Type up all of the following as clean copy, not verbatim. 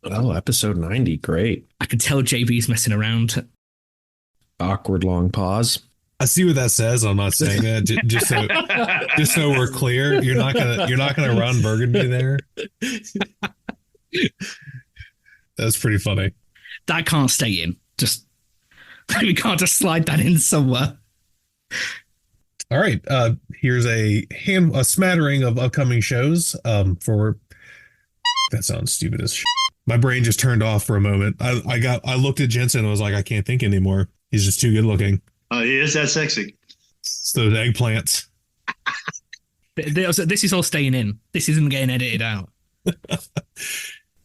Oh, episode 90. Great. I can tell JB's messing around. Awkward long pause. I see what that says. I'm not saying that. Just so we're clear, you're not gonna run Burgundy there. That's pretty funny. That can't stay in. Just we can't just slide that in somewhere. All right. Here's a smattering of upcoming shows. For that sounds stupid as shit. My brain just turned off for a moment. I looked at Jensen and I was like, I can't think anymore. He's just too good looking. He is that sexy. It's those eggplants. This is all staying in. This isn't getting edited out.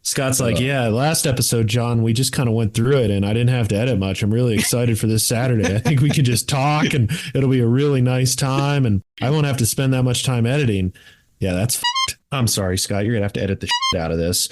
Scott's like, yeah, last episode, John, we just kind of went through it and I didn't have to edit much. I'm really excited for this Saturday. I think we can just talk and it'll be a really nice time and I won't have to spend that much time editing. Yeah, that's f***ed. I'm sorry, Scott. You're going to have to edit the shit out of this.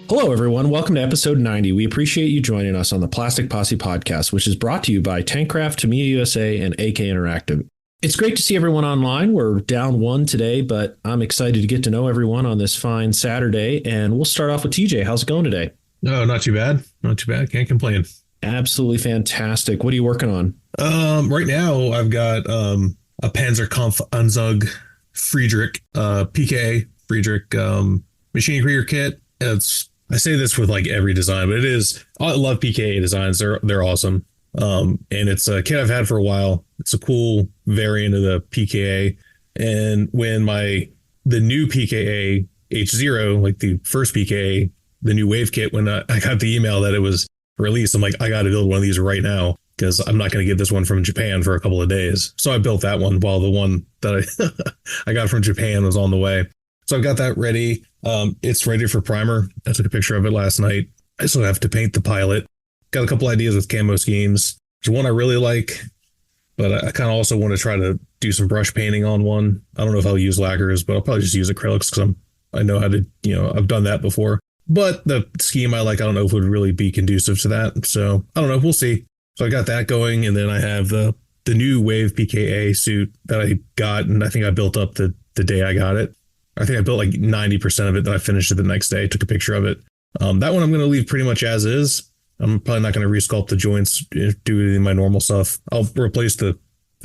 Hello, everyone. Welcome to episode 90. We appreciate you joining us on the Plastic Posse podcast, which is brought to you by Tankcraft, Tamiya USA, and AK Interactive. It's great to see everyone online. We're down one today, but I'm excited to get to know everyone on this fine Saturday. And we'll start off with TJ. How's it going today? No, not too bad. Not too bad. Can't complain. Absolutely fantastic. What are you working on? Right now I've got a Panzerkampf Unzug Friedrich PK Friedrich machine krieger kit. I say this with like every design, but it is. I love PKA designs. They're awesome. And it's a kit I've had for a while. It's a cool variant of the PKA. And when the new PKA H0, like the first PKA, the new wave kit, when I got the email that it was released, I'm like, I got to build one of these right now because I'm not going to get this one from Japan for a couple of days. So I built that one while the one that I got from Japan was on the way. So I've got that ready. It's ready for primer. I took a picture of it last night. I still have to paint the pilot. Got a couple ideas with camo schemes. There's one I really like, but I kind of also want to try to do some brush painting on one. I don't know if I'll use lacquers, but I'll probably just use acrylics because I know how to, I've done that before. But the scheme I like, I don't know if it would really be conducive to that. So I don't know. We'll see. So I got that going. And then I have the new Wave PKA suit that I got. And I think I built up the day I got it. I think I built like 90% of it. Then I finished it the next day. Took a picture of it. That one I'm going to leave pretty much as is. I'm probably not going to resculpt the joints, do any of my normal stuff. I'll replace the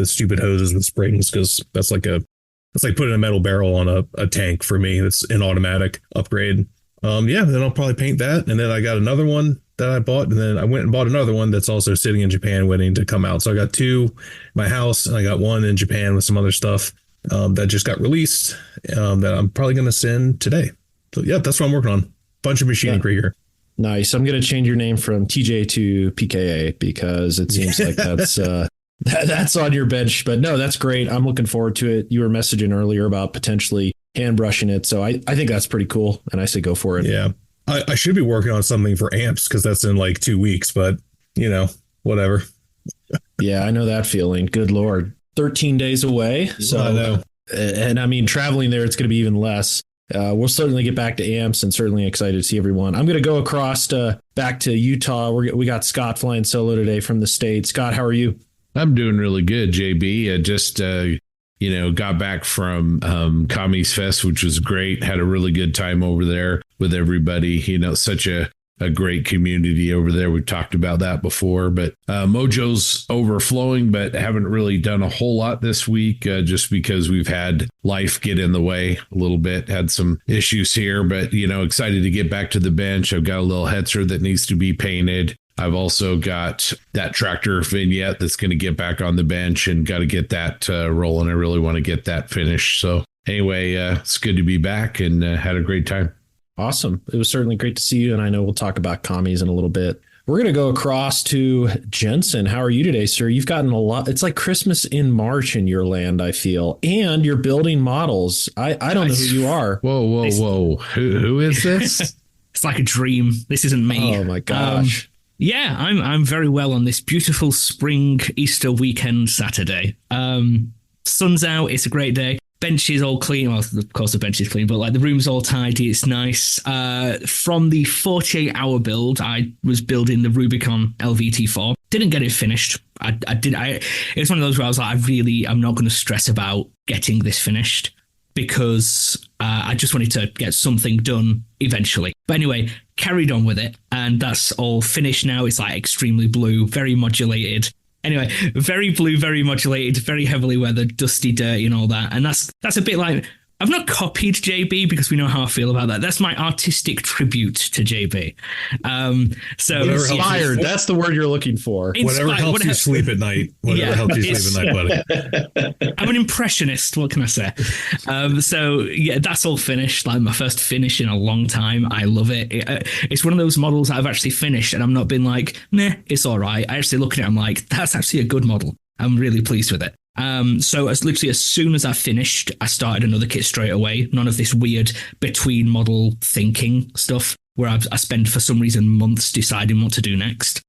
stupid hoses with springs because that's like putting a metal barrel on a tank for me. That's an automatic upgrade. Then I'll probably paint that. And then I got another one that I bought. And then I went and bought another one that's also sitting in Japan waiting to come out. So I got two in my house and I got one in Japan with some other stuff that just got released that I'm probably going to send today. So yeah, that's what I'm working on. Bunch of machining krieger. Nice. I'm going to change your name from TJ to PKA because it seems like that's on your bench. But no, that's great. I'm looking forward to it. You were messaging earlier about potentially hand brushing it. So I think that's pretty cool. And I say go for it. Yeah. I should be working on something for amps because that's in like 2 weeks. But, whatever. Yeah, I know that feeling. Good Lord. 13 days away. So I know. And I mean, traveling there, it's going to be even less. We'll certainly get back to amps and certainly excited to see everyone. I'm going to go across back to Utah. We got Scott flying solo today from the States. Scott, how are you? I'm doing really good, JB. I just, got back from Commiesfest, which was great. Had a really good time over there with everybody. Such a great community over there. We've talked about that before, but Mojo's overflowing, but haven't really done a whole lot this week just because we've had life get in the way a little bit, had some issues here, but, excited to get back to the bench. I've got a little Hetzer that needs to be painted. I've also got that tractor vignette that's going to get back on the bench and got to get that rolling. I really want to get that finished. So anyway, it's good to be back and had a great time. Awesome. It was certainly great to see you. And I know we'll talk about commies in a little bit. We're going to go across to Jensen. How are you today, sir? You've gotten a lot. It's like Christmas in March in your land, I feel. And you're building models. I don't know who you are. Whoa. Who is this? It's like a dream. This isn't me. Oh, my gosh. Yeah, I'm very well on this beautiful spring Easter weekend Saturday. Sun's out. It's a great day. Bench is all clean. Well, of course, the bench is clean, but like the room's all tidy. It's nice. From the 48-hour build, I was building the Rubicon LVT4. Didn't get it finished. It was one of those where I was like, I'm not going to stress about getting this finished because I just wanted to get something done eventually. But anyway, carried on with it, and that's all finished now. It's like extremely blue, very modulated. Anyway, very blue, very modulated, very heavily weathered, dusty, dirty, and all that. And that's a bit like, I've not copied JB because we know how I feel about that. That's my artistic tribute to JB. So inspired. That's the word you're looking for. Whatever helps you sleep at night. Helps you sleep at night, buddy. I'm an impressionist. What can I say? So yeah, that's all finished. Like my first finish in a long time. I love it. It's one of those models I've actually finished, and I'm not been like, nah, it's all right. I actually look at it. I'm like, that's actually a good model. I'm really pleased with it. So as soon as I finished, I started another kit straight away. None of this weird between model thinking stuff where I spend for some reason months deciding what to do next.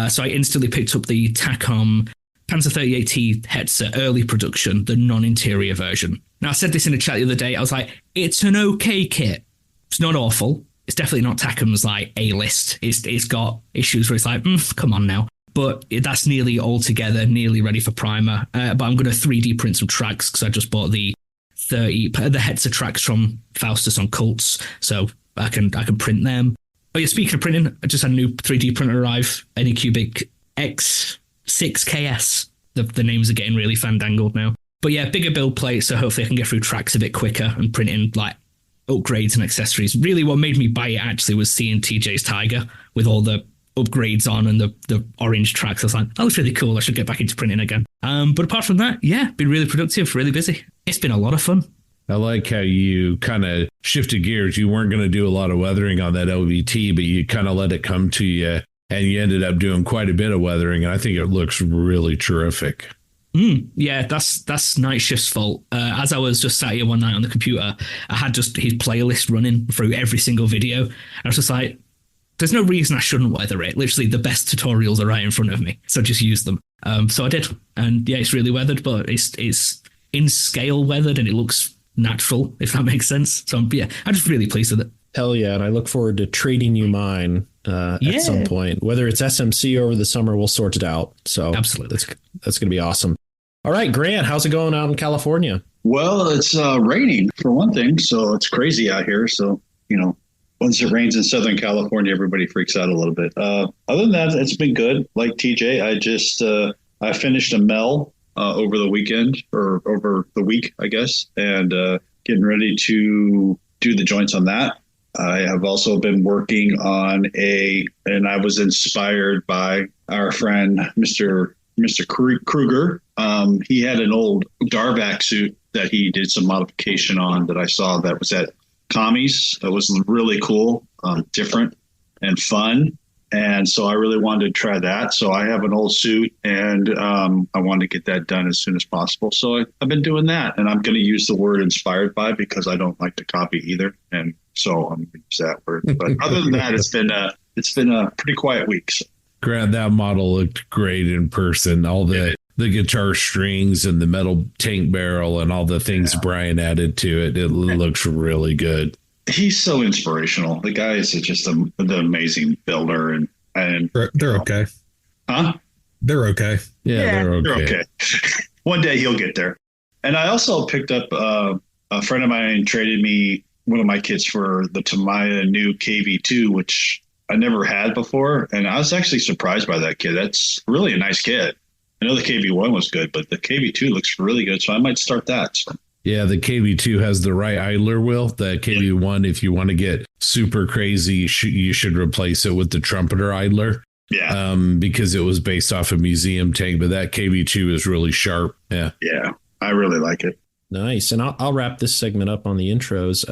So I instantly picked up the Takom Panzer 38T Hetzer early production, the non-interior version. Now I said this in a chat the other day. I was like, it's an okay kit. It's not awful. It's definitely not Takom's like A-list. It's got issues where it's like, come on now. But that's nearly all together, nearly ready for primer. But I'm going to 3D print some tracks because I just bought the Hetzer tracks from Faustus on Cults, so I can print them. Oh yeah, speaking of printing, I just had a new 3D printer arrive, Anycubic X6KS. The names are getting really fandangled now. But yeah, bigger build plate, so hopefully I can get through tracks a bit quicker and print in like upgrades and accessories. Really, what made me buy it actually was seeing TJ's Tiger with all the upgrades on and the orange tracks. I was like, that looks really cool. I should get back into printing again. But apart from that, yeah, been really productive, really busy. It's been a lot of fun. I like how you kind of shifted gears. You weren't going to do a lot of weathering on that LVT, but you kind of let it come to you, and you ended up doing quite a bit of weathering. And I think it looks really terrific. Yeah, that's Night Shift's fault. As I was just sat here one night on the computer, I had just his playlist running through every single video. I was just like, there's no reason I shouldn't weather it. Literally, the best tutorials are right in front of me, so just use them. So I did, and yeah, it's really weathered, but it's in scale weathered, and it looks natural, if that makes sense. So yeah, I'm just really pleased with it. Hell yeah, and I look forward to trading you mine at some point. Whether it's SMC or over the summer, we'll sort it out. So absolutely, that's going to be awesome. All right, Grant, how's it going out in California? Well, it's raining for one thing, so it's crazy out here. So once it rains in Southern California, everybody freaks out a little bit. Other than that, it's been good. Like TJ, I finished a Mel over the weekend, or over the week, I guess, and getting ready to do the joints on that. I have also been working on and I was inspired by our friend, Mr. Kruger. He had an old Darvac suit that he did some modification on that I saw that was at Commies. That was really cool, different and fun. And so I really wanted to try that. So I have an old suit, and I wanted to get that done as soon as possible. So I've been doing that, and I'm going to use the word inspired by because I don't like to copy either. And so I'm going to use that word. But other than that, it's been a pretty quiet week. So. Grant, that model looked great in person. All the guitar strings and the metal tank barrel and all the things Brian added to it. It looks really good. He's so inspirational. The guy is just the amazing builder, and they're okay. Huh? They're okay. Yeah, they're okay. One day he'll get there. And I also picked up a friend of mine traded me one of my kits for the Tamiya new KV2, which I never had before, and I was actually surprised by that kit. That's really a nice kit. I know the KV1 was good, but the KV2 looks really good, so I might start that. So. Yeah, the KV2 has the right idler wheel. The KV1, if you want to get super crazy, you should replace it with the trumpeter idler. Yeah. Because it was based off a museum tank, but that KV2 is really sharp. Yeah. Yeah, I really like it. Nice. And I'll wrap this segment up on the intros.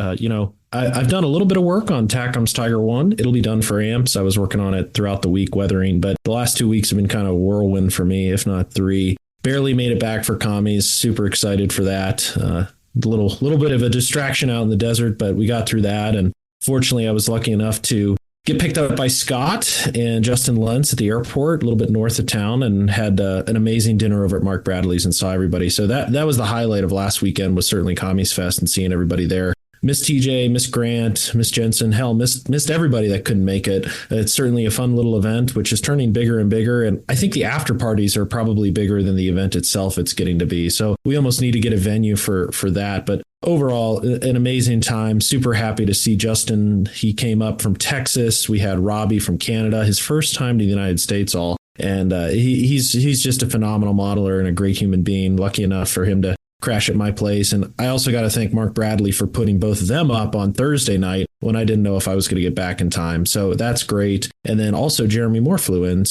I've done a little bit of work on Tacom's Tiger 1. It'll be done for amps. I was working on it throughout the week weathering, but the last 2 weeks have been kind of a whirlwind for me, if not 3. Barely made it back for commies. Super excited for that. A little bit of a distraction out in the desert, but we got through that. And fortunately, I was lucky enough to get picked up by Scott and Justin Lentz at the airport, a little bit north of town, and had an amazing dinner over at Mark Bradley's and saw everybody. So that was the highlight of last weekend, was certainly Commiesfest and seeing everybody there. Miss TJ, Miss Grant, Miss Jensen, hell, missed everybody that couldn't make it. It's certainly a fun little event, which is turning bigger and bigger. And I think the after parties are probably bigger than the event itself it's getting to be. So we almost need to get a venue for that. But overall, an amazing time. Super happy to see Justin. He came up from Texas. We had Robbie from Canada, his first time to the United States all. And he's just a phenomenal modeler and a great human being. Lucky enough for him to crash at my place. And I also got to thank Mark Bradley for putting both of them up on Thursday night when I didn't know if I was going to get back in time. So that's great. And then also Jeremy Moore flew in.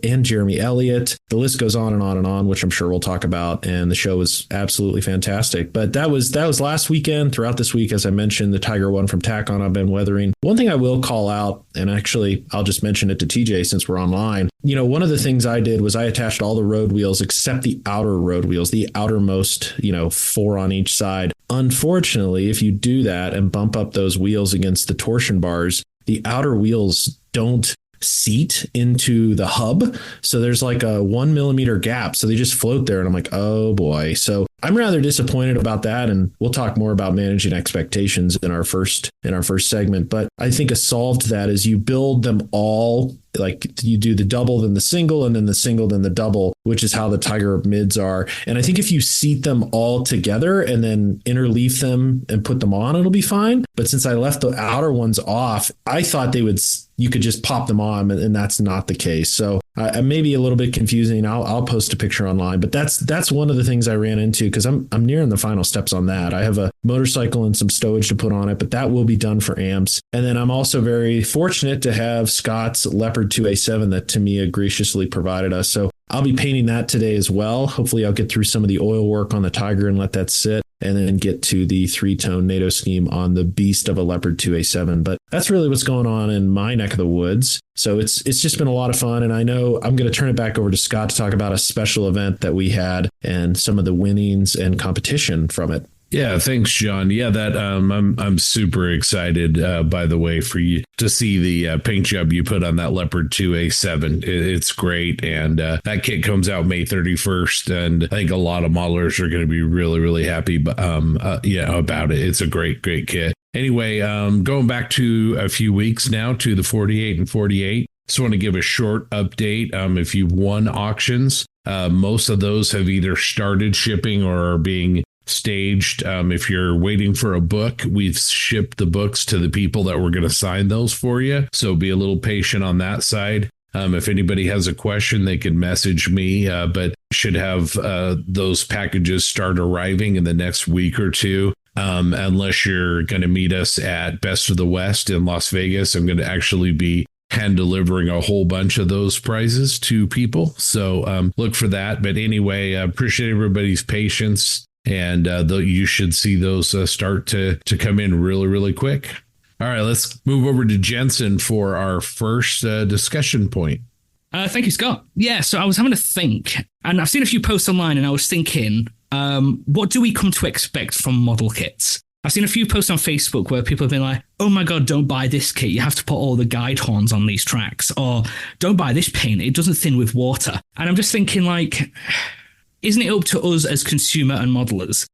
And Jeremy Elliott. The list goes on and on and on, which I'm sure we'll talk about. And the show was absolutely fantastic. But that was last weekend. Throughout this week, as I mentioned, the Tiger 1 from Tacon I've been weathering. One thing I will call out, and actually I'll just mention it to TJ since we're online. One of the things I did was I attached all the road wheels except the outer road wheels, the outermost, 4 on each side. Unfortunately, if you do that and bump up those wheels against the torsion bars, the outer wheels don't seat into the hub. So there's like a 1 millimeter gap. So they just float there. And I'm like, oh boy. So I'm rather disappointed about that. And we'll talk more about managing expectations in our first segment. But I think a solve to that is you build them all, like you do the double, then the single, and then the single, then the double, which is how the Tiger mids are. And I think if you seat them all together and then interleaf them and put them on, it'll be fine. But since I left the outer ones off, I thought you could just pop them on, and that's not the case. So maybe a little bit confusing. I'll post a picture online, but that's one of the things I ran into because I'm nearing the final steps on that. I have a motorcycle and some stowage to put on it, but that will be done for amps. And then I'm also very fortunate to have Scott's Leopard 2A7 that Tamiya graciously provided us. So I'll be painting that today as well. Hopefully I'll get through some of the oil work on the Tiger and let that sit, and then get to the 3-tone NATO scheme on the beast of a Leopard 2A7. But that's really what's going on in my neck of the woods. So it's just been a lot of fun. And I know I'm going to turn it back over to Scott to talk about a special event that we had and some of the winnings and competition from it. Yeah, thanks, John. Yeah, that I'm super excited, by the way, for you to see the paint job you put on that Leopard 2A7. It's great. And that kit comes out May 31st. And I think a lot of modelers are going to be really, really happy about it. It's a great, great kit. Anyway, going back to a few weeks now to the 48 and 48. Just want to give a short update. If you've won auctions, most of those have either started shipping or are being staged. If you're waiting for a book, we've shipped the books to the people that were going to sign those for you. So be a little patient on that side. If anybody has a question, they can message me, but should have those packages start arriving in the next week or two. Unless you're going to meet us at Best of the West in Las Vegas, I'm going to actually be hand delivering a whole bunch of those prizes to people. So look for that. But anyway, appreciate everybody's patience. And you should see those start to come in really, really quick. All right, let's move over to Jensen for our first discussion point. Thank you, Scott. Yeah, so I was having to think, and I've seen a few posts online, and I was thinking, what do we come to expect from model kits? I've seen a few posts on Facebook where people have been like, oh my God, don't buy this kit. You have to put all the guide horns on these tracks. Or don't buy this paint. It doesn't thin with water. And I'm just thinking, like, isn't it up to us as consumer and modelers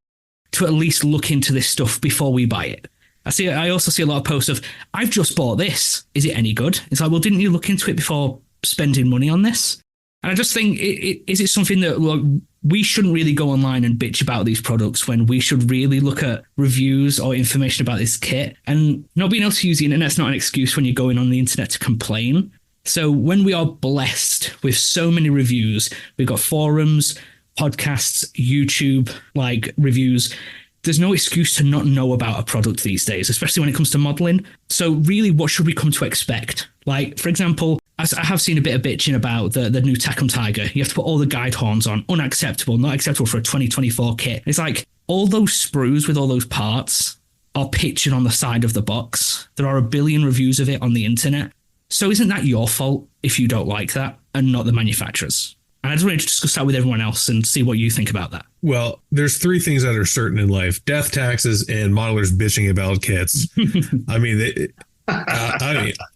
to at least look into this stuff before we buy it? I also see a lot of posts of, I've just bought this. Is it any good? It's like, well, didn't you look into it before spending money on this? And I just think, is it something that we shouldn't really go online and bitch about these products when we should really look at reviews or information about this kit? And not being able to use the internet's not an excuse when you're going on the internet to complain. So when we are blessed with so many reviews, we've got forums, podcasts, YouTube, like reviews, there's no excuse to not know about a product these days, especially when it comes to modeling. So really, what should we come to expect? Like, for example, I have seen a bit of bitching about the new Tacom Tiger. You have to put all the guide horns on. Unacceptable, not acceptable for a 2024 kit. It's like, all those sprues with all those parts are pictured on the side of the box. There are a billion reviews of it on the internet. So isn't that your fault if you don't like that and not the manufacturers? And I just wanted to discuss that with everyone else and see what you think about that. Well, there's three things that are certain in life: death, taxes, and modelers bitching about kits. I mean,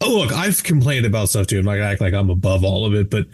look, I've complained about stuff too. I'm not gonna act like I'm above all of it, but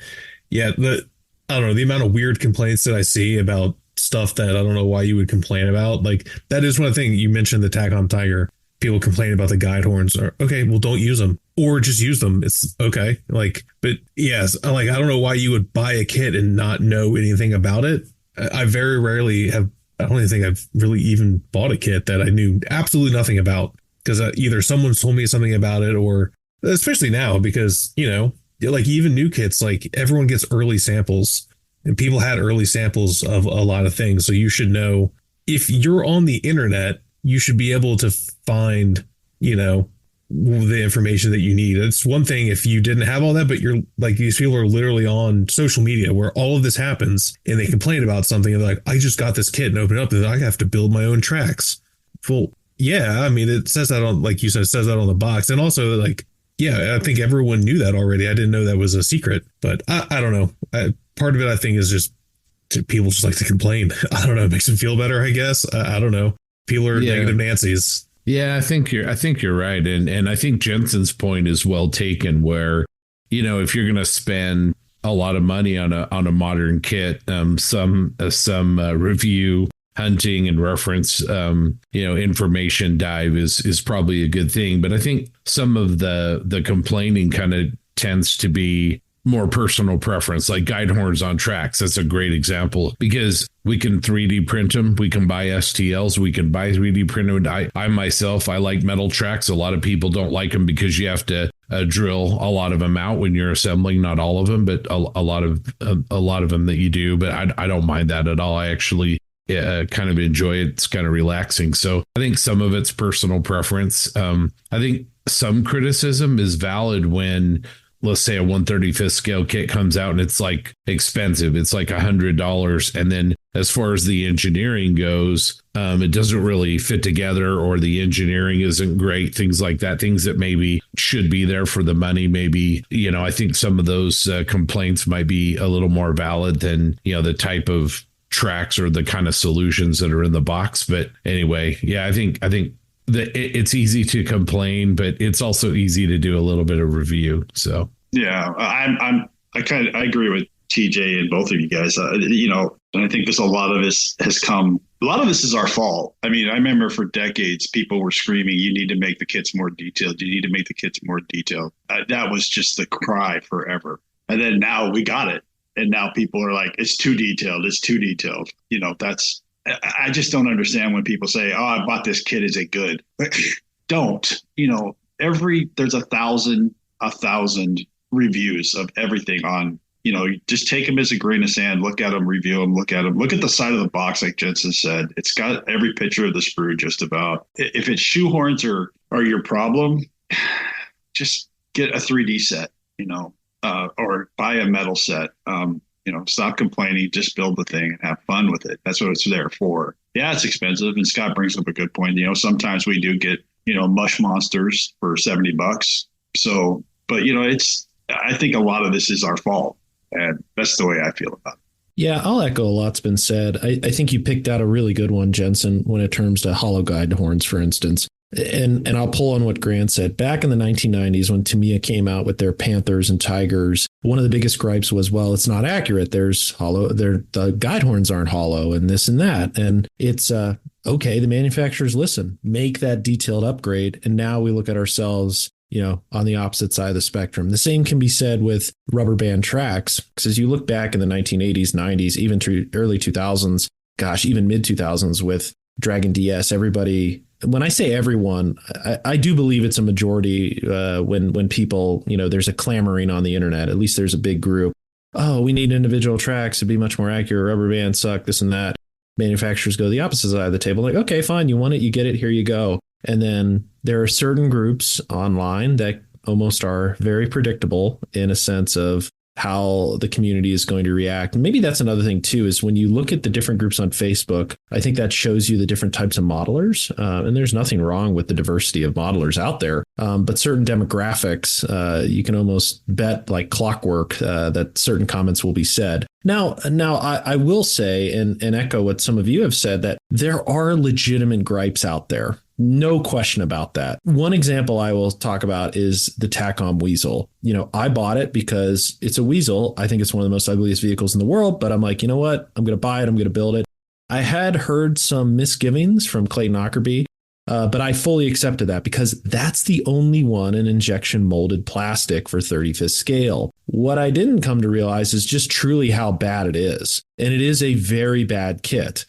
yeah, I don't know, the amount of weird complaints that I see about stuff that I don't know why you would complain about. Like, that is one thing you mentioned, the Tac on Tiger. People complain about the guide horns. Or, okay, well, don't use them, or just use them. It's okay. Like, but yes, like, I don't know why you would buy a kit and not know anything about it. I very rarely have. I don't even think I've really even bought a kit that I knew absolutely nothing about, because either someone told me something about it, or especially now, because, you know, like even new kits, like everyone gets early samples, and people had early samples of a lot of things. So you should know, if you're on the internet, you should be able to find, you know, the information that you need. It's one thing if you didn't have all that, but you're like, these people are literally on social media where all of this happens, and they complain about something and they're like, I just got this kit and open it up and I have to build my own tracks. Well, yeah, I mean, it says that on, like you said, it says that on the box. And also, like, yeah, I think everyone knew that already. I didn't know that was a secret, but I don't know. Part of it, I think, is just people just like to complain. I don't know. It makes them feel better, I guess. I don't know. People are negative Nancy's. Yeah, I think you're right. And I think Jensen's point is well taken, where, you know, if you're going to spend a lot of money on a modern kit, some review, hunting, and reference, information dive is probably a good thing. But I think some of the complaining kind of tends to be more personal preference, like guide horns on tracks. That's a great example, because we can 3D print them. We can buy STLs. We can buy 3D printed. I myself, I like metal tracks. A lot of people don't like them because you have to drill a lot of them out when you're assembling. Not all of them, but a lot of them that you do. But I don't mind that at all. I actually kind of enjoy it. It's kind of relaxing. So I think some of it's personal preference. I think some criticism is valid when, let's say, a 1/35th scale kit comes out and it's like expensive. It's like $100. And then as far as the engineering goes, it doesn't really fit together, or the engineering isn't great, things like that, things that maybe should be there for the money. Maybe, you know, I think some of those complaints might be a little more valid than, you know, the type of tracks or the kind of solutions that are in the box. But anyway, yeah, I think it's easy to complain, but it's also easy to do a little bit of review. So yeah, I agree with TJ and both of you guys. And I think a lot of this is our fault. I mean, I remember for decades people were screaming, "You need to make the kits more detailed. You need to make the kits more detailed." That was just the cry forever. And then now we got it, and now people are like, "It's too detailed. It's too detailed." You know, I just don't understand when people say, "Oh, I bought this kit. Is it good?" Don't. You know, there's a thousand reviews of everything on, you know, just take them as a grain of sand, look at them, review them, look at the side of the box. Like Jensen said, it's got every picture of the sprue just about. If it's shoehorns are your problem, just get a 3D set, you know, or buy a metal set. You know, stop complaining, just build the thing and have fun with it. That's what it's there for. Yeah, it's expensive. And Scott brings up a good point. You know, sometimes we do get, you know, mush monsters for $70. So, but, you know, I think a lot of this is our fault. And that's the way I feel about it. Yeah, I'll echo a lot's been said. I think you picked out a really good one, Jensen, when it comes to hollow guide horns, for instance. And I'll pull on what Grant said. Back in the 1990s, when Tamiya came out with their Panthers and Tigers, one of the biggest gripes was, well, it's not accurate. The guide horns aren't hollow and this and that. And it's okay. The manufacturers listen, make that detailed upgrade. And now we look at ourselves, you know, on the opposite side of the spectrum. The same can be said with rubber band tracks. Because as you look back in the 1980s, 90s, even through early 2000s, gosh, even mid 2000s with Dragon DS, everybody. When I say everyone, I do believe it's a majority when people, you know, there's a clamoring on the internet, at least there's a big group. Oh, we need individual tracks to be much more accurate. Rubber bands suck, this and that. Manufacturers go the opposite side of the table. Like, okay, fine. You want it, you get it. Here you go. And then there are certain groups online that almost are very predictable in a sense of how the community is going to react. And maybe that's another thing too, is when you look at the different groups on Facebook, I think that shows you the different types of modelers. And there's nothing wrong with the diversity of modelers out there. But certain demographics, you can almost bet like clockwork that certain comments will be said. Now, I will say and echo what some of you have said, that there are legitimate gripes out there. No question about that. One example I will talk about is the Tacom Weasel. I bought it because it's a Weasel. I think it's one of the most ugliest vehicles in the world, but I'm like, you know what? I'm going to buy it. I'm going to build it. I had heard some misgivings from Clayton Ockerby, but I fully accepted that because that's the only one in injection molded plastic for 35th scale. What I didn't come to realize is just truly how bad it is. And it is a very bad kit.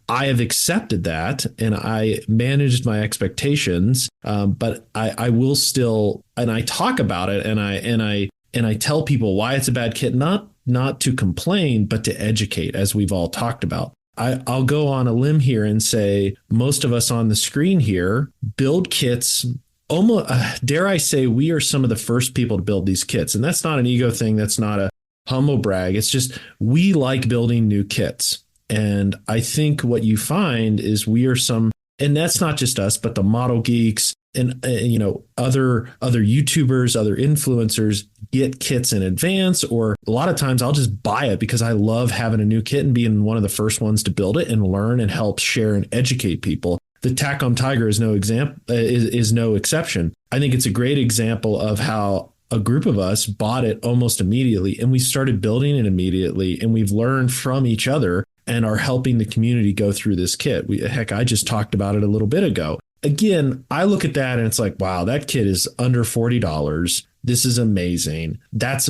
I have accepted that and I managed my expectations, but I will still, and I talk about it and I tell people why it's a bad kit, not to complain, but to educate, as we've all talked about. I'll go on a limb here and say most of us on the screen here build kits. Almost, dare I say, we are some of the first people to build these kits. And that's not an ego thing. That's not a humble brag. It's just we like building new kits. And I think what you find is we are some, and that's not just us, but the model geeks and other YouTubers, other influencers get kits in advance, or a lot of times I'll just buy it because I love having a new kit and being one of the first ones to build it and learn and help share and educate people. The Tacom Tiger is no exception. I think it's a great example of how a group of us bought it almost immediately and we started building it immediately, and we've learned from each other and are helping the community go through this kit. I just talked about it a little bit ago. Again, I look at that and it's like, wow, that kit is under $40. This is amazing. That's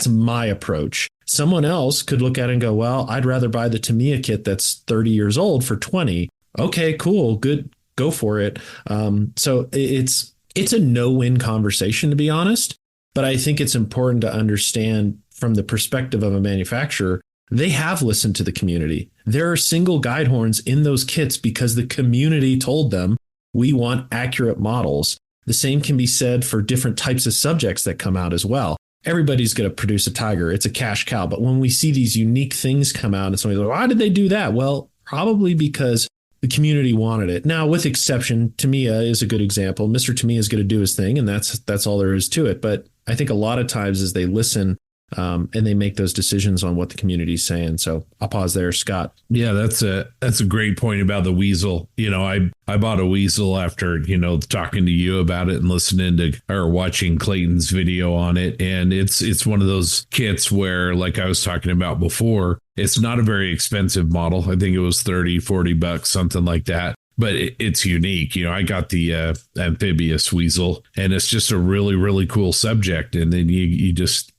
my approach. Someone else could look at it and go, well, I'd rather buy the Tamiya kit that's 30 years old for 20. Okay, cool. Good. Go for it. So it's a no-win conversation, to be honest. But I think it's important to understand from the perspective of a manufacturer, they have listened to the community. There are single guide horns in those kits because the community told them we want accurate models. The same can be said for different types of subjects that come out as well. Everybody's going to produce a Tiger. It's a cash cow. But when we see these unique things come out and somebody's like, why did they do that? Well, probably because the community wanted it. Now, with exception, Tamiya is a good example. Mr. Tamiya is going to do his thing, and that's all there is to it. But I think a lot of times as they listen and they make those decisions on what the community is saying. So I'll pause there, Scott. Yeah, that's a great point about the Weasel. I bought a Weasel after, talking to you about it and listening to or watching Clayton's video on it. And it's one of those kits where, like I was talking about before, it's not a very expensive model. I think it was $30-$40, something like that. But it's unique. I got the amphibious Weasel, and it's just a really, really cool subject. And then you just,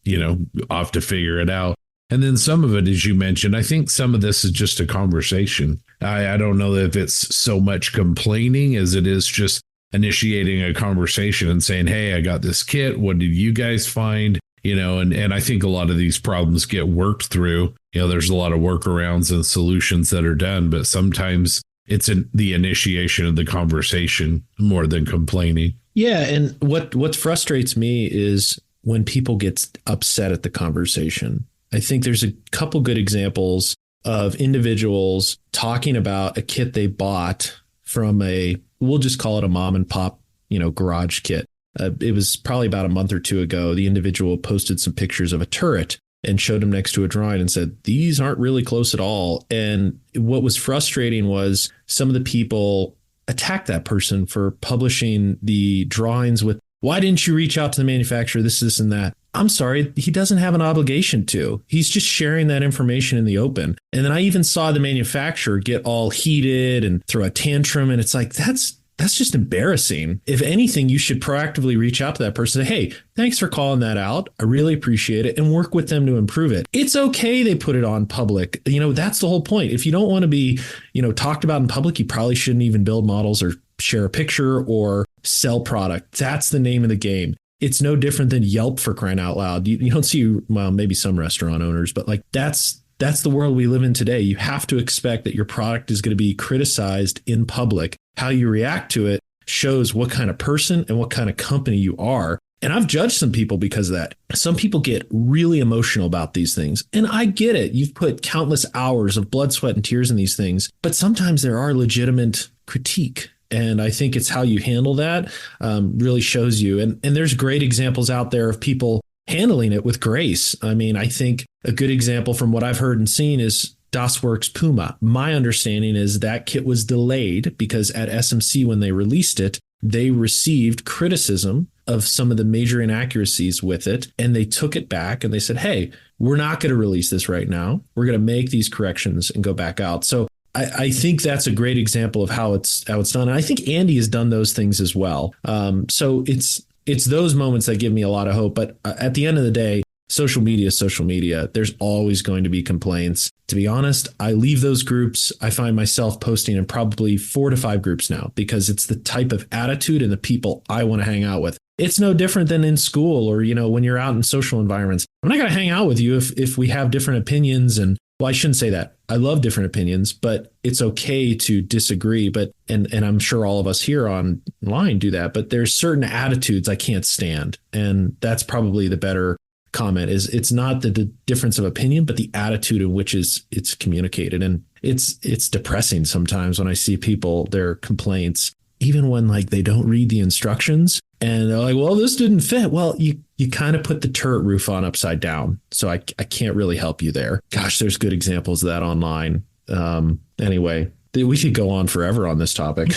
off to figure it out. And then some of it, as you mentioned, I think some of this is just a conversation. I don't know if it's so much complaining as it is just initiating a conversation and saying, hey, I got this kit. What did you guys find? And I think a lot of these problems get worked through. There's a lot of workarounds and solutions that are done, but sometimes it's the initiation of the conversation more than complaining. Yeah. And what frustrates me is when people get upset at the conversation. I think there's a couple good examples of individuals talking about a kit they bought from we'll just call it a mom and pop, garage kit. It was probably about a month or two ago. The individual posted some pictures of a turret and showed him next to a drawing and said, these aren't really close at all. And what was frustrating was some of the people attacked that person for publishing the drawings with, why didn't you reach out to the manufacturer? This, and that. I'm sorry, he doesn't have an obligation to. He's just sharing that information in the open. And then I even saw the manufacturer get all heated and throw a tantrum. And it's like, that's just embarrassing. If anything, you should proactively reach out to that person and say, hey, thanks for calling that out. I really appreciate it, and work with them to improve it. It's okay they put it on public. That's the whole point. If you don't want to be, talked about in public, you probably shouldn't even build models or share a picture or sell product. That's the name of the game. It's no different than Yelp, for crying out loud. You don't see, well, maybe some restaurant owners, but like that's the world we live in today. You have to expect that your product is going to be criticized in public. How you react to it shows what kind of person and what kind of company you are. And I've judged some people because of that. Some people get really emotional about these things. And I get it. You've put countless hours of blood, sweat, and tears in these things. But sometimes there are legitimate critique. And I think it's how you handle that really shows you. And there's great examples out there of people handling it with grace. I mean, I think a good example from what I've heard and seen is DOSWorks Puma. My understanding is that kit was delayed because at SMC, when they released it, they received criticism of some of the major inaccuracies with it. And they took it back and they said, hey, we're not going to release this right now. We're going to make these corrections and go back out. So I think that's a great example of how it's done. And I think Andy has done those things as well. So it's those moments that give me a lot of hope. But at the end of the day, social media is social media. There's always going to be complaints. To be honest, I leave those groups. I find myself posting in probably 4 to 5 groups now because it's the type of attitude and the people I want to hang out with. It's no different than in school or, when you're out in social environments. I'm not going to hang out with you if we have different opinions. And well, I shouldn't say that. I love different opinions, but it's okay to disagree. But and I'm sure all of us here online do that. But there's certain attitudes I can't stand. And that's probably the better comment is it's not the difference of opinion, but the attitude in which it's communicated. And it's depressing sometimes when I see people, their complaints, even when like they don't read the instructions and they're like, well, this didn't fit. Well, you kind of put the turret roof on upside down. So I can't really help you there. Gosh, there's good examples of that online. Anyway, we could go on forever on this topic.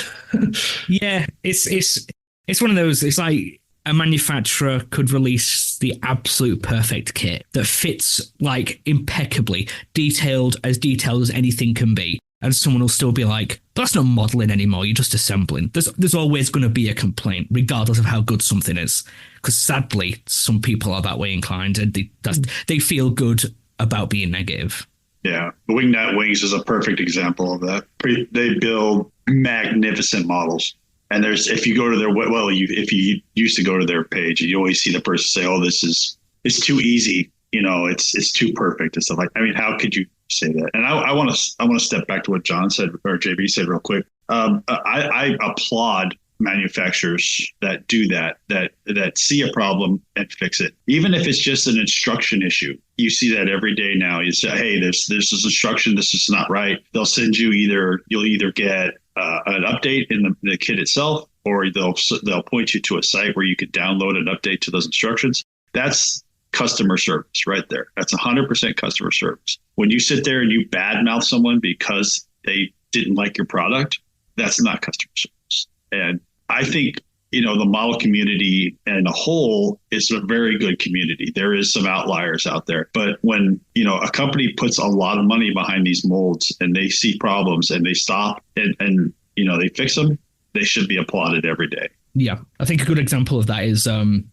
Yeah, it's one of those, it's like a manufacturer could release the absolute perfect kit that fits like impeccably, detailed as anything can be. And someone will still be like, that's not modeling anymore. You're just assembling. There's always going to be a complaint, regardless of how good something is. Because sadly, some people are that way inclined and they feel good about being negative. Yeah. The Wingnut Wings is a perfect example of that. They build magnificent models. And if you go to if you used to go to their page, you always see the person say, oh, it's too easy. It's too perfect and stuff like, I mean, how could you say that? And I want to step back to what John said or JB said real quick. I applaud manufacturers that do that see a problem and fix it. Even if it's just an instruction issue, you see that every day now. You say, hey, this is instruction. This is not right. They'll send you you'll either get an update in the kit itself, or they'll point you to a site where you could download an update to those instructions. That's customer service right there. That's 100% customer service. When you sit there and you badmouth someone because they didn't like your product, that's not customer service. And I think, the model community and a whole is a very good community. There is some outliers out there. But when, a company puts a lot of money behind these molds and they see problems and they stop and they fix them, they should be applauded every day. Yeah. I think a good example of that is the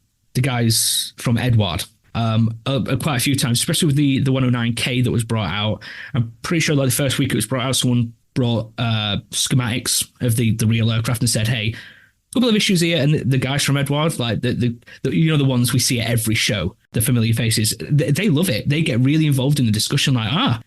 guys from Edward. Quite a few times, especially with the 109K that was brought out. I'm pretty sure like the first week it was brought out, someone brought schematics of the real aircraft and said, hey, a couple of issues here. And the guys from Edward, like the ones we see at every show, the familiar faces, they love it. They get really involved in the discussion like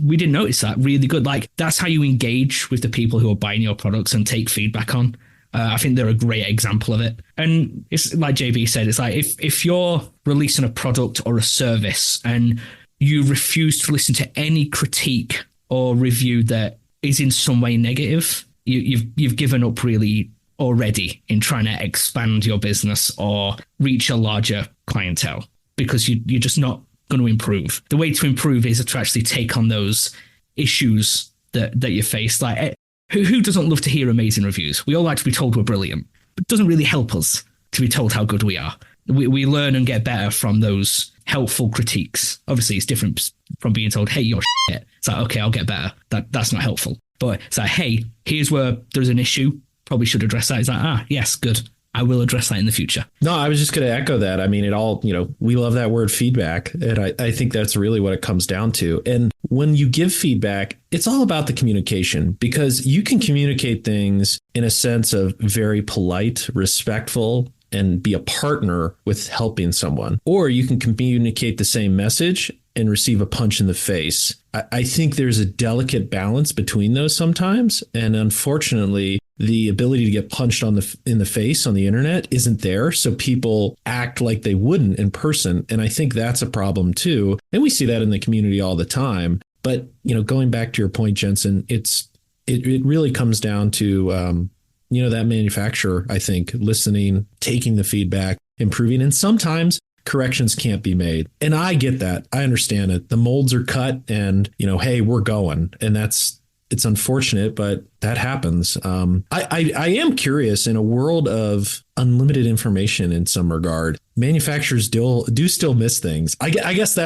we didn't notice that. Really good. Like that's how you engage with the people who are buying your products and take feedback on. I think they're a great example of it. And it's like JB said, it's like if you're releasing a product or a service and you refuse to listen to any critique or review that is in some way negative, you've given up really already in trying to expand your business or reach a larger clientele because you're just not going to improve. The way to improve is to actually take on those issues that you face. Like, who doesn't love to hear amazing reviews? We all like to be told we're brilliant, but it doesn't really help us to be told how good we are. We learn and get better from those helpful critiques. Obviously, it's different from being told, hey, you're shit. It's like, okay, I'll get better. That's not helpful. But it's like, hey, here's where there's an issue. Probably should address that. It's like, yes, good. I will address that in the future. No, I was just going to echo that. I mean, it all, we love that word feedback. And I think that's really what it comes down to. And when you give feedback, it's all about the communication, because you can communicate things in a sense of very polite, respectful, and be a partner with helping someone. Or you can communicate the same message and receive a punch in the face. I think there's a delicate balance between those sometimes. And unfortunately, the ability to get punched in the face on the internet isn't there. So people act like they wouldn't in person. And I think that's a problem too. And we see that in the community all the time. But, going back to your point, Jensen, it really comes down to, that manufacturer, I think, listening, taking the feedback, improving. And sometimes corrections can't be made. And I get that. I understand it. The molds are cut and, hey, we're going. And it's unfortunate, but that happens. I am curious, in a world of unlimited information in some regard, manufacturers do still miss things. I guess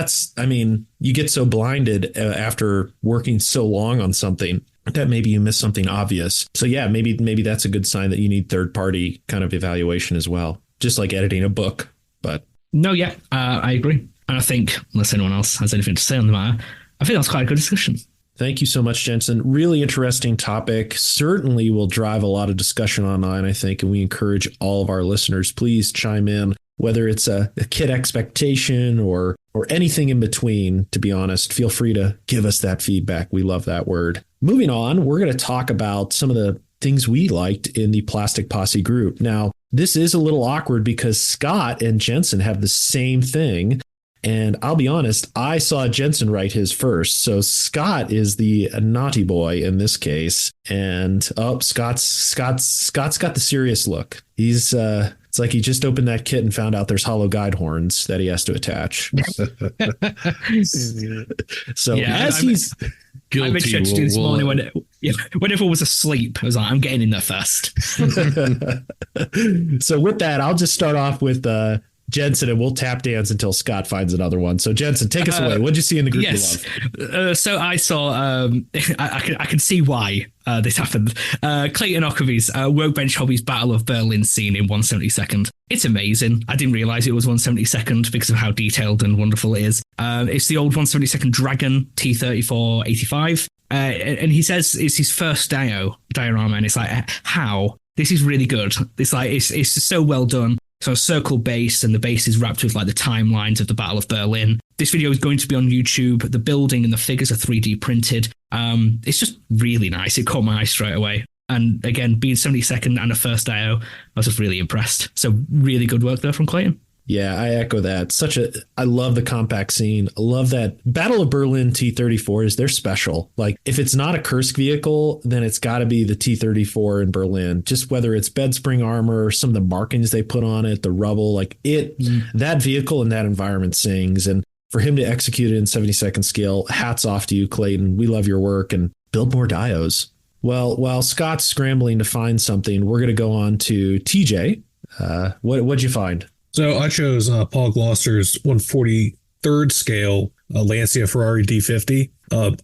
you get so blinded after working so long on something that maybe you miss something obvious. So yeah, maybe that's a good sign that you need third party kind of evaluation as well, just like editing a book. But no, yeah, I agree. And I think, unless anyone else has anything to say on the matter, I think that's quite a good discussion. Thank you so much, Jensen. Really interesting topic. Certainly will drive a lot of discussion online, I think, and we encourage all of our listeners, please chime in, whether it's a kit expectation or anything in between. To be honest, feel free to give us that feedback. We love that word. Moving on, we're going to talk about some of the things we liked in the Plastic Posse group. Now, this is a little awkward because Scott and Jensen have the same thing. And I'll be honest, I saw Jensen write his first. So Scott is the naughty boy in this case. And Scott's got the serious look. He's it's like he just opened that kit and found out there's hollow guide horns that he has to attach. So yeah, he's guilty, I made sure to do this morning when everyone was asleep. I was like, I'm getting in there first. So with that, I'll just start off with Jensen, and we'll tap dance until Scott finds another one. So Jensen, take us away. What did you see in the group yes. you love? So I saw, I can see why this happened. Clayton Okovy's Workbench Hobbies Battle of Berlin scene in 1/72nd. It's amazing. I didn't realize it was 1/72nd because of how detailed and wonderful it is. It's the old 1/72nd Dragon T-34-85. And he says it's his first diorama, and it's like, how? This is really good. It's like, it's so well done. So a circle base, and the base is wrapped with like the timelines of the Battle of Berlin. This video is going to be on YouTube. The building and the figures are 3D printed. It's just really nice. It caught my eye straight away. And again, being 72nd and a first IO, I was just really impressed. So really good work there from Clayton. Yeah, I echo that. I love the compact scene. I love that Battle of Berlin T-34s. They're special. Like, if it's not a Kursk vehicle, then it's got to be the T-34 in Berlin. Just whether it's bed spring armor, some of the markings they put on it, the rubble, that vehicle and that environment sings. And for him to execute it in 72nd scale, hats off to you, Clayton. We love your work, and build more dios. Well, while Scott's scrambling to find something, we're going to go on to TJ. What'd you find? So I chose Paul Gloucester's 143rd scale Lancia Ferrari D50.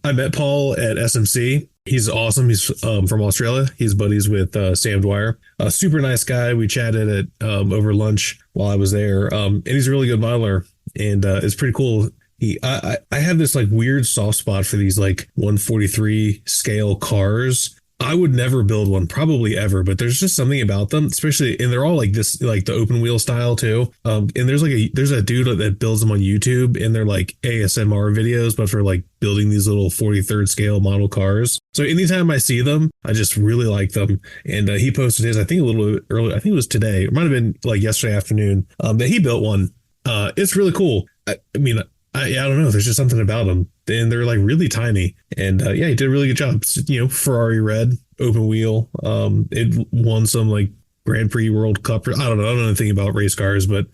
I met Paul at SMC. He's awesome. He's from Australia. He's buddies with Sam Dwyer. A super nice guy. We chatted at over lunch while I was there. And he's a really good modeler, and it's pretty cool. I have this like weird soft spot for these like 143 scale cars. I would never build one, probably ever, but there's just something about them, especially, and they're all like this, like the open wheel style too. And there's a dude that builds them on YouTube, and they're like ASMR videos, but for like building these little 43rd scale model cars. So anytime I see them, I just really like them. And he posted his, I think a little bit early. I think it was today. It might've been like yesterday afternoon that he built one. It's really cool. I mean, I don't know. There's just something about them, and they're like really tiny. And he did a really good job. Ferrari red, open wheel. It won some like Grand Prix World Cup. I don't know anything about race cars, but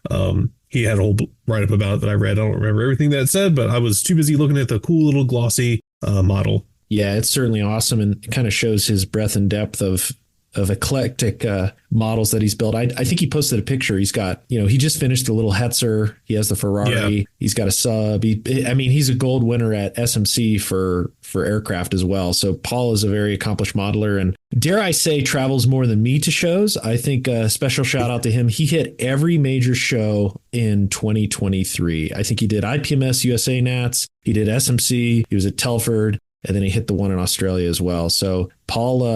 he had a whole write up about it that I read. I don't remember everything that it said, but I was too busy looking at the cool little glossy model. Yeah, it's certainly awesome, and it kind of shows his breadth and depth of eclectic models that he's built. I think he posted a picture. He's got, he just finished the little Hetzer. He has the Ferrari. Yeah. He's got a sub. He's a gold winner at SMC for aircraft as well. So Paul is a very accomplished modeler, and dare I say travels more than me to shows. I think a special shout out to him. He hit every major show in 2023. I think he did IPMS USA Nats. He did SMC. He was at Telford. And then he hit the one in Australia as well. So Paul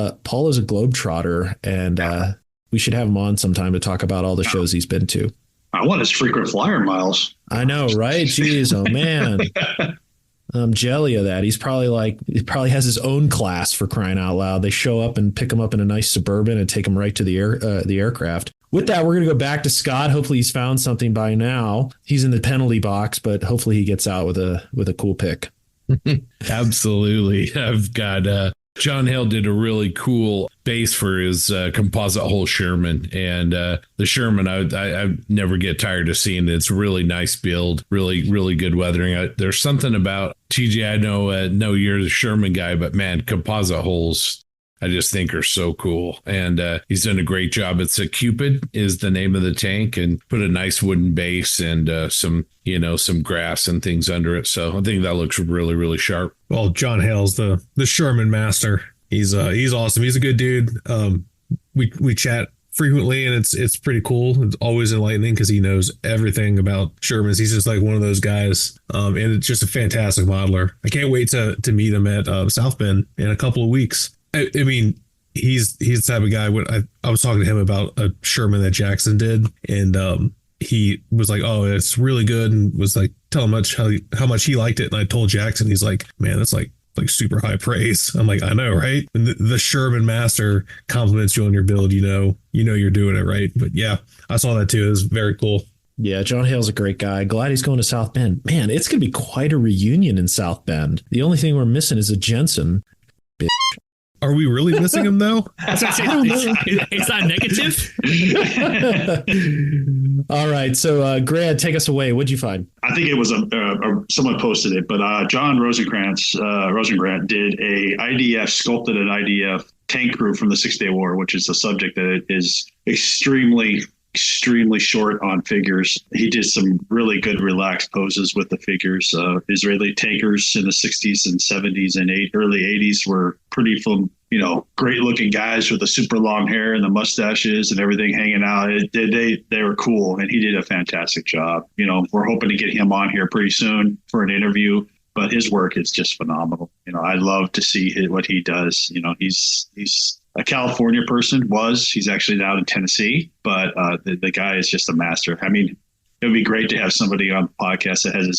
is a globetrotter, and we should have him on sometime to talk about all the shows he's been to. I want his frequent flyer miles. I know, right? Jeez, oh man. jelly of that. He probably has his own class, for crying out loud. They show up and pick him up in a nice Suburban and take him right to the aircraft. With that, we're going to go back to Scott. Hopefully he's found something by now. He's in the penalty box, but hopefully he gets out with a cool pick. Absolutely. I've got John Hale did a really cool base for his composite hull Sherman, and the Sherman I never get tired of seeing it. It's a really nice build, really good weathering. There's something about TJ. I know you're the Sherman guy, but man, composite hulls I just think are so cool, and he's done a great job. It's a Cupid is the name of the tank, and put a nice wooden base and some grass and things under it. So I think that looks really sharp. Well, John Hale's the Sherman master. He's awesome. He's a good dude. We chat frequently, and it's pretty cool. It's always enlightening because he knows everything about Shermans. He's just like one of those guys, and it's just a fantastic modeler. I can't wait to meet him at South Bend in a couple of weeks. I mean, he's the type of guy. When I was talking to him about a Sherman that Jackson did, and he was like, "Oh, it's really good," and was like telling how much he liked it. And I told Jackson, he's like, "Man, that's like super high praise." I'm like, "I know, right?" And the Sherman master compliments you on your build. You know you're doing it right. But yeah, I saw that too. It was very cool. Yeah, John Hale's a great guy. Glad he's going to South Bend. Man, it's going to be quite a reunion in South Bend. The only thing we're missing is a Jensen. Bitch. Are we really missing him though? Is that negative? All right. So, Grant, take us away. What'd you find? I think it was someone posted it, but John Rosengrant did sculpted an IDF tank crew from the 6-Day War, which is a subject that is extremely short on figures. He did some really good relaxed poses with the figures. Israeli tankers in the 60s and 70s and early 80s were pretty great looking guys with the super long hair and the mustaches and everything hanging out. They were cool, and he did a fantastic job. We're hoping to get him on here pretty soon for an interview, but his work is just phenomenal. I love to see what he does. He's a California person. He's actually down in Tennessee, but the guy is just a master. I mean, it would be great to have somebody on the podcast that has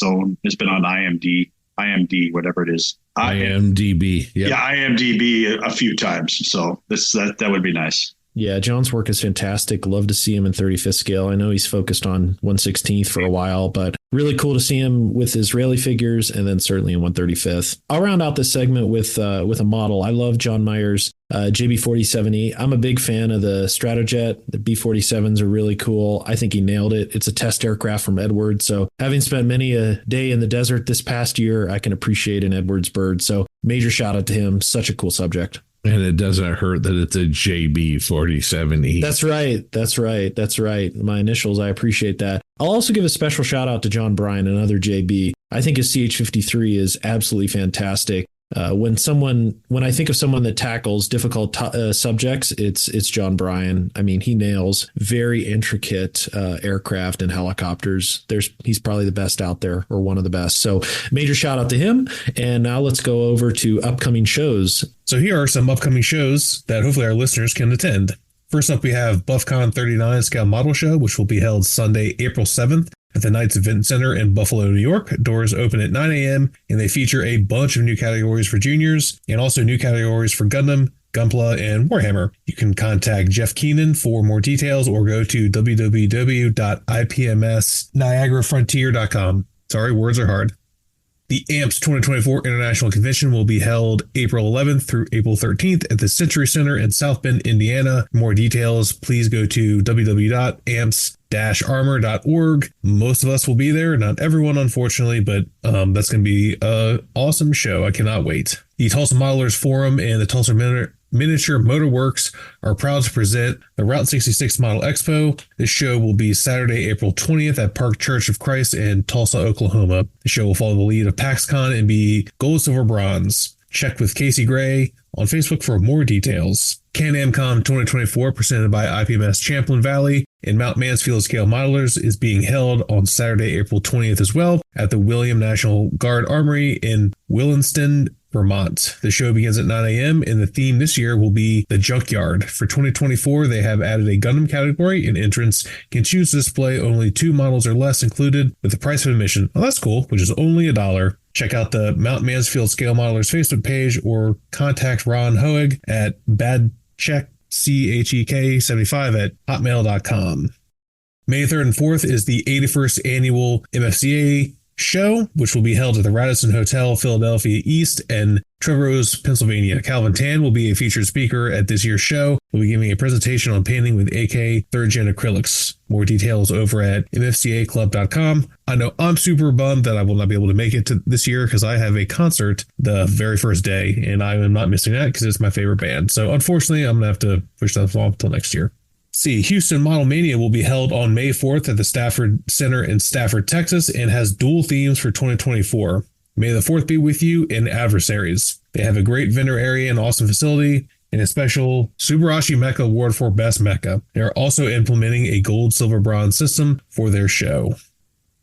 been on IMDb, whatever it is. IMDb. Yep. Yeah, IMDb a few times. So that would be nice. Yeah, John's work is fantastic. Love to see him in 35th scale. I know he's focused on 1/16th for a while, but really cool to see him with Israeli figures, and then certainly in 1/35th. I'll round out this segment with a model. I love John Meyer's JB47E. I'm a big fan of the Stratojet. The B-47s are really cool. I think he nailed it. It's a test aircraft from Edwards. So having spent many a day in the desert this past year, I can appreciate an Edwards bird. So major shout out to him. Such a cool subject. And it doesn't hurt that it's a JB47E. That's right. My initials, I appreciate that. I'll also give a special shout out to John Bryan, another JB. I think his CH-53 is absolutely fantastic. When I think of someone that tackles difficult subjects, it's John Bryan. I mean, he nails very intricate aircraft and helicopters. He's probably the best out there, or one of the best. So major shout out to him. And now let's go over to upcoming shows. So here are some upcoming shows that hopefully our listeners can attend. First up, we have BuffCon 39 Scale Model Show, which will be held Sunday, April 7th. At the Knights Event Center in Buffalo, New York. Doors open at 9 a.m. and they feature a bunch of new categories for juniors and also new categories for Gundam, Gunpla, and Warhammer. You can contact Jeff Keenan for more details or go to www.ipmsniagarafrontier.com. Sorry, words are hard. The AMPS 2024 International Convention will be held April 11th through April 13th at the Century Center in South Bend, Indiana. For more details, please go to www.amps-armor.org. Most of us will be there, not everyone, unfortunately, but that's going to be an awesome show. I cannot wait. The Tulsa Modelers Forum and the Tulsa Miniature Motor Works are proud to present the Route 66 Model Expo. This show will be Saturday, April 20th at Park Church of Christ in Tulsa, Oklahoma. The show will follow the lead of PAXCon and be gold, silver, bronze. Check with Casey Gray on Facebook for more details. Can-Am-Con 2024, presented by IPMS Champlain Valley and Mount Mansfield Scale Modelers, is being held on Saturday, April 20th as well at the William National Guard Armory in Williston, Vermont. The show begins at 9 a.m. and the theme this year will be the Junkyard. For 2024, they have added a Gundam category, and entrants can choose to display only 2 models or less included with the price of admission. Oh, that's cool, which is only $1. Check out the Mount Mansfield Scale Modelers Facebook page or contact Ron Hoeg at badcheck75 at hotmail.com. May 3rd and 4th is the 81st annual MFCA show, which will be held at the Radisson Hotel, Philadelphia East and Trevose, Pennsylvania. Calvin Tan will be a featured speaker at this year's show. We'll be giving a presentation on painting with AK 3rd Gen acrylics. More details over at mfcaclub.com. I know I'm super bummed that I will not be able to make it to this year because I have a concert the very first day, and I am not missing that because it's my favorite band. So unfortunately, I'm going to have to push that off until next year. Houston Model Mania will be held on May 4th at the Stafford Center in Stafford, Texas, and has dual themes for 2024. May the 4th be with you and adversaries. They have a great vendor area and awesome facility, and a special Subarashi Mecha Award for Best Mecha. They are also implementing a gold, silver, bronze system for their show.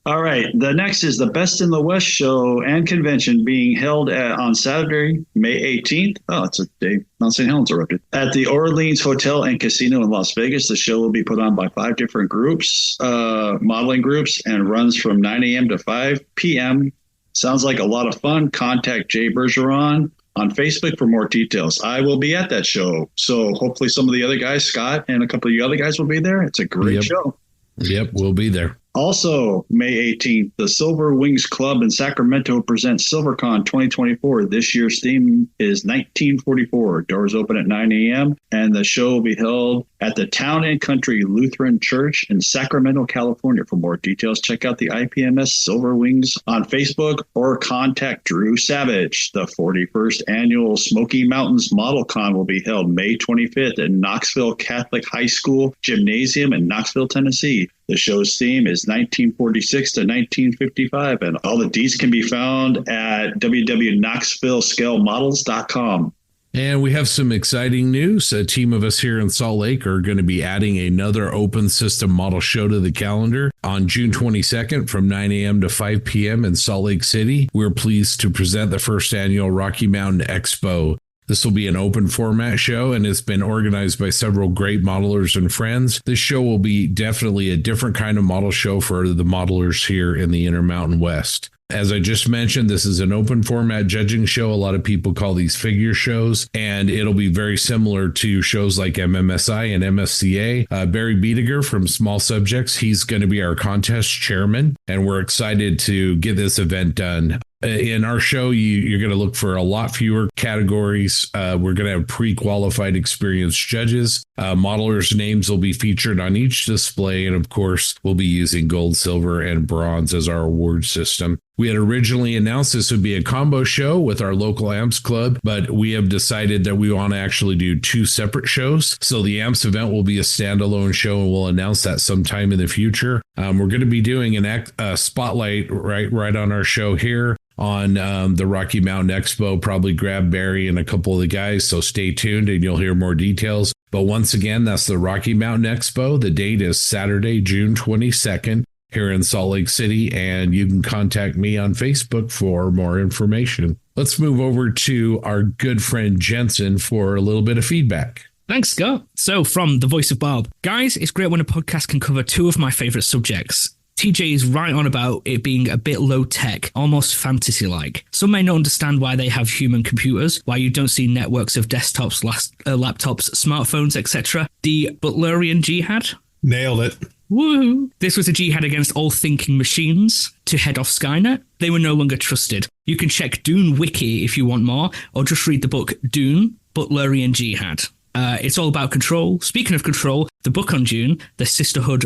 All right. The next is the Best in the West show and convention being held on Saturday, May 18th. Oh, it's a day Mount St. Helens erupted. At the Orleans Hotel and Casino in Las Vegas. The show will be put on by 5 different groups, modeling groups, and runs from 9 a.m. to 5 p.m. Sounds like a lot of fun. Contact Jay Bergeron on Facebook for more details. I will be at that show. So hopefully some of the other guys, Scott and a couple of the other guys will be there. It's a great show. Yep, we'll be there. Also, May 18th, the Silver Wings Club in Sacramento presents SilverCon 2024. This year's theme is 1944. Doors open at 9 a.m. and the show will be held at the Town and Country Lutheran Church in Sacramento, California. For more details, check out the IPMS Silver Wings on Facebook or contact Drew Savage. The 41st annual Smoky Mountains Model Con will be held May 25th at Knoxville Catholic High School Gymnasium in Knoxville, Tennessee. The show's theme is 1946 to 1955, and all the deets can be found at www.knoxvillescalemodels.com. And we have some exciting news. A team of us here in Salt Lake are going to be adding another open system model show to the calendar on June 22nd from 9 a.m. to 5 p.m. in Salt Lake City. We're pleased to present the first annual Rocky Mountain Expo. This will be an open format show, and it's been organized by several great modelers and friends. This show will be definitely a different kind of model show for the modelers here in the Intermountain West. As I just mentioned, this is an open format judging show. A lot of people call these figure shows, and it'll be very similar to shows like MMSI and MFCA. Barry Biediger from Small Subjects, he's going to be our contest chairman, and we're excited to get this event done. In our show, you're going to look for a lot fewer categories. We're going to have pre-qualified experienced judges. Modelers' names will be featured on each display. And of course, we'll be using gold, silver, and bronze as our award system. We had originally announced this would be a combo show with our local AMPS club, but we have decided that we want to actually do 2 separate shows. So the AMPS event will be a standalone show, and we'll announce that sometime in the future. We're going to be doing a spotlight right on our show here on the Rocky Mountain Expo. Probably grab Barry and a couple of the guys, so stay tuned and you'll hear more details. But once again, that's the Rocky Mountain Expo. The date is Saturday, June 22nd here in Salt Lake City, and you can contact me on Facebook for more information. Let's move over to our good friend Jensen for a little bit of feedback. Thanks, Scott. So from the voice of Bob, guys, it's great when a podcast can cover 2 of my favorite subjects. TJ is right on about it being a bit low-tech, almost fantasy-like. Some may not understand why they have human computers, why you don't see networks of desktops, laptops, smartphones, etc. The Butlerian Jihad? Nailed it. Woo! This was a jihad against all thinking machines to head off Skynet. They were no longer trusted. You can check Dune Wiki if you want more, or just read the book Dune, Butlerian Jihad. It's all about control. Speaking of control, the book on Dune, the sisterhood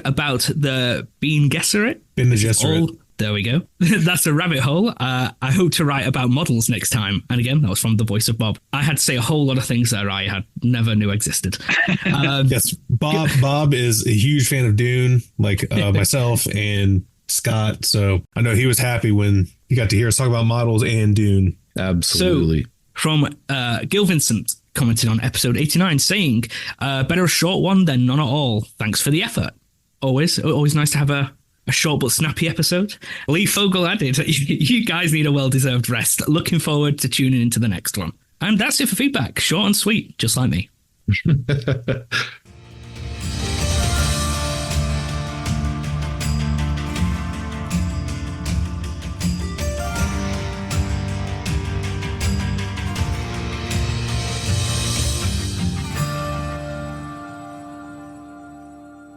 about the Bene Gesserit. Bene Gesserit. There we go. That's a rabbit hole. I hope to write about models next time. And again, that was from the voice of Bob. I had to say a whole lot of things that I had never knew existed. Yes, Bob is a huge fan of Dune, like myself and Scott. So I know he was happy when he got to hear us talk about models and Dune. Absolutely. So, from Gil Vincent commented on episode 89 saying, better a short one than none at all. Thanks for the effort. Always nice to have a a short but snappy episode. Lee Fogel added, you guys need a well-deserved rest. Looking forward to tuning into the next one. And that's it for feedback. Short and sweet, just like me.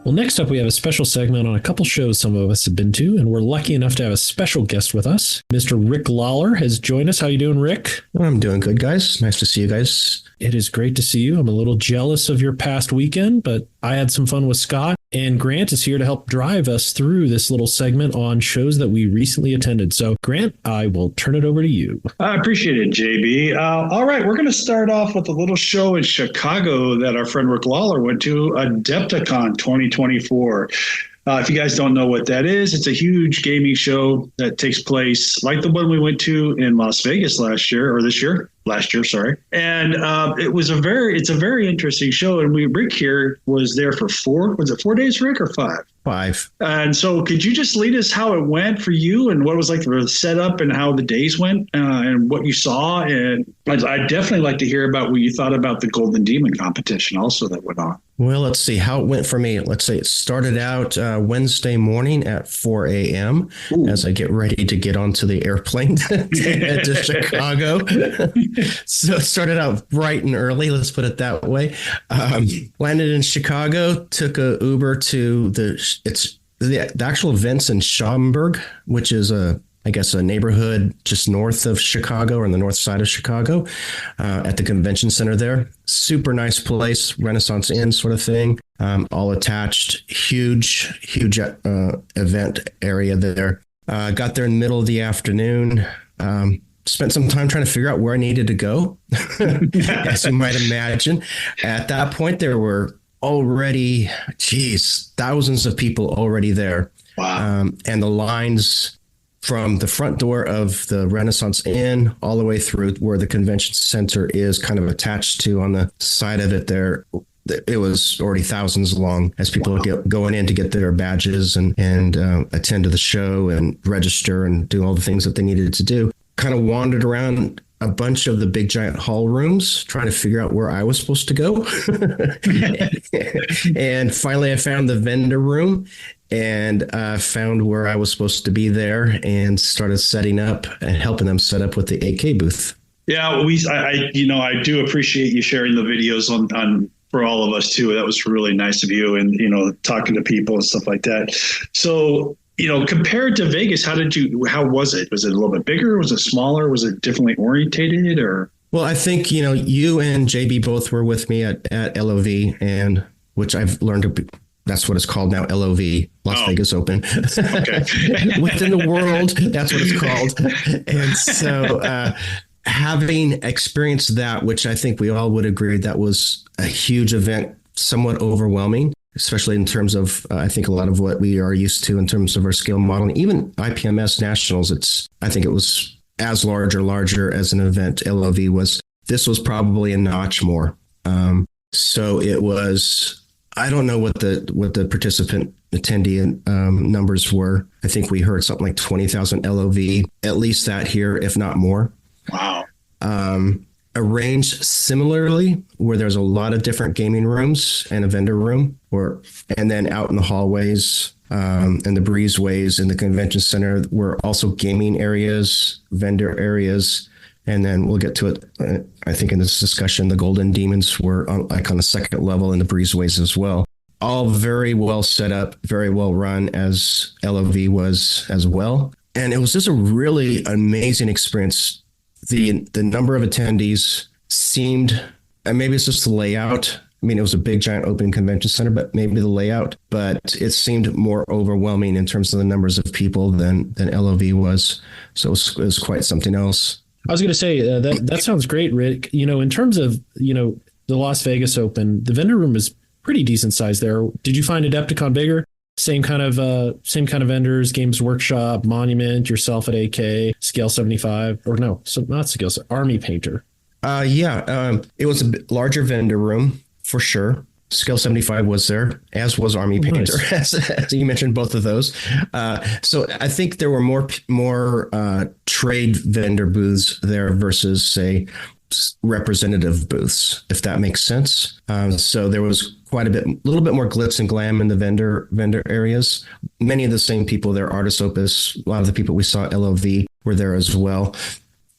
Well, next up, we have a special segment on a couple shows some of us have been to, and we're lucky enough to have a special guest with us. Mr. Rick Lawler has joined us. How you doing, Rick? I'm doing good, guys. Nice to see you guys. It is great to see you. I'm a little jealous of your past weekend, but I had some fun with Scott, and Grant is here to help drive us through this little segment on shows that we recently attended. So, Grant, I will turn it over to you. I appreciate it, JB. All right, we're going to start off with a little show in Chicago that our friend Rick Lawler went to, Adepticon 2024. If you guys don't know what that is, it's a huge gaming show that takes place like the one we went to in Las Vegas last year. Sorry. And it's a very interesting show. And Rick here was there for 4 days, Rick, or 5? 5. And so could you just lead us how it went for you and what it was like the setup and how the days went and what you saw? And I'd definitely like to hear about what you thought about the Golden Demon competition also that went on. Well, let's see how it went for me. Let's say it started out Wednesday morning at 4 a.m. as I get ready to get onto the airplane to Chicago. So it started out bright and early. Let's put it that way. Landed in Chicago, took a Uber to the actual events in Schaumburg, which is a neighborhood just north of Chicago or on the north side of Chicago, at the convention center there. Super nice place, Renaissance Inn sort of thing, all attached, huge event area there. Got there in the middle of the afternoon. Spent some time trying to figure out where I needed to go, as you might imagine. At that point, there were already, thousands of people already there. Wow. And the lines from the front door of the Renaissance Inn all the way through where the convention center is kind of attached to on the side of it there. It was already thousands long as people were going in to get their badges and attend to the show and register and do all the things that they needed to do. Kind of wandered around a bunch of the big giant hall rooms trying to figure out where I was supposed to go. And finally I found the vendor room and found where I was supposed to be there and started setting up and helping them set up with the AK booth. Yeah, I do appreciate you sharing the videos on for all of us too. That was really nice of you, and talking to people and stuff like that. So, compared to Vegas, how was it? Was it a little bit bigger? Was it smaller? Was it differently orientated or? Well, I think, you and JB both were with me at LOV, and which I've learned to be, that's what it's called now, LOV, Las Vegas Open. Okay. Within the world, that's what it's called. And so having experienced that, which I think we all would agree that was a huge event, somewhat overwhelming, especially in terms of, I think, a lot of what we are used to in terms of our scale modeling. Even IPMS Nationals, I think it was as large or larger as an event LOV was. This was probably a notch more. So it was, I don't know what the participant attendee numbers were. I think we heard something like 20,000 LOV, at least that here, if not more. Wow. Arranged similarly, where there's a lot of different gaming rooms and a vendor room, and then out in the hallways and the breezeways in the convention center were also gaming areas, vendor areas, and then we'll get to it. I think in this discussion, the Golden Demons were on the second level in the breezeways as well. All very well set up, very well run, as LOV was as well, and it was just a really amazing experience. The number of attendees seemed, and maybe it's just the layout. I mean, it was a big, giant open convention center, but maybe the layout, but it seemed more overwhelming in terms of the numbers of people than LOV was. So it was quite something else. I was going to say that sounds great, Rick. In terms of, the Las Vegas Open, the vendor room is pretty decent size there. Did you find Adepticon bigger? Same kind of vendors, Games Workshop, Monument, yourself at AK, Scale 75, or no, so not Scale, Army Painter. It was a larger vendor room for sure. Scale 75 was there, as was Army Painter, nice. as you mentioned, both of those. So I think there were more trade vendor booths there versus, say, representative booths, if that makes sense. So there was quite a little bit more glitz and glam in the vendor areas. Many of the same people there, Artist Opus, a lot of the people we saw at LOV were there as well.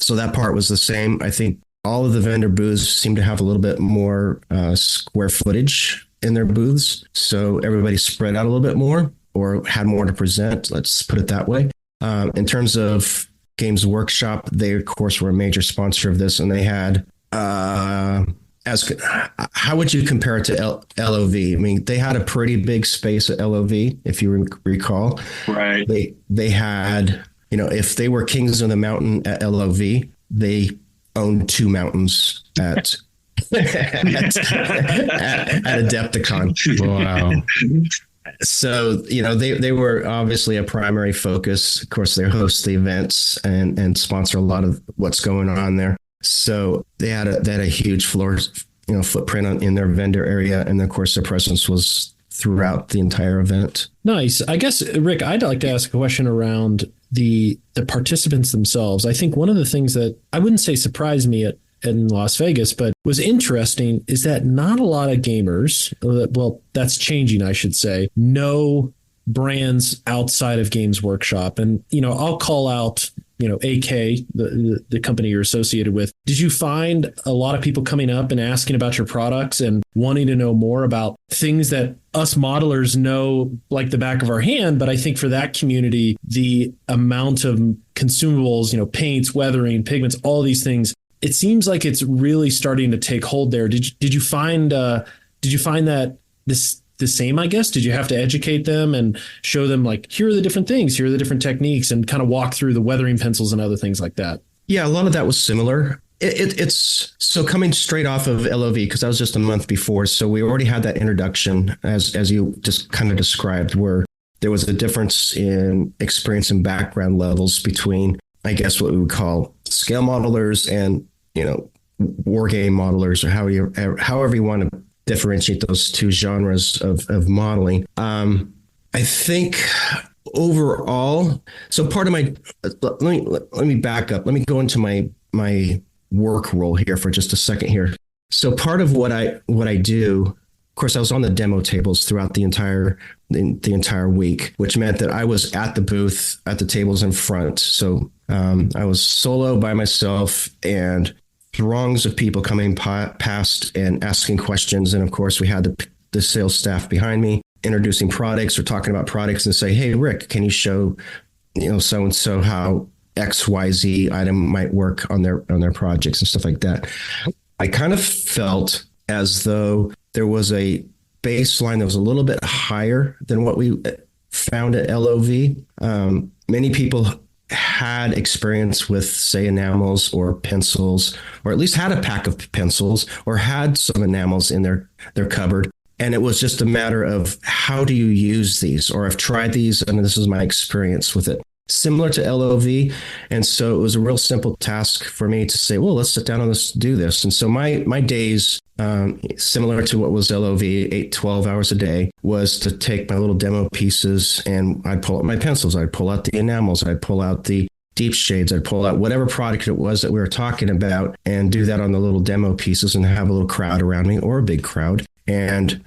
So that part was the same. I think all of the vendor booths seem to have a little bit more square footage in their booths. So everybody spread out a little bit more or had more to present. Let's put it that way. In terms of Games Workshop, they, of course, were a major sponsor of this. And they had, how would you compare it to LOV? I mean, they had a pretty big space at LOV, if you recall. Right. They had, if they were kings of the mountain at LOV, they owned 2 mountains at Adepticon. Wow. So, they were obviously a primary focus. Of course, they host the events and sponsor a lot of what's going on there. So they had a huge footprint in their vendor area. And of course, their presence was throughout the entire event. Nice. I guess, Rick, I'd like to ask a question around the participants themselves. I think one of the things that I wouldn't say surprised me in Las Vegas, but was interesting is that not a lot of gamers, well, that's changing, I should say, know brands outside of Games Workshop. And, I'll call out, AK, the company you're associated with. Did you find a lot of people coming up and asking about your products and wanting to know more about things that us modelers know like the back of our hand? But I think for that community, the amount of consumables, paints, weathering, pigments, all these things, it seems like it's really starting to take hold there. Did you find that the same, I guess? Did you have to educate them and show them like, here are the different things, here are the different techniques, and kind of walk through the weathering pencils and other things like that? Yeah, a lot of that was similar. It's so coming straight off of LOV, because that was just a month before. So we already had that introduction, as you just kind of described, where there was a difference in experience and background levels between, I guess, what we would call scale modelers and, war game modelers, or however you want to differentiate those two genres of modeling. I think overall, so part of my, let me back up. Let me go into my work role here for just a second here. So part of what I do, of course, I was on the demo tables throughout the entire week, which meant that I was at the booth, at the tables in front. So I was solo by myself, and throngs of people coming past and asking questions. And of course, we had the sales staff behind me introducing products or talking about products and say, hey, Rick, can you show, so-and-so how XYZ item might work on their projects and stuff like that. I kind of felt as though there was a baseline that was a little bit higher than what we found at LOV. Many people had experience with, say, enamels or pencils, or at least had a pack of pencils or had some enamels in their cupboard. And it was just a matter of, how do you use these? Or I've tried these and this is my experience with it. Similar to LOV. And so it was a real simple task for me to say, well, let's sit down and let's do this. And so my days, similar to what was LOV, 12 hours a day, was to take my little demo pieces and I'd pull out my pencils, I'd pull out the enamels, I'd pull out the deep shades, I'd pull out whatever product it was that we were talking about and do that on the little demo pieces and have a little crowd around me, or a big crowd, and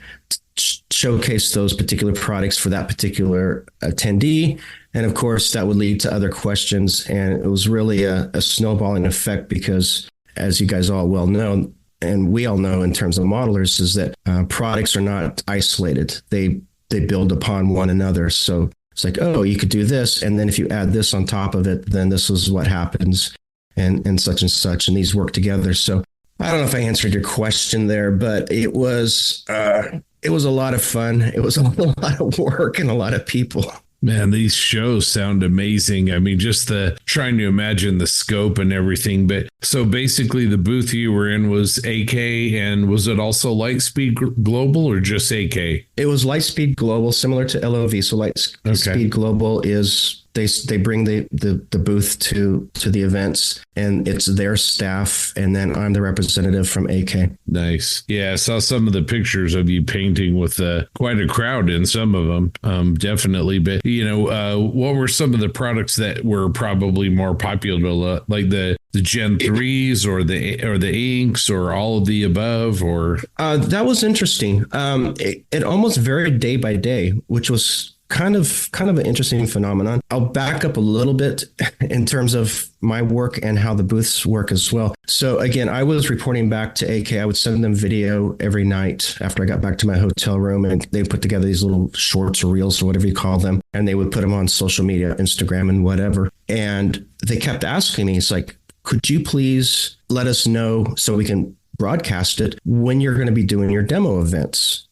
showcase those particular products for that particular attendee. And of course, that would lead to other questions. And it was really a snowballing effect, because as you guys all well know, and we all know in terms of modelers, is that products are not isolated. They build upon one another. So it's like, oh, you could do this. And then if you add this on top of it, then this is what happens, and such and such. And these work together. So I don't know if I answered your question there, but it was a lot of fun. It was a lot of work and a lot of people. Man, these shows sound amazing. I mean, just trying to imagine the scope and everything. But so basically the booth you were in was AK, and was it also Lightspeed Global or just AK? It was Lightspeed Global, similar to LOV. So Lightspeed Global is They bring the booth to the events, and it's their staff, and then I'm the representative from AK. Nice. Yeah, I saw some of the pictures of you painting with quite a crowd in some of them. Definitely. But, what were some of the products that were probably more popular, like the Gen 3s or the inks or all of the above? Or that was interesting. It almost varied day by day, which was kind of an interesting phenomenon. I'll back up a little bit in terms of my work and how the booths work as well. So again, I was reporting back to AK. I would send them video every night after I got back to my hotel room, and they put together these little shorts or reels or whatever you call them, and they would put them on social media, Instagram and whatever. And they kept asking me, it's like, could you please let us know so we can broadcast it when you're going to be doing your demo events?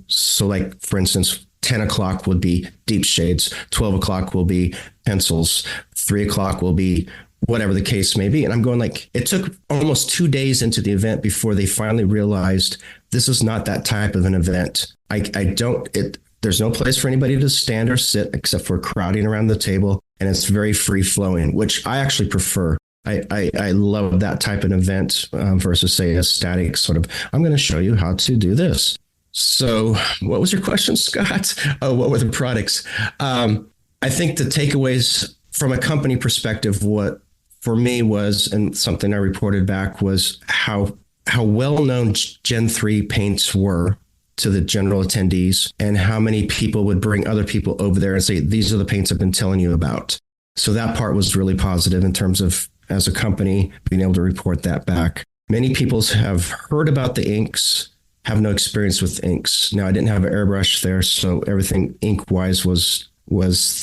So like, for instance, 10 o'clock would be deep shades, 12 o'clock will be pencils, 3 o'clock will be whatever the case may be. And I'm going like, it took almost 2 days into the event before they finally realized this is not that type of an event. There's no place for anybody to stand or sit except for crowding around the table. And it's very free flowing, which I actually prefer. I love that type of event versus, say, a static sort of, I'm going to show you how to do this. So what was your question, Scott? Oh, what were the products? I think the takeaways from a company perspective, what for me was, and something I reported back, was how well-known Gen 3 paints were to the general attendees, and how many people would bring other people over there and say, these are the paints I've been telling you about. So that part was really positive in terms of, as a company, being able to report that back. Many people have heard about the inks, have no experience with inks. Now, I didn't have an airbrush there, so everything ink-wise was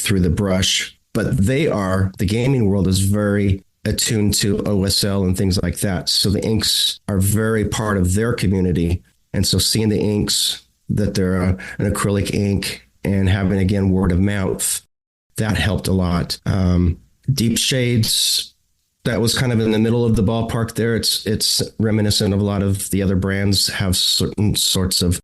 through the brush. But the gaming world is very attuned to OSL and things like that. So the inks are very part of their community. And so seeing the inks, that they're an acrylic ink, and having, again, word of mouth, that helped a lot. Deep shades, that was kind of in the middle of the ballpark there. It's reminiscent of a lot of the other brands have certain sorts of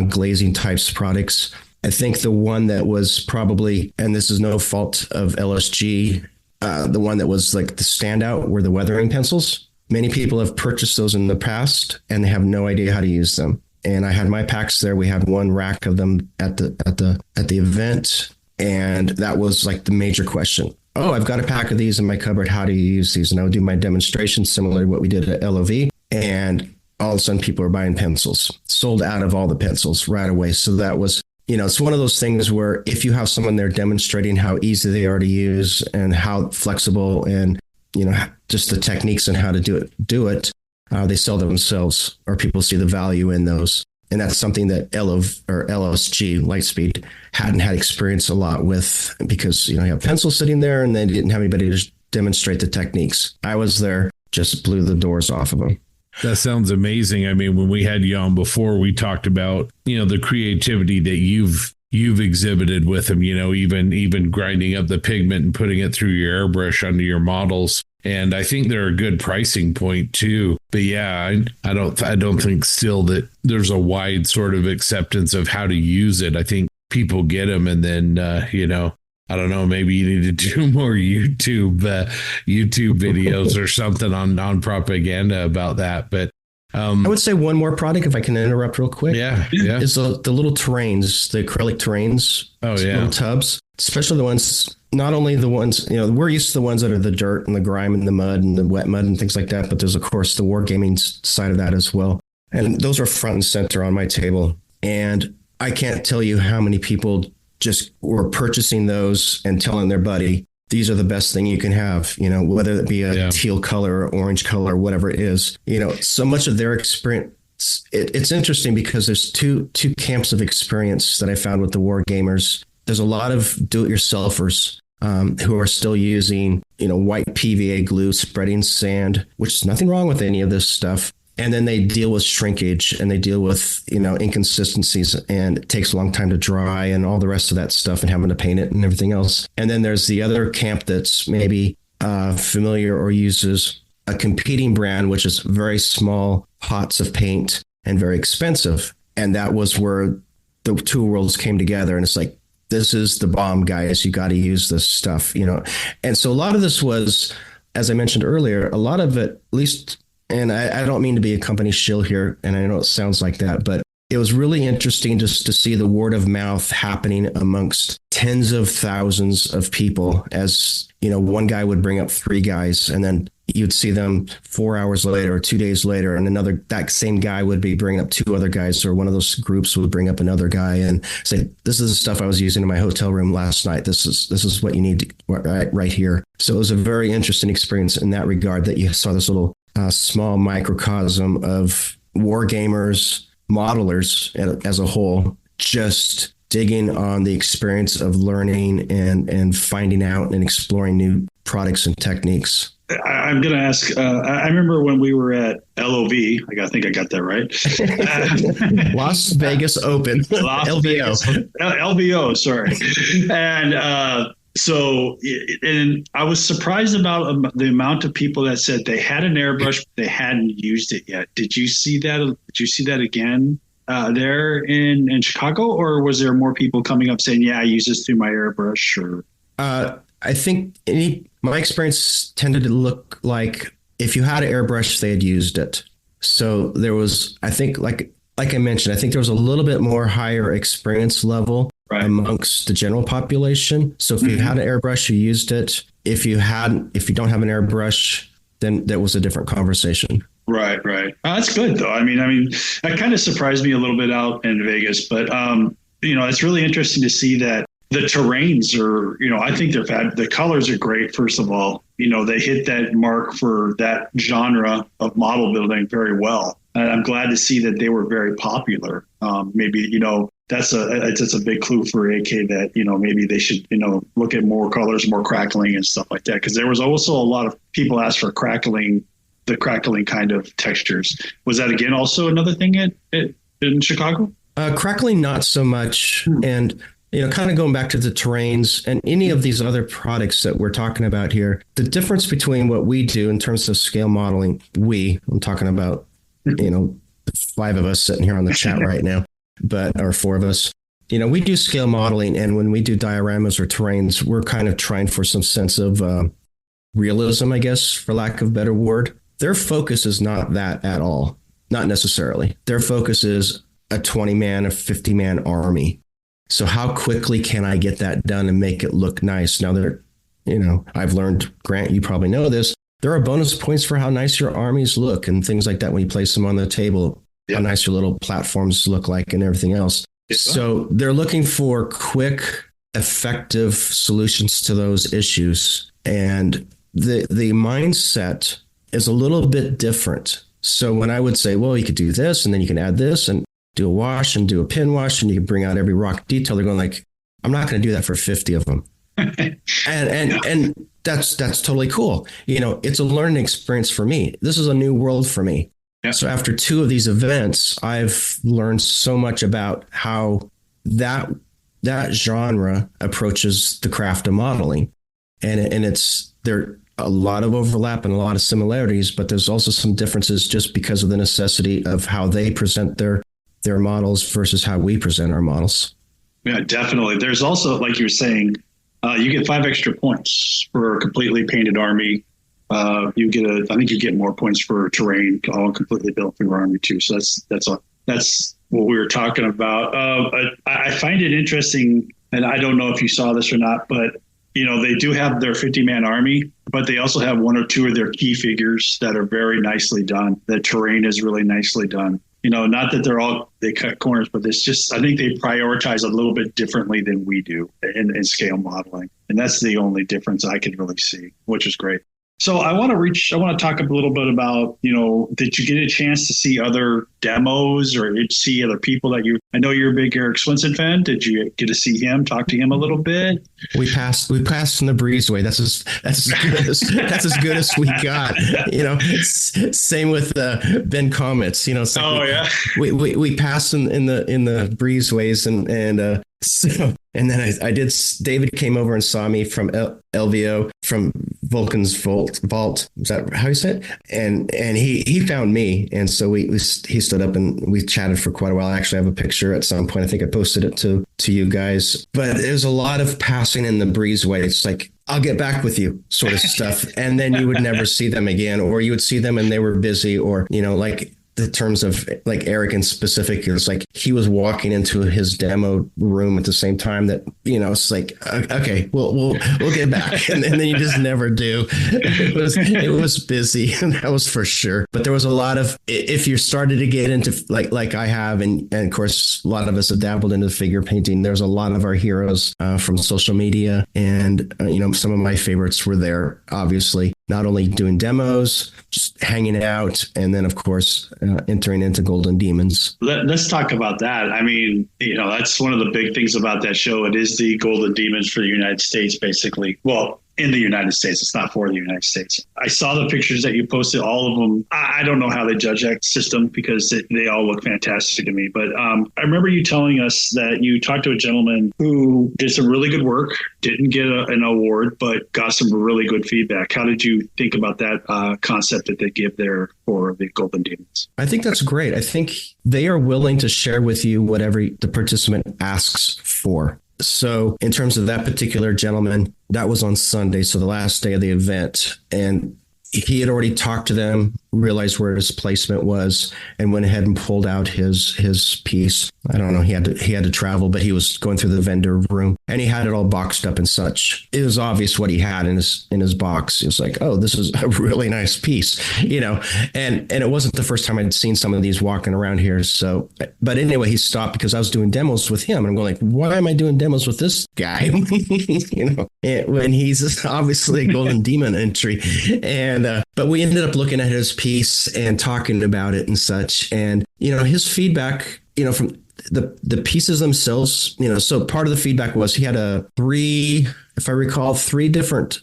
glazing types products. I think the one that was probably, and this is no fault of LSG, the one that was like the standout were the weathering pencils. Many people have purchased those in the past and they have no idea how to use them. And I had my packs there. We had one rack of them at the event, and that was like the major question. Oh, I've got a pack of these in my cupboard. How do you use these? And I would do my demonstration similar to what we did at LOV. And all of a sudden people are buying pencils, sold out of all the pencils right away. So that was, it's one of those things where if you have someone there demonstrating how easy they are to use and how flexible and, just the techniques and how to do it, they sell themselves, or people see the value in those. And that's something that LSG, Lightspeed, hadn't had experience a lot with, because, you have pencils sitting there and they didn't have anybody to demonstrate the techniques. I was there, just blew the doors off of them. That sounds amazing. I mean, when we had you on before, we talked about, the creativity that you've exhibited with them, even grinding up the pigment and putting it through your airbrush onto your models. And I think they're a good pricing point too. But yeah, I don't think still that there's a wide sort of acceptance of how to use it. I think people get them, and then I don't know, maybe you need to do more YouTube videos or something on propaganda about that. But I would say one more product, if I can interrupt real quick. Yeah. Is the little terrains, the acrylic terrains. Oh yeah, little tubs, especially the ones. Not only the ones, we're used to the ones that are the dirt and the grime and the mud and the wet mud and things like that. But there's, of course, the wargaming side of that as well. And those are front and center on my table. And I can't tell you how many people just were purchasing those and telling their buddy, these are the best thing you can have, whether it be a teal color or orange color, whatever it is, so much of their experience. It's interesting because there's two camps of experience that I found with the war gamers. There's a lot of do-it-yourselfers who are still using, white PVA glue, spreading sand, which is nothing wrong with any of this stuff. And then they deal with shrinkage and they deal with, inconsistencies, and it takes a long time to dry and all the rest of that stuff and having to paint it and everything else. And then there's the other camp that's maybe familiar or uses a competing brand, which is very small pots of paint and very expensive. And that was where the two worlds came together. And it's like, this is the bomb, guys. You got to use this stuff, And so a lot of this was, as I mentioned earlier, a lot of it, at least, and I don't mean to be a company shill here, and I know it sounds like that, but it was really interesting just to see the word of mouth happening amongst tens of thousands of people. As one guy would bring up 3 guys, and then you'd see them 4 hours later or 2 days later, and that same guy would be bringing up 2 other guys, or one of those groups would bring up another guy and say, this is the stuff I was using in my hotel room last night. This is what you need to, right here. So it was a very interesting experience in that regard, that you saw this little small microcosm of war gamers, modelers as a whole, just digging on the experience of learning and finding out and exploring new products and techniques. I'm going to ask, I remember when we were at LOV, I think I got that right. Las Vegas Open. LVO, sorry. And and I was surprised about the amount of people that said they had an airbrush, but they hadn't used it yet. Did you see that? Did you see that again there in Chicago? Or was there more people coming up saying, yeah, I use this through my airbrush? Or I think my experience tended to look like if you had an airbrush, they had used it. So there was, I think, like I mentioned, I think there was a little bit more higher experience level amongst the general population. So if you had an airbrush, you used it. If you don't have an airbrush, then that was a different conversation. Right. That's good though. I mean, that kind of surprised me a little bit out in Vegas, but it's really interesting to see that the terrains are, I think they're fab. The colors are great. First of all, they hit that mark for that genre of model building very well. And I'm glad to see that they were very popular. Maybe, that's a big clue for AK that, maybe they should, look at more colors, more crackling and stuff like that. Because there was also a lot of people asked for the crackling kind of textures. Was that again also another thing in Chicago? Crackling, not so much. And kind of going back to the terrains and any of these other products that we're talking about here, the difference between what we do in terms of scale modeling, I'm talking about, 5 of us sitting here on the chat right now, or 4 of us, we do scale modeling. And when we do dioramas or terrains, we're kind of trying for some sense of realism, I guess, for lack of a better word. Their focus is not that at all. Not necessarily. Their focus is a 20-man, a 50-man army. So how quickly can I get that done and make it look nice? Now I've learned, Grant, you probably know this, there are bonus points for how nice your armies look and things like that when you place them on the table, how nice your little platforms look like and everything else. So they're looking for quick, effective solutions to those issues. And the mindset is a little bit different. So when I would say, well, you could do this and then you can add this and do a wash and do a pin wash and you can bring out every rock detail, they're going like, I'm not going to do that for 50 of them. and that's totally cool. It's a learning experience for me. This is a new world for me. Yeah. So after 2 of these events, I've learned so much about how that genre approaches the craft of modeling. And there a lot of overlap and a lot of similarities, but there's also some differences just because of the necessity of how they present their models versus how we present our models. Yeah, definitely. There's also, like you were saying, you get 5 extra points for a completely painted army. I think you get more points for terrain, all completely built for your army too. So that's what we were talking about. I find it interesting, and I don't know if you saw this or not, but they do have their 50-man army, but they also have 1 or 2 of their key figures that are very nicely done. The terrain is really nicely done. Not that they cut corners, but it's just, I think they prioritize a little bit differently than we do in scale modeling. And that's the only difference I could really see, which is great. So I want to talk a little bit about, did you get a chance to see other demos or see other people I know you're a big Eric Swinson fan. Did you get to see him, talk to him a little bit? We passed in the breezeway. That's as good as we got, same with Ben Comets, Yeah. We passed in the breezeways and so And then I did. David came over and saw me from LVO, from Vulcan's Vault. Is that how you said it? And he found me, and so he stood up and we chatted for quite a while. I actually have a picture at some point. I think I posted it to you guys. But there's a lot of passing in the breezeway. It's like, I'll get back with you sort of stuff, and then you would never see them again, or you would see them and they were busy, or like. The terms of like Eric in specific, it's like he was walking into his demo room at the same time that, it's like, okay, we'll get back. And then you just never do. It was busy, and that was for sure. But there was a lot of, if you started to get into like I have, and of course, a lot of us have dabbled into figure painting. There's a lot of our heroes from social media, and, some of my favorites were there, obviously. Not only doing demos, just hanging out, and then, of course, entering into Golden Demons. Let's talk about that. I mean, that's one of the big things about that show. It is the Golden Demons for the United States, basically. Well, in the United States. It's not for the United States. I saw the pictures that you posted, all of them. I don't know how they judge that system because they all look fantastic to me. But I remember you telling us that you talked to a gentleman who did some really good work, didn't get an award, but got some really good feedback. How did you think about that concept that they give there for the Golden Demons? I think that's great. I think they are willing to share with you whatever the participant asks for. So in terms of that particular gentleman, that was on Sunday, so the last day of the event. And he had already talked to them, realized where his placement was, and went ahead and pulled out his piece. I don't know. He had to travel, but he was going through the vendor room, and he had it all boxed up and such. It was obvious what he had in his box. It was like, oh, this is a really nice piece, And it wasn't the first time I'd seen some of these walking around here. So, but anyway, he stopped because I was doing demos with him, and I'm going like, why am I doing demos with this guy? When he's obviously a Golden Demon entry, and but we ended up looking at his piece and talking about it and such, and his feedback, from the pieces themselves, so part of the feedback was he had if I recall, three different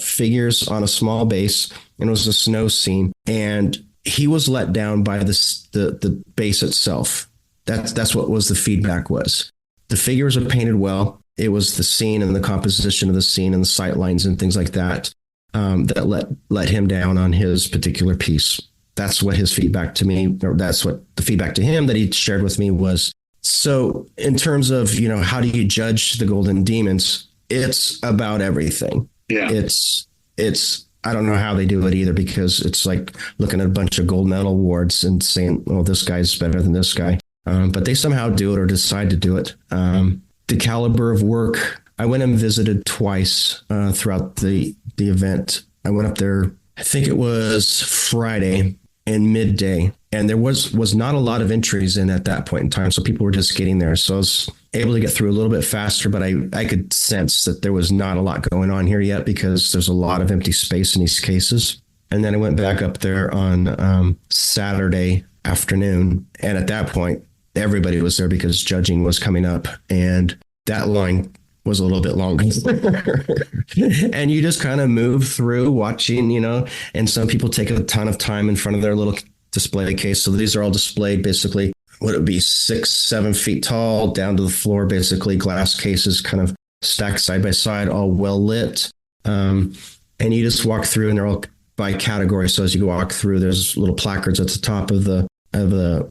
figures on a small base, and it was a snow scene, and he was let down by the base itself. That's what was the feedback was. The figures are painted well. It was the scene and the composition of the scene and the sight lines and things like that that let him down on his particular piece. That's what his feedback to me, or that's what the feedback to him that he shared with me was. So in terms of, how do you judge the Golden Demons? It's about everything. Yeah. It's I don't know how they do it either, because it's like looking at a bunch of gold medal awards and saying, oh, this guy's better than this guy. But they somehow do it or decide to do it. The caliber of work, I went and visited twice throughout the event. I went up there, I think it was Friday and midday, and there was not a lot of entries in at that point in time. So people were just getting there. So I was able to get through a little bit faster, but I could sense that there was not a lot going on here yet because there's a lot of empty space in these cases. And then I went back up there on Saturday afternoon. And at that point, everybody was there because judging was coming up, and that line was a little bit longer. And you just kind of move through watching, and some people take a ton of time in front of their little display case. So these are all displayed basically, what it would be 6-7 feet tall down to the floor, basically glass cases kind of stacked side by side, all well lit. And you just walk through, and they're all by category. So as you walk through, there's little placards at the top of the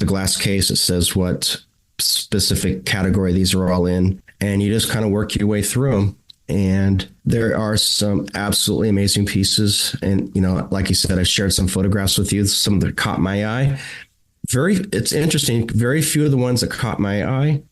glass case. It says what specific category these are all in. And you just kind of work your way through them. And there are some absolutely amazing pieces. And, like you said, I shared some photographs with you, some that caught my eye. It's interesting. Very few of the ones that caught my eye,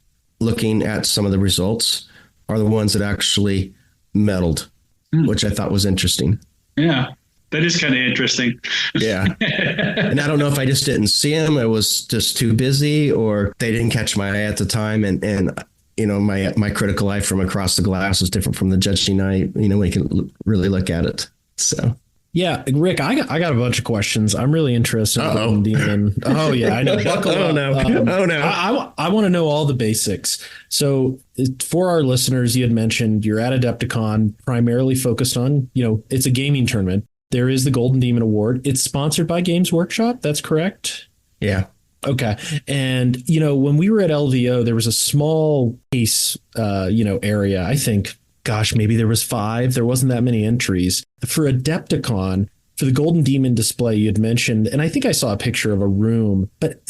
looking at some of the results, are the ones that actually medaled, which I thought was interesting. Yeah. That is kind of interesting. Yeah. And I don't know if I just didn't see them. I was just too busy, or they didn't catch my eye at the time. And my critical eye from across the glass is different from the judging eye, when you can really look at it. So. Yeah, Rick, I got a bunch of questions. I'm really interested in Demon. Oh, yeah, I know. Buckle up. Oh, no. I want to know all the basics. So for our listeners, you had mentioned you're at Adepticon, primarily focused on, it's a gaming tournament. There is the Golden Demon Award. It's sponsored by Games Workshop. That's correct. Yeah. Okay. And, when we were at LVO, there was a small piece, area. I think, gosh, maybe there was 5. There wasn't that many entries. For Adepticon, for the Golden Demon display, you had mentioned, and I think I saw a picture of a room, but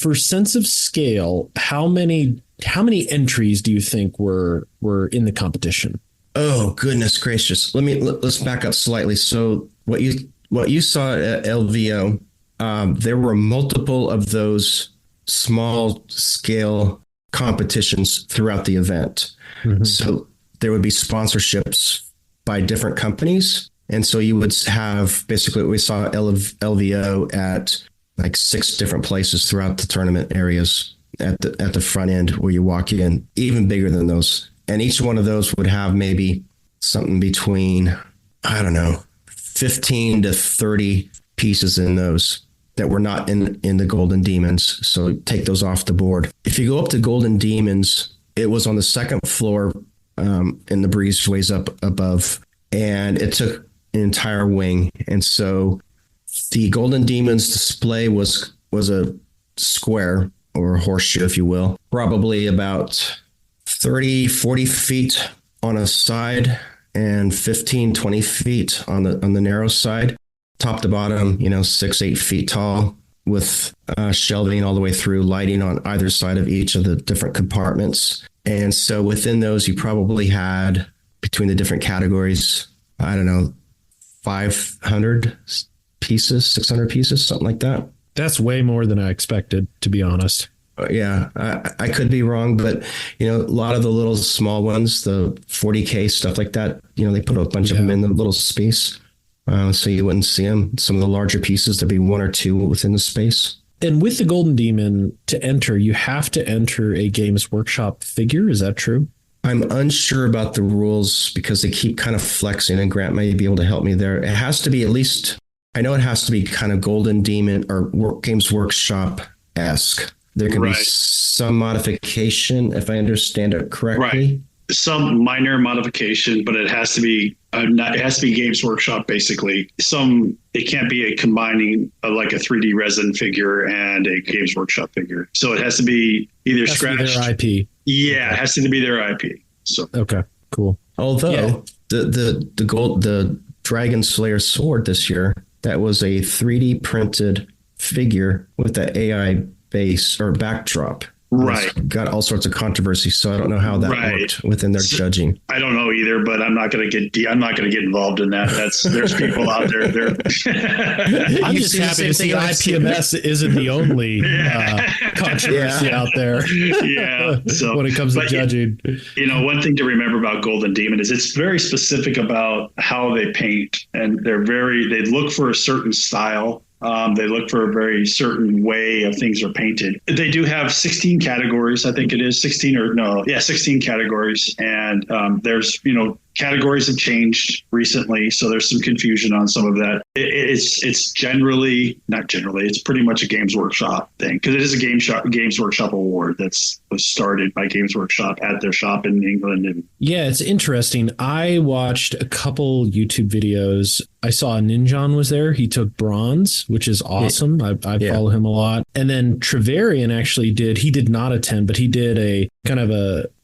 for sense of scale, how many entries do you think were in the competition? Oh, goodness gracious. Let's back up slightly. So what you saw at LVO, there were multiple of those small scale competitions throughout the event. Mm-hmm. So there would be sponsorships by different companies. And so you would have basically what we saw at LVO at like 6 different places throughout the tournament areas at the front end where you walk in, even bigger than those. And each one of those would have maybe something between, 15 to 30 pieces in those that were not in the Golden Demons. So take those off the board. If you go up to Golden Demons, it was on the 2nd floor in the breezeways up above, and it took an entire wing. And so the Golden Demons display was a square or a horseshoe, if you will, probably about 30, 40 feet on a side and 15, 20 feet on the narrow side, top to bottom, 6, 8 feet tall, with shelving all the way through, lighting on either side of each of the different compartments. And so within those, you probably had, between the different categories, 500 pieces, 600 pieces, something like that. That's way more than I expected, to be honest. Yeah, I could be wrong, but, a lot of the little small ones, the 40K stuff like that, they put a bunch of them in the little space. So you wouldn't see them. Some of the larger pieces, there'd be 1 or 2 within the space. And with the Golden Demon, to enter, you have to enter a Games Workshop figure. Is that true? I'm unsure about the rules because they keep kind of flexing, and Grant may be able to help me there. It has to be at least, I know it has to be kind of Golden Demon or Games Workshop-esque. There can be some modification, if I understand it correctly. Right. Some minor modification, but it has to be Games Workshop basically. It can't be a combining of like a 3D resin figure and a Games Workshop figure. So it has to be either scratched. Their IP. Yeah, it has to be their IP. So okay, cool. Although the Dragon Slayer sword this year, that was a 3D printed figure with the AI base or backdrop. Right. It's got all sorts of controversy, so I don't know how that worked within their judging. I don't know either, but I'm not going to get involved in that. There's people out there. I'm just happy to see IPMS isn't the only controversy out there. Yeah. So when it comes to judging, one thing to remember about Golden Demon is it's very specific about how they paint, and they look for a certain style. They look for a very certain way of things are painted. They do have 16 categories. I think it is 16 categories. And there's, categories have changed recently. So there's some confusion on some of that. It's pretty much a Games Workshop thing, because it is a Games Workshop award was started by Games Workshop at their shop in England. And yeah, it's interesting. I watched a couple YouTube videos. I saw Ninjon was there. He took bronze, which is awesome. I follow him a lot. And then Trevelyan actually he did not attend, but he did a kind of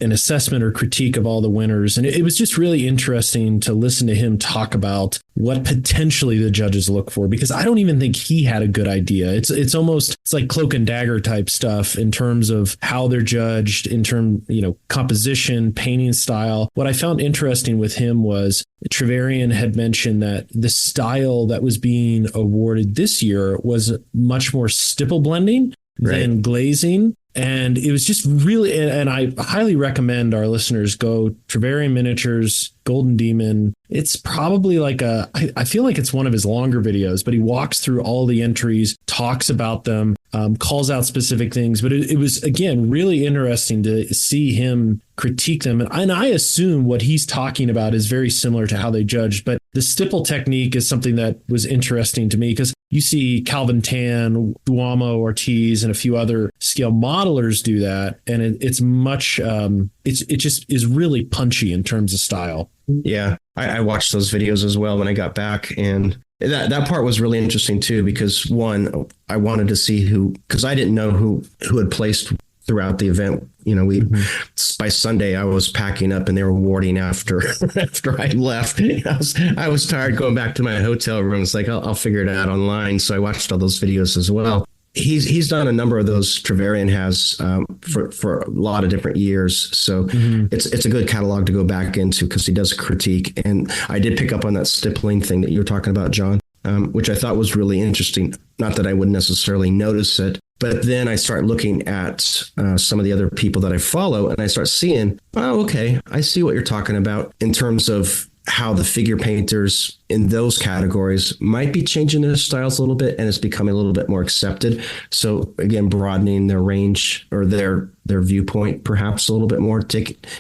an assessment or critique of all the winners. And it was just really interesting to listen to him talk about what potentially the judges look for, because I don't even think he had a good idea. It's like cloak and dagger type stuff in terms of how they're judged, in terms, composition, painting style. What I found interesting with him was Trevelyan had mentioned that the style that was being awarded this year was much more stipple blending than glazing. And it was just really, and I highly recommend our listeners go Trevelyan Miniatures, Golden Demon. It's probably I feel like it's one of his longer videos, but he walks through all the entries, talks about them, calls out specific things. But it was, again, really interesting to see him critique them. And I assume what he's talking about is very similar to how they judged. But the stipple technique is something that was interesting to me, because you see Calvin Tan, Duomo Ortiz, and a few other scale modelers do that. And it's much, it just is really punchy in terms of style. Yeah, I watched those videos as well when I got back, and that part was really interesting too, because one, I wanted to see because I didn't know who had placed throughout the event. By Sunday I was packing up and they were warding after I left. I was tired going back to my hotel room. It's like, I'll figure it out online. So I watched all those videos as well. He's done a number of those. Trevelyan has for a lot of different years. So it's a good catalog to go back into, because he does critique. And I did pick up on that stippling thing that you were talking about, John, which I thought was really interesting. Not that I would necessarily notice it, but then I start looking at some of the other people that I follow, and I start seeing, oh, okay, I see what you're talking about in terms of how the figure painters in those categories might be changing their styles a little bit, and it's becoming a little bit more accepted. So again, broadening their range or their viewpoint perhaps a little bit more,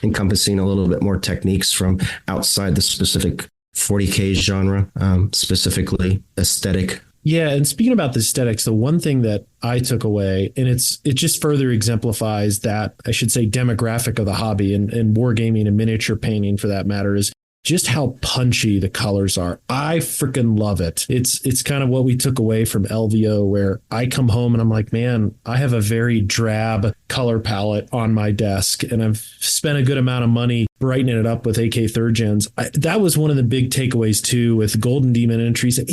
encompassing a little bit more techniques from outside the specific 40K genre, specifically aesthetic. Yeah, and speaking about the aesthetics, the one thing that I took away, and it just further exemplifies that, I should say, demographic of the hobby and wargaming and miniature painting for that matter, is just how punchy the colors are. I freaking love it. It's kind of what we took away from LVO, where I come home and I'm like, man, I have a very drab color palette on my desk, and I've spent a good amount of money brightening it up with AK third gens. That was one of the big takeaways too, with Golden Demon entries, and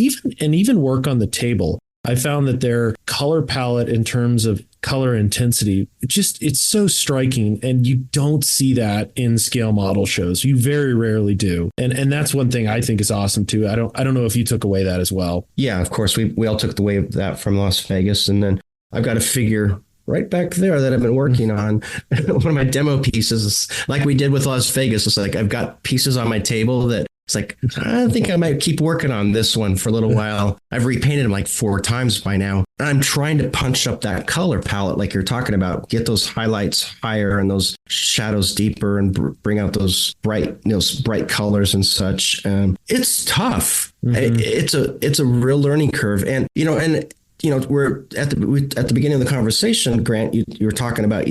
even work on the table. I found that their color palette in terms of color intensity, it's so striking, and you don't see that in scale model shows. You very rarely do. And that's one thing I think is awesome too. I don't know if you took away that as well. Yeah, of course. We all took away that from Las Vegas. And then I've got a figure right back there that I've been working on. One of my demo pieces, like we did with Las Vegas. It's like, I've got pieces on my table that it's like, I think I might keep working on this one for a little while. I've repainted them like 4 times by now. I'm trying to punch up that color palette like you're talking about, get those highlights higher and those shadows deeper, and bring out those bright colors and such. It's tough. It's a real learning curve. And we're at the beginning of the conversation, Grant, you were talking about,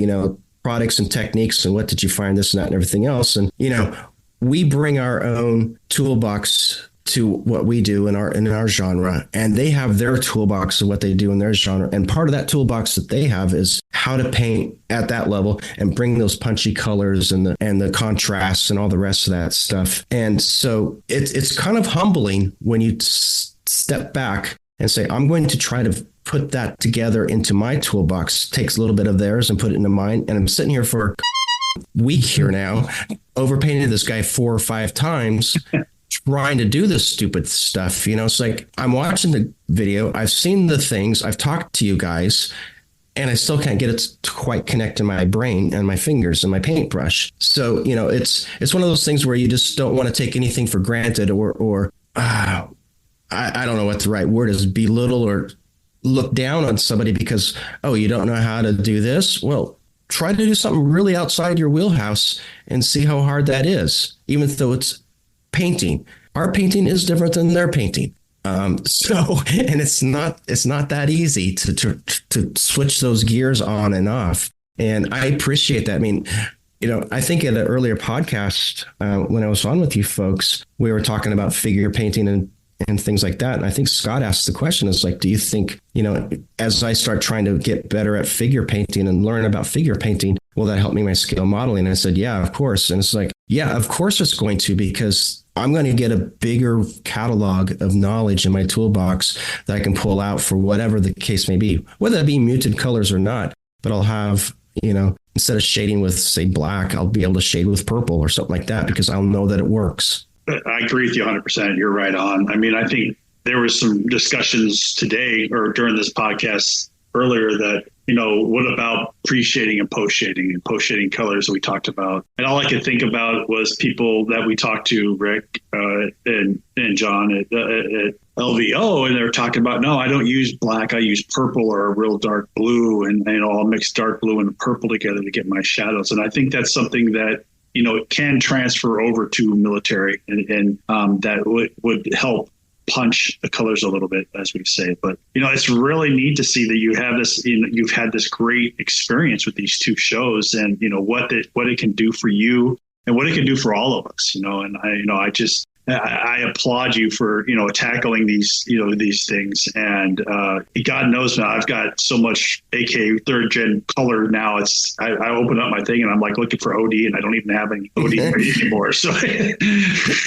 products and techniques and what did you find, this and that and everything else. And, we bring our own toolbox to what we do in our genre, and they have their toolbox of what they do in their genre. And part of that toolbox that they have is how to paint at that level and bring those punchy colors and the contrasts and all the rest of that stuff. And so it's kind of humbling when you step back and say, I'm going to try to put that together into my toolbox, takes a little bit of theirs and put it into mine. And I'm sitting here for week here now, overpainted this guy 4 or 5 times, trying to do this stupid stuff. It's like, I'm watching the video, I've seen the things, I've talked to you guys, and I still can't get it to quite connect in my brain and my fingers and my paintbrush. So, it's one of those things where you just don't want to take anything for granted, or I don't know what the right word is, belittle or look down on somebody because, oh, you don't know how to do this? Well, try to do something really outside your wheelhouse and see how hard that is, even though it's painting. Our painting is different than their painting. And it's not that easy to switch those gears on and off. And I appreciate that. I mean, I think in an earlier podcast, when I was on with you folks, we were talking about figure painting and things like that. And I think Scott asked the question, is like, do you think, as I start trying to get better at figure painting and learn about figure painting, will that help me my scale modeling? And I said, yeah, of course. And it's like, yeah, of course it's going to, because I'm going to get a bigger catalog of knowledge in my toolbox that I can pull out for whatever the case may be, whether it be muted colors or not. But I'll have, instead of shading with, say, black, I'll be able to shade with purple or something like that, because I'll know that it works. I agree with you 100%. You're right on. I mean, I think there was some discussions today or during this podcast earlier that, what about pre-shading and post-shading colors that we talked about? And all I could think about was people that we talked to, Rick and John at LVO, and they're talking about, no, I don't use black. I use purple or a real dark blue, and I'll mix dark blue and purple together to get my shadows. And I think that's something that, it can transfer over to military, and that would help punch the colors a little bit, as we say. But, it's really neat to see that you have this, you've had this great experience with these 2 shows, and, what it can do for you and what it can do for all of us, and I applaud you for, tackling these things. And God knows now I've got so much AK third gen color now. I open up my thing and I'm like looking for OD and I don't even have any OD anymore. So,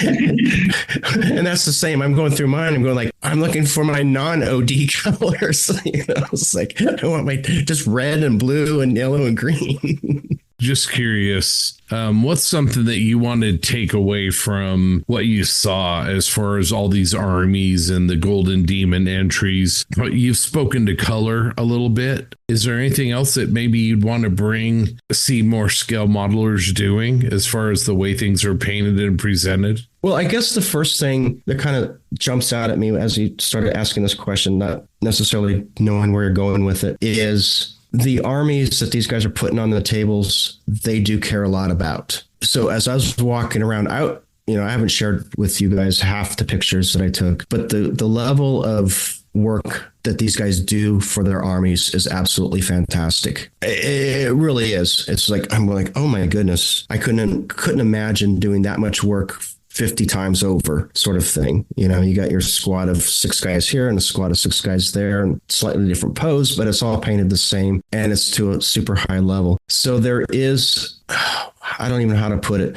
and that's the same. I'm going through mine. I'm going like, I'm looking for my non-OD colors. It's like, I want my just red and blue and yellow and green. Just curious, what's something that you want to take away from what you saw as far as all these armies and the Golden Demon entries? You've spoken to color a little bit. Is there anything else that maybe you'd want to see more scale modelers doing as far as the way things are painted and presented? Well, I guess the first thing that kind of jumps out at me as you started asking this question, not necessarily knowing where you're going with it, is the armies that these guys are putting on the tables, they do care a lot about. So as I was walking around out, I haven't shared with you guys half the pictures that I took, but the level of work that these guys do for their armies is absolutely fantastic. It really is. It's like, I'm like, oh my goodness, I couldn't imagine doing that much work 50 times over, sort of thing. You got your squad of 6 guys here and a squad of 6 guys there, and slightly different pose, but it's all painted the same and it's to a super high level. So there is, I don't even know how to put it.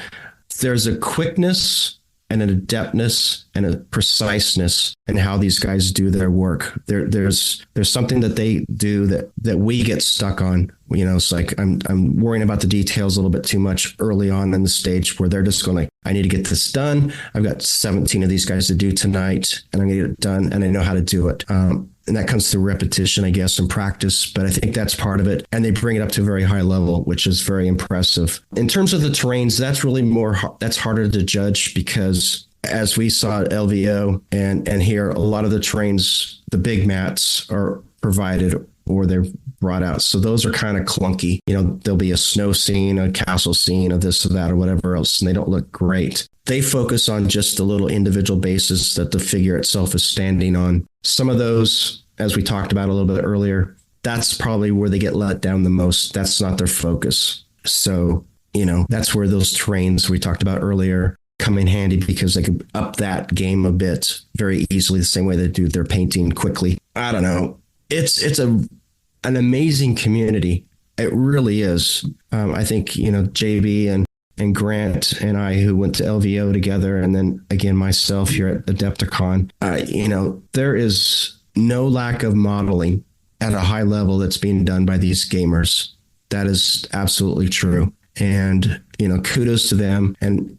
There's a quickness and an adeptness and a preciseness in how these guys do their work. There's something that they do that we get stuck on. It's like I'm worrying about the details a little bit too much early on in the stage where they're just going like, I need to get this done. I've got 17 of these guys to do tonight and I'm going to get it done and I know how to do it. And that comes through repetition, I guess, and practice. But I think that's part of it. And they bring it up to a very high level, which is very impressive. In terms of the terrains, that's really that's harder to judge because as we saw at LVO and here, a lot of the terrains, the big mats are provided or they're brought out. So those are kind of clunky. There'll be a snow scene, a castle scene, or this or that or whatever else, and they don't look great. They focus on just the little individual bases that the figure itself is standing on. Some of those, as we talked about a little bit earlier, that's probably where they get let down the most. That's not their focus. So, that's where those terrains we talked about earlier come in handy because they can up that game a bit very easily, the same way they do their painting quickly. I don't know. It's an amazing community. It really is. I think, JB and Grant and I, who went to LVO together, and then again, myself here at Adepticon, there is no lack of modeling at a high level that's being done by these gamers. That is absolutely true. And, kudos to them. And,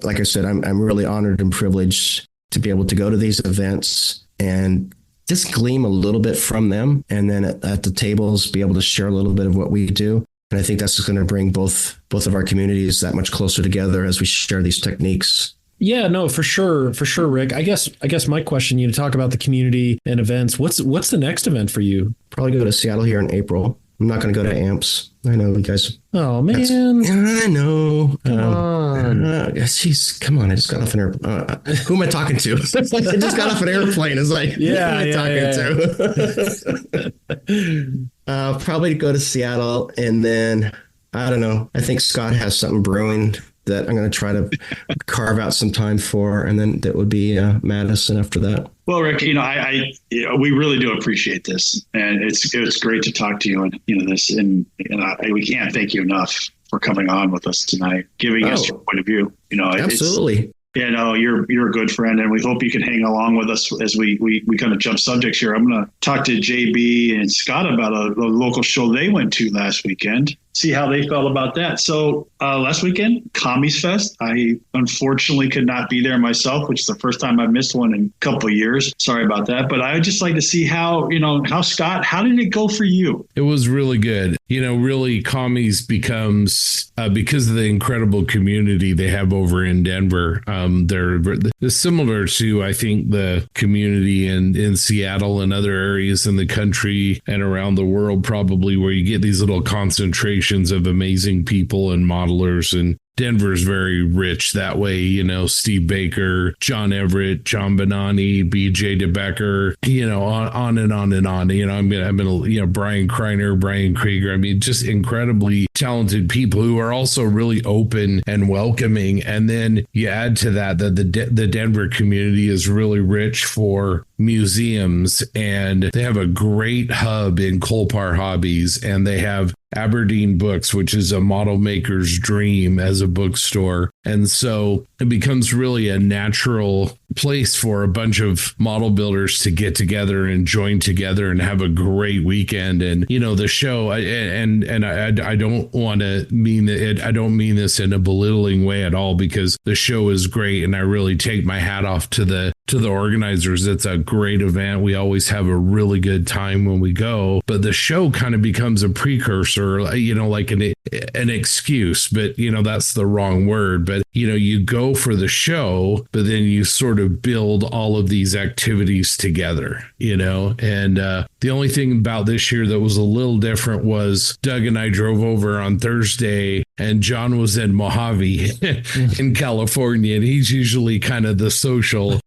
like I said, I'm really honored and privileged to be able to go to these events and just glean a little bit from them. And then at the tables, be able to share a little bit of what we do. And I think that's going to bring both of our communities that much closer together as we share these techniques. Yeah, no, for sure, Rick. I guess my question, you talk about the community and events. What's the next event for you? Probably go to Seattle here in April. I'm not going to go to AMPS. I know you guys. Oh man, I know. Come on. Jeez, come on! I just got off an airplane. Who am I talking to? I just got off an airplane. It's like, who am I talking to? Probably go to Seattle, and then I don't know. I think Scott has something brewing that I'm going to try to carve out some time for, and then that would be Madison after that. Well, Rick, we really do appreciate this, and it's great to talk to you and this, and we can't thank you enough for coming on with us tonight, giving us your point of view. Absolutely. You're a good friend, and we hope you can hang along with us as we kind of jump subjects here. I'm going to talk to JB and Scott about a local show they went to last weekend. See how they felt about that. So last weekend, Commiesfest. I unfortunately could not be there myself, which is the first time I've missed one in a couple of years. Sorry about that. But I would just like to see how Scott, how did it go for you? It was really good. Really Commies becomes, because of the incredible community they have over in Denver, they're similar to, I think, the community in Seattle and other areas in the country and around the world, probably, where you get these little concentrations of amazing people and modelers. And Denver's very rich that way. You know, Steve Baker, John Everett, John Benani, BJ DeBecker, you know, on and on and on. You know, I'm gonna, you know, Brian Kreiner, Brian Krieger. I mean, just incredibly talented people who are also really open and welcoming. And then you add to that the Denver community is really rich for museums, and they have a great hub in Colpar Hobbies, and they have Aberdeen Books, which is a model maker's dream as a bookstore. And so it becomes really a natural place for a bunch of model builders to get together and join together and have a great weekend. And, you know, the show, I don't want to mean it. I don't mean this in a belittling way at all, because the show is great. And I really take my hat off to the organizers. It's a great event. We always have a really good time when we go, but the show kind of becomes a precursor, you know, like an excuse, but you know, that's the wrong word. But, you know, you go for the show, but then you sort of build all of these activities together, you know, and the only thing about this year that was a little different was Doug and I drove over on Thursday, and John was in Mojave in California, and he's usually kind of the social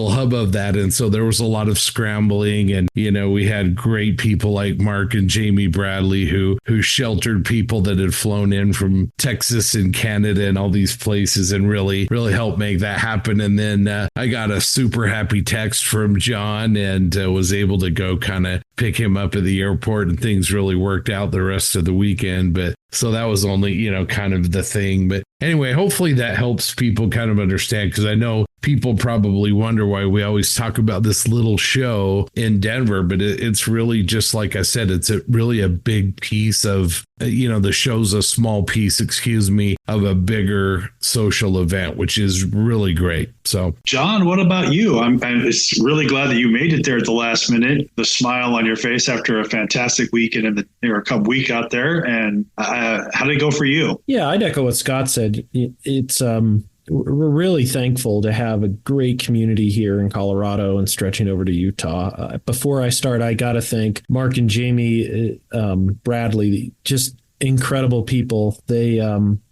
hub of that. And so there was a lot of scrambling, and, you know, we had great people like Mark and Jamie Bradley who sheltered people that had flown in from Texas and Canada and all these places, and really helped make that happen. And then I got a super happy text from John, and was able to go kind of pick him up at the airport, and things really worked out the rest of the weekend. But so that was only, you know, kind of the thing. But anyway, hopefully that helps people kind of understand, because I know people probably wonder why we always talk about this little show in Denver, but it's really, just like I said, it's really a big piece of, you know, the show's a small piece, of a bigger social event, which is really great. So, John, what about you? I'm just really glad that you made it there at the last minute. The smile on your face after a fantastic weekend or Cub week out there. And how did it go for you? Yeah, I'd echo what Scott said. It's we're really thankful to have a great community here in Colorado and stretching over to Utah. Before I start, I got to thank Mark and Jamie Bradley, just incredible people. They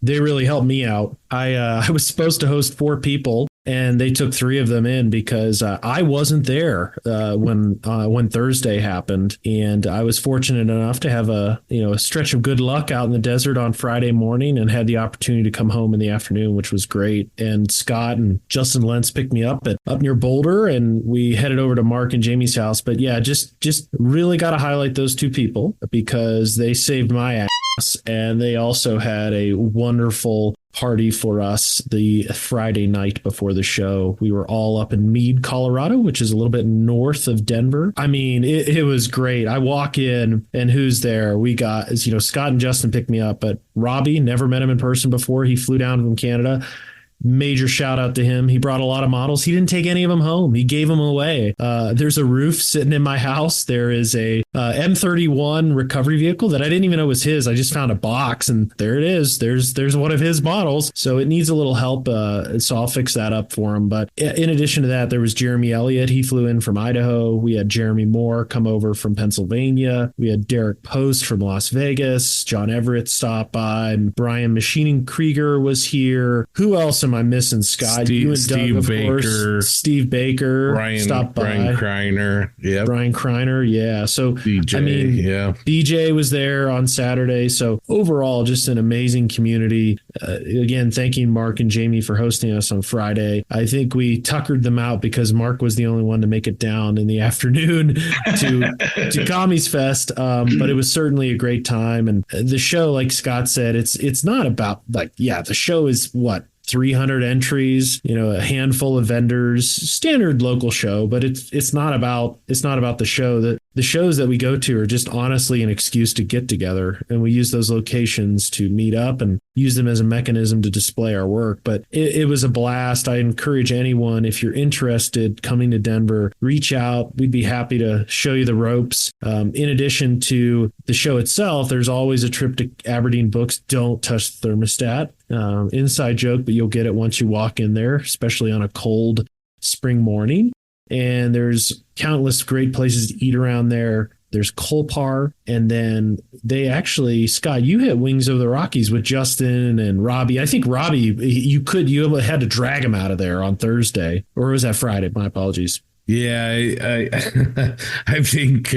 really helped me out. I was supposed to host 4 people, and they took 3 of them in because I wasn't there when Thursday happened, and I was fortunate enough to have a stretch of good luck out in the desert on Friday morning, and had the opportunity to come home in the afternoon, which was great. And Scott and Justin Lentz picked me up near Boulder, and we headed over to Mark and Jamie's house. But yeah, just really got to highlight those 2 people because they saved my ass, and they also had a wonderful party for us the Friday night before the show. We were all up in Meade, Colorado, which is a little bit north of Denver. I mean, it was great. I walk in, and who's there? We got, Scott and Justin picked me up, but Robbie, never met him in person before. He flew down from Canada. Major shout out to him. He brought a lot of models. He didn't take any of them home. He gave them away. There's a roof sitting in my house. There is a M31 recovery vehicle that I didn't even know was his. I just found a box, and there it is. There's one of his models. So it needs a little help. So I'll fix that up for him. But in addition to that, there was Jeremy Elliott. He flew in from Idaho. We had Jeremy Moore come over from Pennsylvania. We had Derek Post from Las Vegas. John Everett stopped by. Brian Machining Krieger was here. Who else am I missing, Scott? You and Doug, of course. Steve Baker stopped by. Brian Kreiner. Yeah. Brian Kreiner. Yeah. So, DJ, DJ was there on Saturday. So overall, just an amazing community. Again, thanking Mark and Jamie for hosting us on Friday. I think we tuckered them out because Mark was the only one to make it down in the afternoon to Commiesfest. But it was certainly a great time. And the show, like Scott said, it's not about the show is what? 300 entries, a handful of vendors, standard local show, but it's not about the show. The shows that we go to are just honestly an excuse to get together, and we use those locations to meet up and use them as a mechanism to display our work. But it was a blast. I encourage anyone, if you're interested, coming to Denver, reach out. We'd be happy to show you the ropes. In addition to the show itself, there's always a trip to Aberdeen Books. Don't touch the thermostat. Inside joke, but you'll get it once you walk in there, especially on a cold spring morning. And there's countless great places to eat around there. there's Colpar, and then they actually, Scott, you hit Wings of the Rockies with Justin and Robbie. I think Robbie, you had to drag him out of there on Thursday, or was that Friday? My apologies. Yeah, I think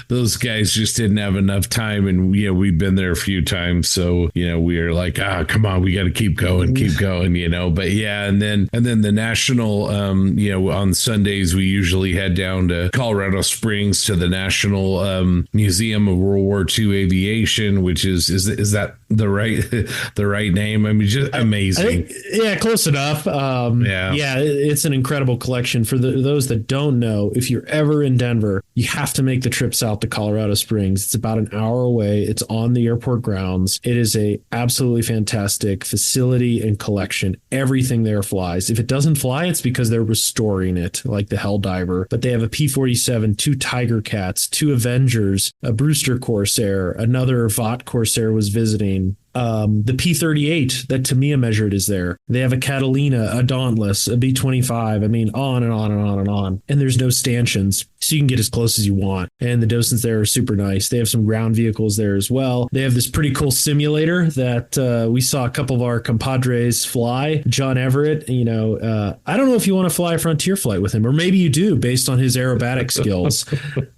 those guys just didn't have enough time, and we've been there a few times, so we are like, come on, we got to keep going, But yeah, and then the national, on Sundays we usually head down to Colorado Springs to the National Museum of World War II Aviation, which is that the right name? I mean, just amazing. Yeah, close enough. Yeah, it's an incredible collection. For those that don't know, if you're ever in Denver, you have to make the trip south to Colorado Springs. It's about an hour away. It's on the airport grounds. It is a absolutely fantastic facility and collection. Everything there flies. If it doesn't fly, it's because they're restoring it, like the Helldiver. But they have a P-47, 2 Tiger Cats, 2 Avengers, a Brewster Corsair, another Vought Corsair was visiting. The P-38 that Tamiya measured is there. They have a Catalina, a Dauntless, a B-25. I mean, on and on and on and on. And there's no stanchions, so you can get as close as you want. And the docents there are super nice. They have some ground vehicles there as well. They have this pretty cool simulator that we saw a couple of our compadres fly. John Everett, I don't know if you want to fly a Frontier flight with him, or maybe you do based on his aerobatic skills.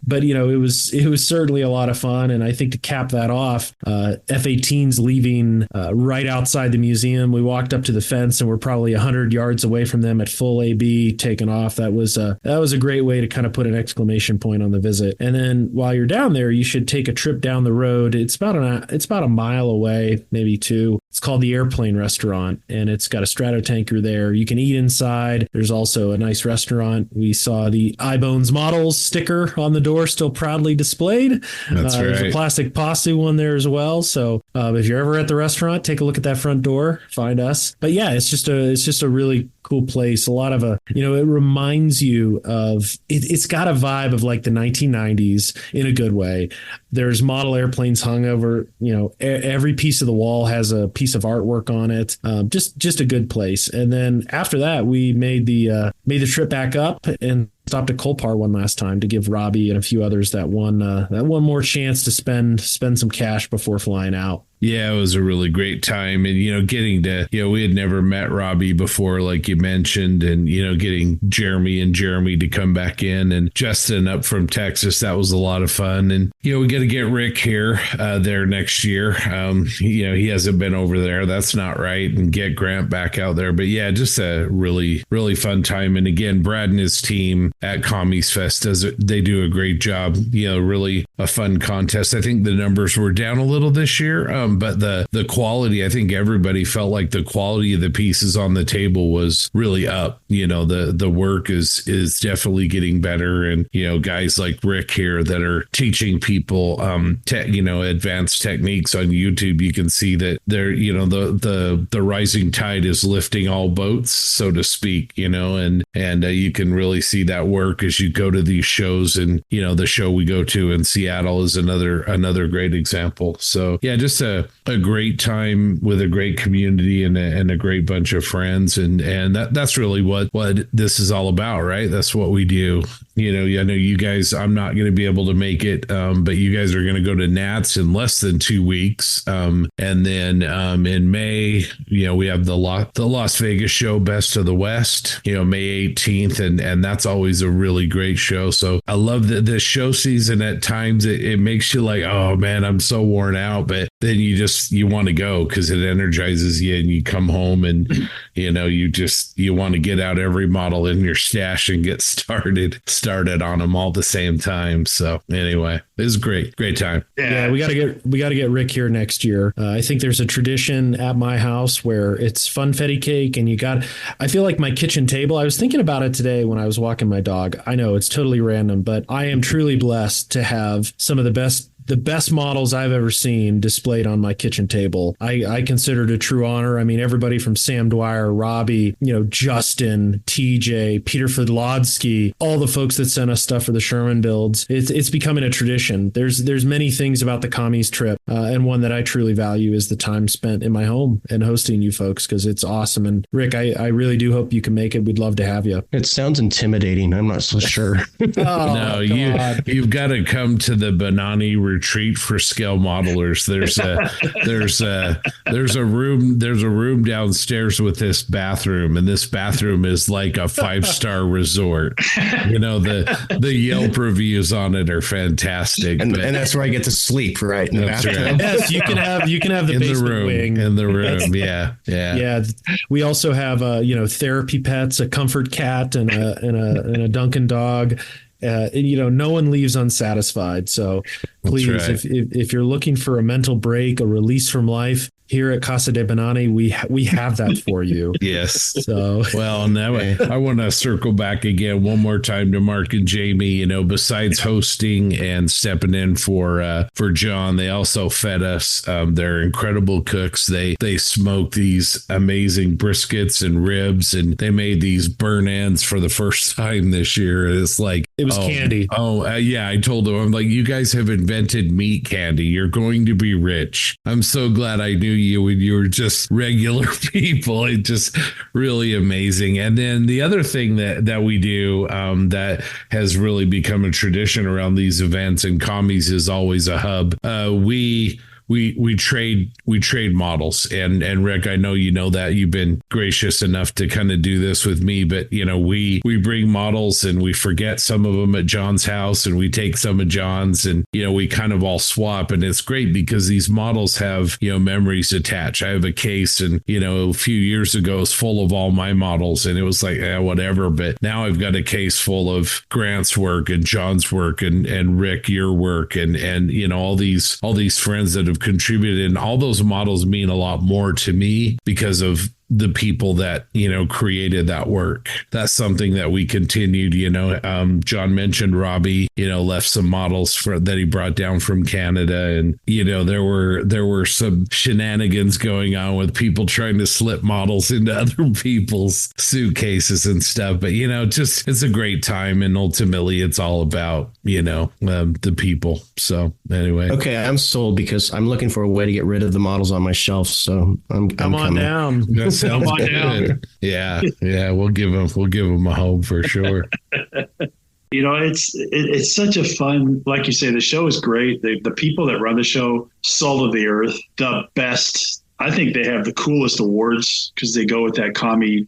But, it was certainly a lot of fun. And I think to cap that off, F-18s leaving right outside the museum. We walked up to the fence and we're probably 100 yards away from them at full AB taking off. That was a great way to kind of put an exclamation point on the visit. And then while you're down there, you should take a trip down the road. It's about a mile away, maybe 2. It's called the Airplane Restaurant, and it's got a Stratotanker there. You can eat inside. There's also a nice restaurant. We saw the iBones Models sticker on the door still proudly displayed. That's right. There's a plastic Posse one there as well. So if you're ever at the restaurant, take a look at that front door, find us. But yeah, it's just a really cool place. A lot of it reminds you of it's got a vibe of like the 1990s in a good way. There's model airplanes hung over, every piece of the wall has a piece of artwork on it. Just a good place. And then after that, we made the trip back up and stopped at Colpar one last time to give Robbie and a few others that one more chance to spend some cash before flying out. Yeah, it was a really great time. And, getting to, we had never met Robbie before, like you mentioned, and, getting Jeremy to come back in and Justin up from Texas. That was a lot of fun. And, we got to get Rick here there next year. He hasn't been over there. That's not right. And get Grant back out there. But yeah, just a really, really fun time. And again, Brad and his team at Commiesfest they do a great job. Really a fun contest. I think the numbers were down a little this year. But the quality, I think everybody felt like the quality of the pieces on the table was really up. The work is definitely getting better. And, guys like Rick here that are teaching people, advanced techniques on YouTube, you can see that they're, the rising tide is lifting all boats, so to speak, and you can really see that work as you go to these shows. And, the show we go to in Seattle is another great example. So yeah, just a great time with a great community and a great bunch of friends. And that's really what this is all about, right? That's what we do. I know you guys, I'm not going to be able to make it, but you guys are going to go to Nats in less than 2 weeks. And then in May, we have the Las Vegas show, Best of the West, May 18th. And that's always a really great show. So I love that this show season at times, it makes you like, oh man, I'm so worn out. But then you want to go because it energizes you and you come home and, you want to get out every model in your stash and get started on them all at the same time. So anyway, it was great time. Yeah, we got to get Rick here next year. I think there's a tradition at my house where it's funfetti cake, and I feel like my kitchen table. I was thinking about it today when I was walking my dog. I know it's totally random, but I am truly blessed to have some of the best the best models I've ever seen displayed on my kitchen table. I consider it a true honor. I mean, everybody from Sam Dwyer, Robbie, Justin, TJ, Peter Fidlodsky, all the folks that sent us stuff for the Sherman builds. It's becoming a tradition. There's many things about the Commies trip, and one that I truly value is the time spent in my home and hosting you folks, because it's awesome. And Rick, I really do hope you can make it. We'd love to have you. It sounds intimidating. I'm not so sure. No, you've got to come to the Benani retreat for scale modelers. There's a room downstairs with this bathroom, and this bathroom is like a 5-star resort. The Yelp reviews on it are fantastic, and that's where I get to sleep, right? That's right. Yes, you can have the in basement the room, wing. in the room. Yeah. We also have therapy pets, a comfort cat, and a Duncan dog. No one leaves unsatisfied. So please, right. if you're looking for a mental break, a release from life, here at Casa de Benani, we have that for you. Yes. So well, now I want to circle back again one more time to Mark and Jamie. Besides hosting and stepping in for John, they also fed us. They're incredible cooks. They smoke these amazing briskets and ribs, and they made these burn ends for the first time this year. It's like it was candy. Yeah. I told them, I'm like, you guys have invented meat candy. You're going to be rich. I'm so glad I knew you when you were just regular people. It's just really amazing. And then the other thing that we do that has really become a tradition around these events, and Commies is always a hub. We trade models, and Rick, I know that you've been gracious enough to kind of do this with me, but we bring models and we forget some of them at John's house, and we take some of John's, and we kind of all swap, and it's great because these models have memories attached. I have a case, and a few years ago it was full of all my models, and it was like whatever, but now I've got a case full of Grant's work and John's work and Rick, your work, and all these friends that have contributed, and all those models mean a lot more to me because of the people that created that work. That's something that we continued. John mentioned Robbie left some models that he brought down from Canada, and there were some shenanigans going on with people trying to slip models into other people's suitcases and stuff, but just it's a great time, and ultimately it's all about the people. So anyway, okay, I'm sold, because I'm looking for a way to get rid of the models on my shelf, so I'm come on coming down. Sounds good. Yeah, we'll give them a home for sure. It's such a fun, like you say, the show is great. The people that run the show, salt of the earth, the best. I think they have the coolest awards because they go with that commie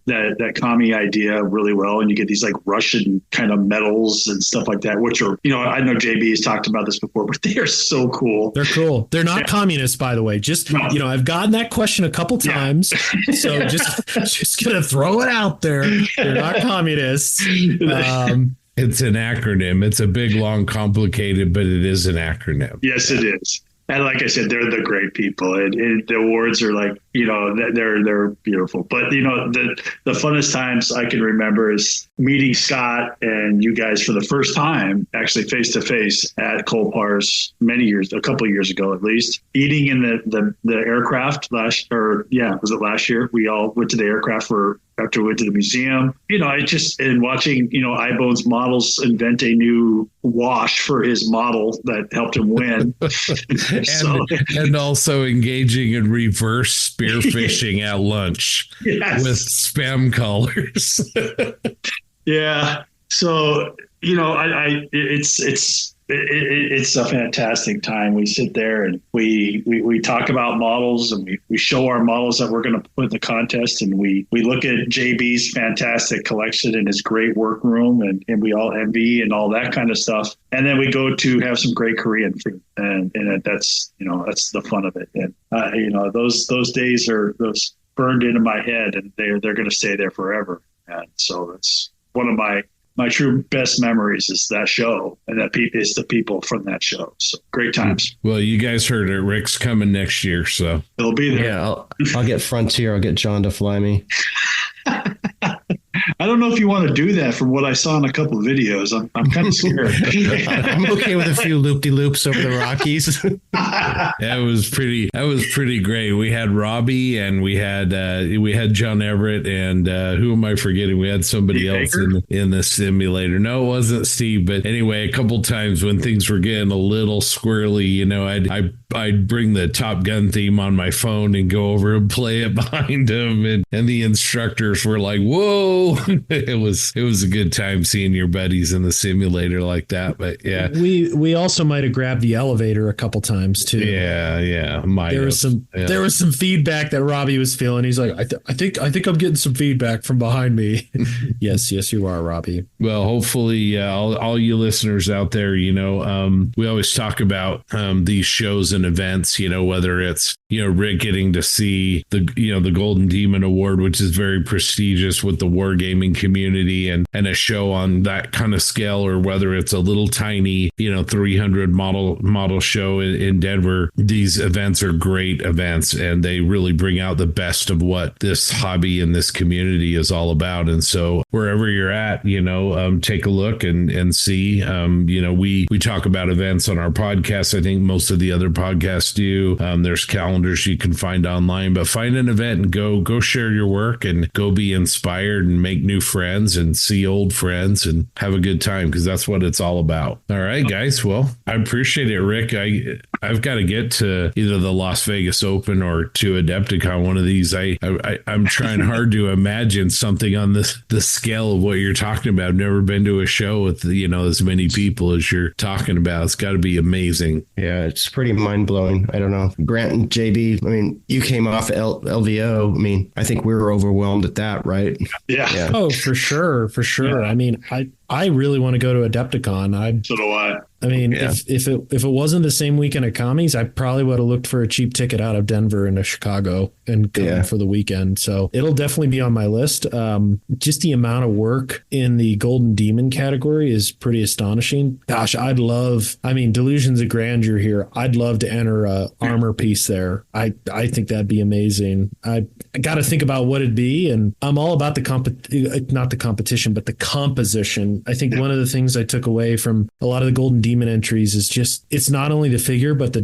idea really well, and you get these like Russian kind of medals and stuff like that, which are I know JB has talked about this before, but they are so cool. They're cool. They're not communists, by the way. Just I've gotten that question a couple times, so just gonna throw it out there. They're not communists. It's an acronym. It's a big, long, complicated, but it is an acronym. Yes, it is. And like I said, they're the great people, and the awards are like, they're beautiful. But, the funnest times I can remember is meeting Scott and you guys for the first time, actually face to face at Colpar's a couple of years ago, at least, eating in the aircraft was it last year? We all went to the aircraft after we went to the museum, and watching, iBone's models invent a new wash for his model that helped him win. and also engaging in reverse spearfishing at lunch with spam callers. Yeah. So, it's a fantastic time. We sit there and we talk about models, and we show our models that we're going to put in the contest, and we look at JB's fantastic collection and his great workroom, and we all envy and all that kind of stuff. And then we go to have some great Korean food, and that's the fun of it. And those days are those burned into my head, and they're going to stay there forever. And so that's one of my true best memories is that show, and it's the people from that show. So great times. Well, you guys heard it. Rick's coming next year, so it'll be there. Yeah, I'll get Frontier. I'll get John to fly me. I don't know if you want to do that from what I saw in a couple of videos. I'm kind of scared. I'm okay with a few loop-de-loops over the Rockies. That was pretty great. We had Robbie and we had John Everett and who am I forgetting? We had somebody Steve else Baker? in the simulator. No, it wasn't Steve, but anyway, a couple times when things were getting a little squirrely, you know, I'd bring the Top Gun theme on my phone and go over and play it behind him, and the instructors were like, "Whoa!" It was a good time seeing your buddies in the simulator like that. But yeah, we also might have grabbed the elevator a couple times too. Yeah. There was some feedback that Robbie was feeling. He's like, I think I'm getting some feedback from behind me. Yes, you are, Robbie. Well, hopefully, all you listeners out there, you know, we always talk about these shows and events, you know, whether it's, you know, Rick getting to see the Golden Demon Award, which is very prestigious with the wargaming community and a show on that kind of scale, or whether it's a little tiny, you know, 300 model show in Denver. These events are great events, and they really bring out the best of what this hobby and this community is all about. And so wherever you're at, you know, take a look and see. You know, we talk about events on our podcast. I think most of the other podcasts do. There's calendars you can find online, but find an event and go share your work and go be inspired and make new friends and see old friends and have a good time, because that's what it's all about. All right, guys. Well, I appreciate it, Rick. I've got to get to either the Las Vegas Open or to Adepticon. One of these. I'm trying hard to imagine something on the scale of what you're talking about. I've never been to a show with, you know, as many people as you're talking about. It's got to be amazing. Yeah, it's pretty mind-blowing. I don't know. Grant and JB, I mean, you came off LVO. I mean, I think we were overwhelmed at that, right? Yeah. Oh, for sure. Yeah. I mean, I really want to go to Adepticon. So do I. I mean, if it wasn't the same weekend at Commies, I probably would have looked for a cheap ticket out of Denver into Chicago and come for the weekend. So it'll definitely be on my list. Just the amount of work in the Golden Demon category is pretty astonishing. Gosh, Delusions of Grandeur here. I'd love to enter a armor piece there. I think that'd be amazing. I got to think about what it'd be, and I'm all about not the competition, but the composition. I think one of the things I took away from a lot of the Golden Demon entries is just, it's not only the figure, but the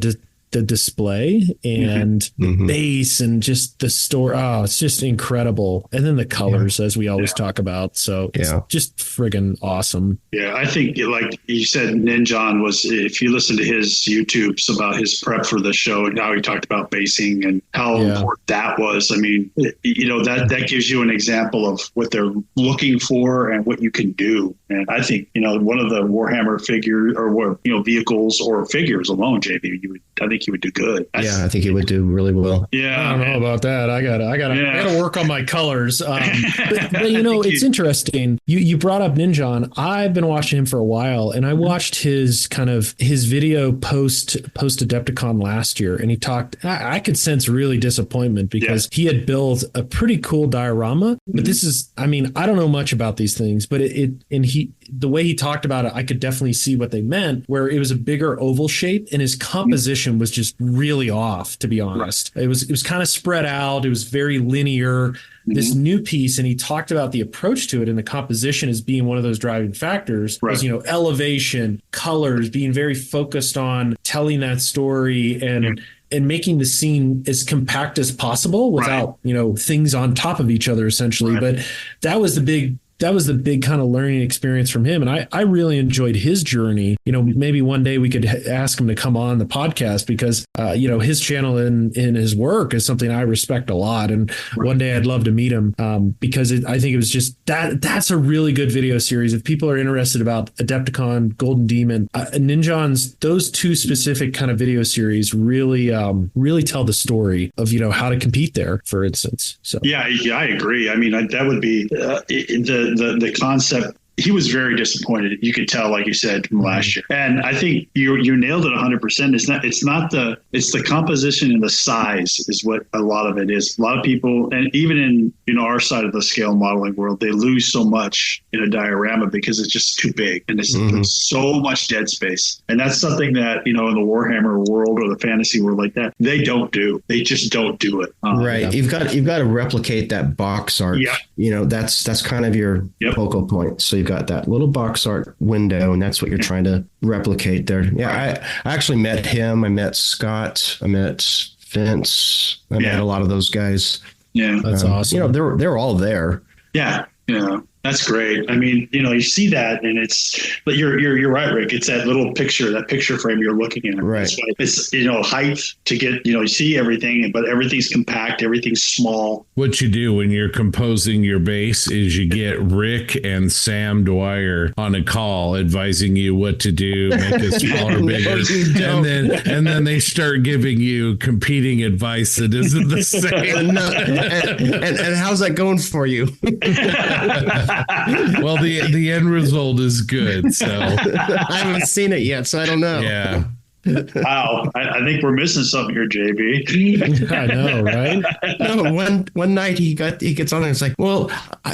display and the base and just the store. Oh, it's just incredible. And then the colors, as we always talk about. So it's just friggin' awesome. Yeah, I think, like you said, Ninjon was, if you listen to his YouTubes about his prep for the show and how he talked about basing and how important that was. I mean, you know, that gives you an example of what they're looking for and what you can do. And I think, you know, one of the Warhammer figure or, you know, vehicles or figures alone, JB, I think he would do good. I think he would do really well. Yeah, I don't know about that. I gotta work on my colors. But you know, it's interesting. You brought up Ninjon. I've been watching him for a while, and I watched his video post Adepticon last year, and he talked. I could sense really disappointment because he had built a pretty cool diorama, but this is, I mean, I don't know much about these things, but the way he talked about it, I could definitely see what they meant, where it was a bigger oval shape and his composition was just really off, to be honest. It was kind of spread out. It was very linear. This new piece, and he talked about the approach to it and the composition as being one of those driving factors, was, you know, elevation, colors, being very focused on telling that story and making the scene as compact as possible without, you know, things on top of each other, essentially. But that was the big kind of learning experience from him. And I really enjoyed his journey. You know, maybe one day we could ask him to come on the podcast because, you know, his channel and his work is something I respect a lot. And one day I'd love to meet him because I think it was just that's a really good video series. If people are interested about Adepticon, Golden Demon, Ninjon's, those two specific kind of video series really tell the story of, you know, how to compete there, for instance. So yeah, I agree. I mean, that would be the concept. He was very disappointed. You could tell, like you said, from last year. And I think you nailed it 100%. It's the composition and the size is what a lot of it is. A lot of people, and even in our side of the scale modeling world, they lose so much in a diorama because it's just too big and there's so much dead space. And that's something that, in the Warhammer world or the fantasy world like that, they don't do. They just don't do it. Right. Yeah. You've got to replicate that box art. Yeah. That's kind of your focal point. So you've got that little box art window, and that's what you're trying to replicate there. Yeah. I actually met him. I met Scott. I met Vince. I met a lot of those guys. Yeah, that's awesome. They're all there. Yeah, that's great. I mean, you see that, and but you're right, Rick. It's that little picture, that picture frame you're looking at. Right. It's height to get, you see everything, but everything's compact, everything's small. What you do when you're composing your base is you get Rick and Sam Dwyer on a call advising you what to do, make it smaller, bigger, and then they start giving you competing advice that isn't the same. And how's that going for you? Well, the end result is good. So I haven't seen it yet, so I don't know. Yeah. Wow, I think we're missing something here, JB. I know, right? No, one night he gets on and it's like, well,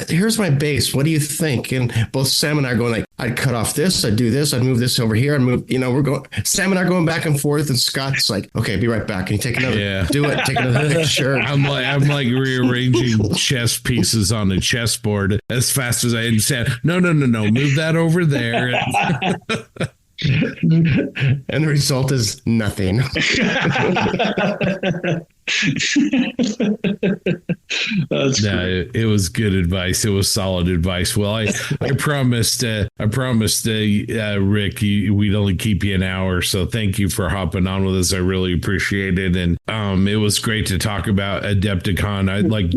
here's my base. What do you think? And both Sam and I are going like, I'd cut off this, I'd do this, I'd move this over here, and move. We're going. Sam and I are going back and forth, and Scott's like, okay, be right back. And you take another, do it, take another picture. I'm like rearranging chess pieces on a chessboard as fast as I understand. No, move that over there. And the result is nothing. It was good advice. It was solid advice. Well, I promised Rick we'd only keep you an hour, so thank you for hopping on with us. I really appreciate it, and it was great to talk about Adepticon. I'd like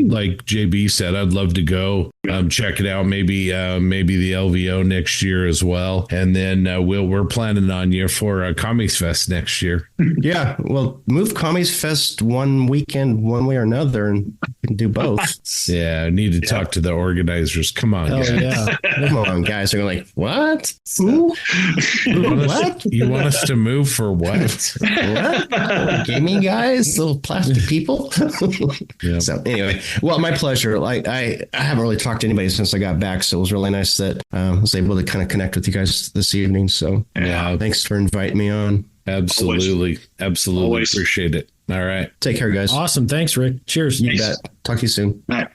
JB said, I'd love to go check it out. Maybe the LVO next year as well, and then we're planning on you for Commiesfest next year. Yeah, well, move Commiesfest one weekend, one way or another, and we can do both. Yeah, I need to talk to the organizers. Come on, guys. Yeah. Come on, guys. They're like, what? Who? What? You want us to move for what? What? Gaming guys? Little plastic people? Yeah. So anyway, well, my pleasure. I haven't really talked to anybody since I got back, so it was really nice that I was able to kind of connect with you guys this evening. So thanks for inviting me on. Absolutely. Always. Appreciate it. All right. Take care, guys. Awesome. Thanks, Rick. Cheers. You bet. Talk to you soon. All right.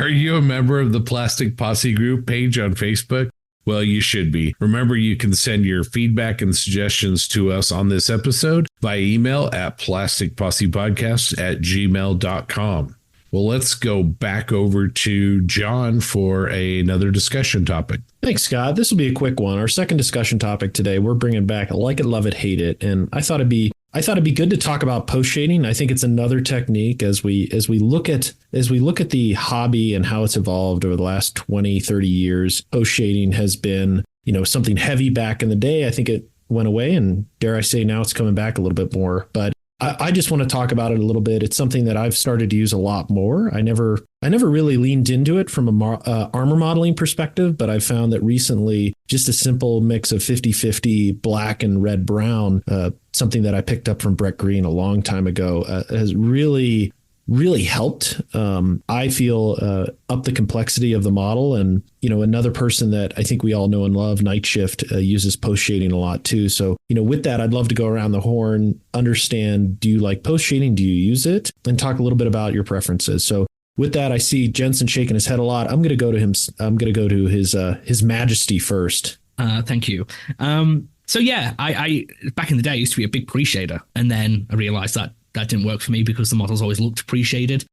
Are you a member of the Plastic Posse group page on Facebook? Well, you should be. Remember, you can send your feedback and suggestions to us on this episode by email at plasticpossepodcast@gmail.com. Well, let's go back over to John for another discussion topic. Thanks, Scott. This will be a quick one. Our second discussion topic today, we're bringing back Like It, Love It, Hate It. And I thought it'd be good to talk about post shading. I think it's another technique as we look at the hobby and how it's evolved over the last 20, 30 years. Post shading has been, something heavy back in the day. I think it went away, and dare I say now it's coming back a little bit more. But I just want to talk about it a little bit. It's something that I've started to use a lot more. I never really leaned into it from a armor modeling perspective, but I've found that recently just a simple mix of 50-50 black and red brown, something that I picked up from Brett Green a long time ago, has really helped. I feel up the complexity of the model. And, another person that I think we all know and love, Night Shift, uses post shading a lot too. So, with that, I'd love to go around the horn, understand, do you like post shading? Do you use it? And talk a little bit about your preferences. So with that, I see Jensen shaking his head a lot. I'm going to go to him. I'm going to go to his majesty first. Thank you. So yeah, I back in the day, I used to be a big pre-shader, and then I realized that didn't work for me because the models always looked pre-shaded.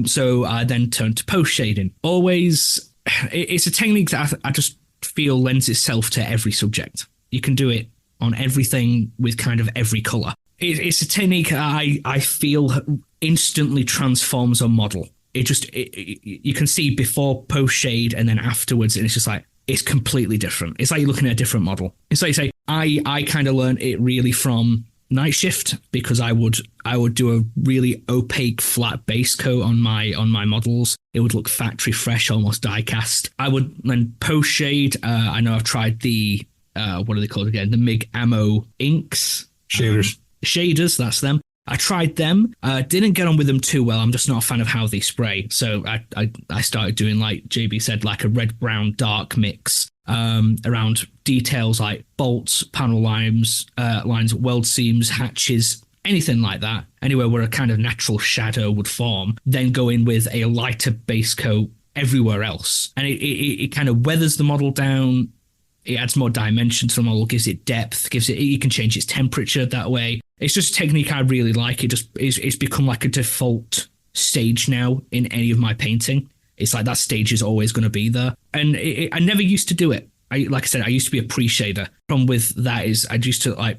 So I then turned to post-shading. Always, it's a technique that I just feel lends itself to every subject. You can do it on everything with kind of every color. It's a technique I feel instantly transforms a model. You can see before post-shade and then afterwards, and it's just like, it's completely different. It's like you're looking at a different model. It's like you say, I kind of learned it really from Night Shift, because I would do a really opaque flat base coat on my models. It would look factory fresh, almost die cast. I would then post shade. I know I've tried the what are they called again? The MIG Ammo inks. Shaders, that's them. I tried them, didn't get on with them too well. I'm just not a fan of how they spray. So I started doing, like JB said, like a red, brown, dark mix around details like bolts, panel lines, weld seams, hatches, anything like that. Anywhere where a kind of natural shadow would form. Then go in with a lighter base coat everywhere else. And it kind of weathers the model down. It adds more dimension to the model, gives it depth, you can change its temperature that way. It's just a technique I really like. It's become like a default stage now in any of my painting. It's like that stage is always going to be there. And I never used to do it. Like I said, I used to be a pre-shader. Problem with that is I used to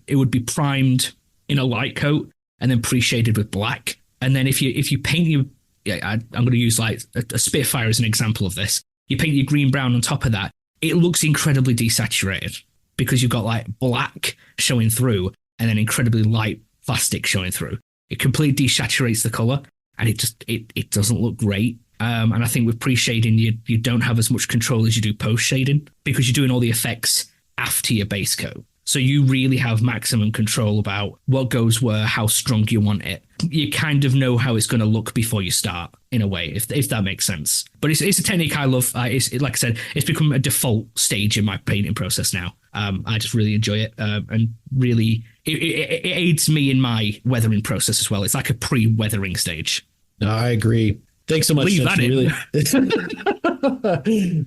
it would be primed in a light coat and then pre-shaded with black. And then if you paint I'm going to use like a Spitfire as an example of this. You paint your green brown on top of that. It looks incredibly desaturated because you've got like black showing through and then incredibly light plastic showing through. It completely desaturates the color and it doesn't look great. And I think with pre-shading, you don't have as much control as you do post-shading because you're doing all the effects after your base coat. So you really have maximum control about what goes where, how strong you want it. You kind of know how it's going to look before you start, in a way, if that makes sense. But it's a technique I love. Like I said, it's become a default stage in my painting process now. I just really enjoy it, and really it aids me in my weathering process as well. It's like a pre-weathering stage. No, I agree. Thanks so much, Jensen. Really.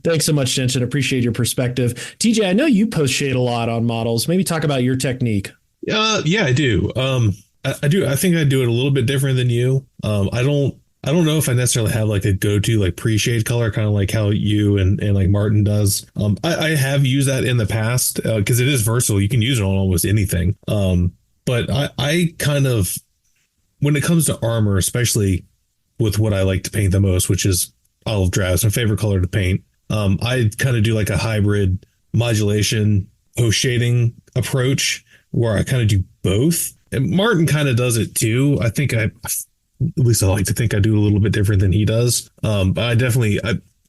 Thanks so much, Jensen. Appreciate your perspective. TJ, I know you post shade a lot on models. Maybe talk about your technique. Yeah, I do. I do. I think I do it a little bit different than you. I don't know if I necessarily have like a go-to like pre-shade color, kind of like how you and like Martin does. I have used that in the past because it is versatile. You can use it on almost anything. But I kind of, when it comes to armor, especially with what I like to paint the most, which is olive drab, it's my favorite color to paint. I kind of do like a hybrid modulation post shading approach where I kind of do both. And Martin kind of does it too. I think at least I like to think I do a little bit different than he does. But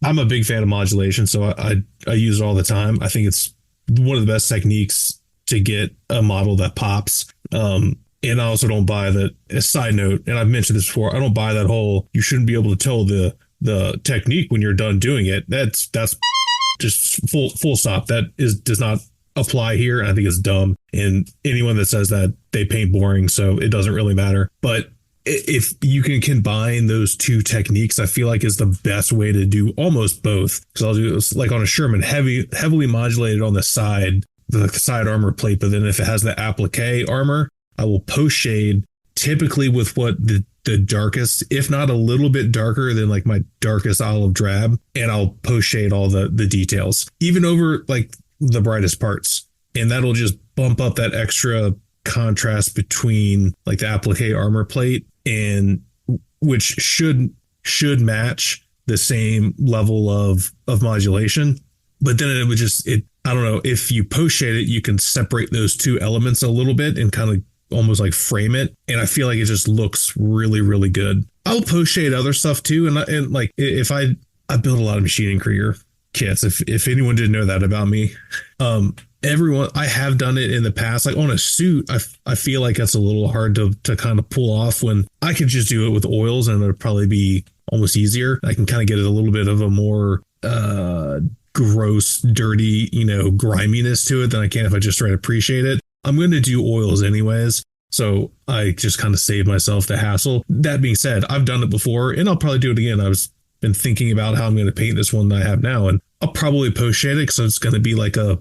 I'm a big fan of modulation, so I use it all the time. I think it's one of the best techniques to get a model that pops. And I also don't buy that. A side note, and I've mentioned this before, I don't buy that whole you shouldn't be able to tell the technique when you're done doing it. That's just full stop. That does not apply here. I think it's dumb. And anyone that says that, they paint boring, so it doesn't really matter. But if you can combine those two techniques, I feel like is the best way to do almost both. Because I'll do this like on a Sherman, heavily modulated on the side armor plate. But then if it has the applique armor, I will post shade typically with what the darkest, if not a little bit darker than like my darkest olive drab, and I'll post shade all the details, even over like the brightest parts. And that'll just bump up that extra contrast between like the applique armor plate, and which should match the same level of modulation. But then it would I don't know, if you post shade it, you can separate those two elements a little bit and kind of almost like frame it. And I feel like it just looks really, really good. I'll post shade other stuff too. And like if I build a lot of Machine Krieger kits, if anyone didn't know that about me, I have done it in the past, like on a suit. I feel like that's a little hard to kind of pull off when I could just do it with oils and it'd probably be almost easier. I can kind of get a little bit of a more, gross, dirty, griminess to it than I can if I just try to appreciate it. I'm going to do oils anyways, so I just kind of save myself the hassle. That being said, I've done it before and I'll probably do it again. I've been thinking about how I'm going to paint this one that I have now, and I'll probably post shade it, so it's going to be like a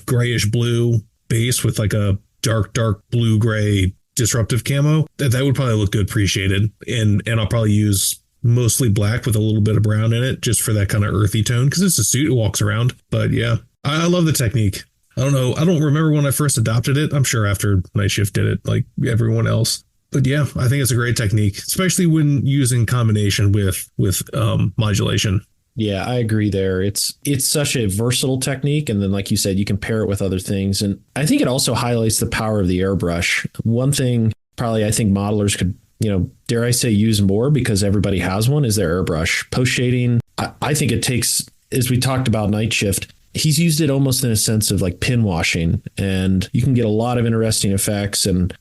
grayish blue base with like a dark blue gray disruptive camo. That would probably look good pre-shaded, and I'll probably use mostly black with a little bit of brown in it just for that kind of earthy tone, because it's a suit, it walks around. But yeah, I love the technique. I don't know. I don't remember when I first adopted it. I'm sure after Night Shift did it, like everyone else. But yeah, I think it's a great technique, especially when using combination with modulation. Yeah, I agree there. It's such a versatile technique. And then, like you said, you can pair it with other things. And I think it also highlights the power of the airbrush. One thing probably I think modelers could, dare I say, use more because everybody has one is their airbrush. Post shading, I think it takes, as we talked about Night Shift, he's used it almost in a sense of like pin washing, and you can get a lot of interesting effects. And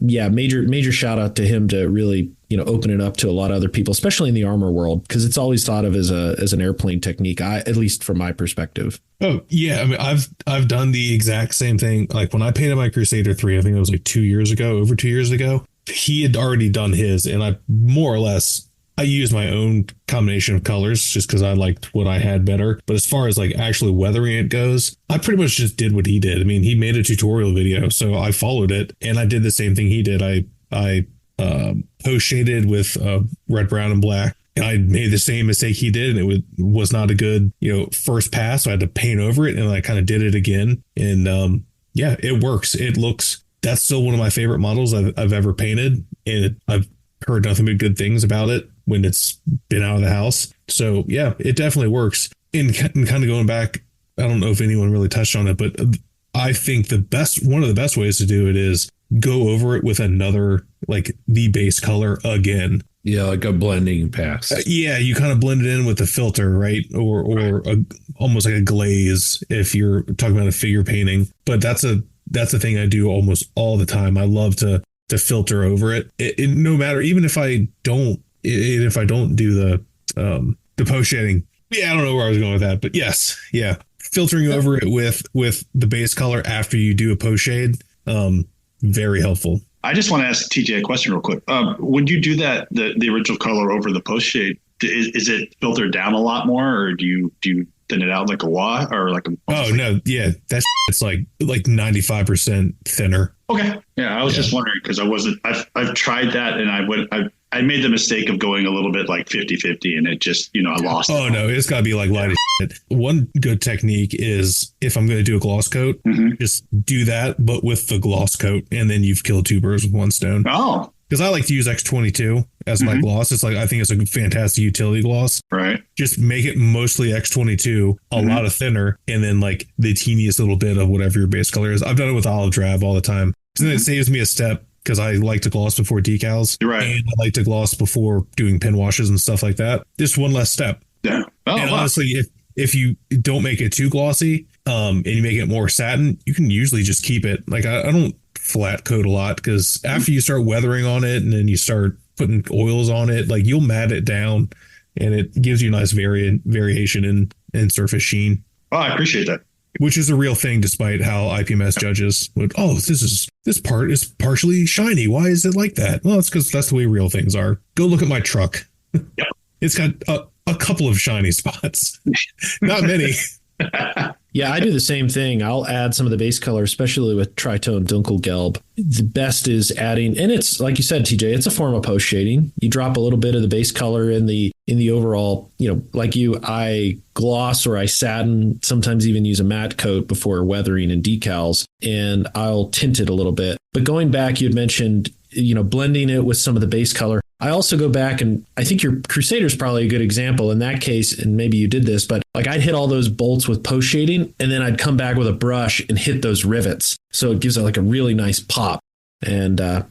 major shout out to him to really open it up to a lot of other people, especially in the armor world, because it's always thought of as an airplane technique. At least from my perspective. Oh yeah, I mean I've done the exact same thing. Like when I painted my Crusader 3, I think it was like over 2 years ago. He had already done his, and I more or less. I used my own combination of colors just because I liked what I had better. But as far as like actually weathering it goes, I pretty much just did what he did. I mean, he made a tutorial video, so I followed it, and I did the same thing he did. I post shaded with red, brown, and black. And I made the same mistake he did, and it was not a good first pass. So I had to paint over it, and I kind of did it again. And it works. It looks. That's still one of my favorite models I've ever painted, and I've heard nothing but good things about it when it's been out of the house. So yeah, it definitely works. And kind of going back, I don't know if anyone really touched on it, but I think one of the best ways to do it is go over it with another, like the base color again. Yeah, like a blending pass. You kind of blend it in with a filter, right? Or almost like a glaze if you're talking about a figure painting. But that's a thing I do almost all the time. I love to filter over it. No matter, even if I don't do the post shading. Yeah, I don't know where I was going with that, but yes. Yeah. Filtering over it with the base color after you do a post shade. Very helpful. I just want to ask TJ a question real quick. When you do that, the original color over the post shade, is it filtered down a lot more, or do you thin it out like a watt or like a? Oh no, yeah, it's like 95% thinner. Okay, yeah, I was just wondering because I've tried that, and I made the mistake of going a little bit like 50-50, and it just I lost. Oh no, it's got to be like light as shit. One good technique is if I'm going to do a gloss coat, just do that, but with the gloss coat, and then you've killed two birds with one stone. Oh. Because I like to use X22 as my gloss. It's like, I think it's a fantastic utility gloss. Right. Just make it mostly X22, a lot of thinner, and then like the teeniest little bit of whatever your base color is. I've done it with olive drab all the time. Because then it saves me a step because I like to gloss before decals. You're right. And I like to gloss before doing pin washes and stuff like that. Just one less step. Yeah. Oh, and honestly, if you don't make it too glossy and you make it more satin, you can usually just keep it. Like I don't flat coat a lot because after you start weathering on it and then you start putting oils on it, like you'll mat it down and it gives you a nice variation in surface sheen. Oh, I appreciate that. Which is a real thing, despite how IPMS judges would, this part is partially shiny. Why is it like that? Well, it's because that's the way real things are. Go look at my truck. Yep. It's got a couple of shiny spots. Not many. Yeah, I do the same thing. I'll add some of the base color, especially with Tritone Dunkelgelb. The best is adding, and it's like you said, TJ, it's a form of post shading. You drop a little bit of the base color in the overall, like I gloss or I satin, sometimes even use a matte coat before weathering and decals, and I'll tint it a little bit. But going back, you had mentioned, blending it with some of the base color. I also go back, and I think your Crusader is probably a good example in that case, and maybe you did this, but like I'd hit all those bolts with post shading, and then I'd come back with a brush and hit those rivets. So it gives it like a really nice pop. And that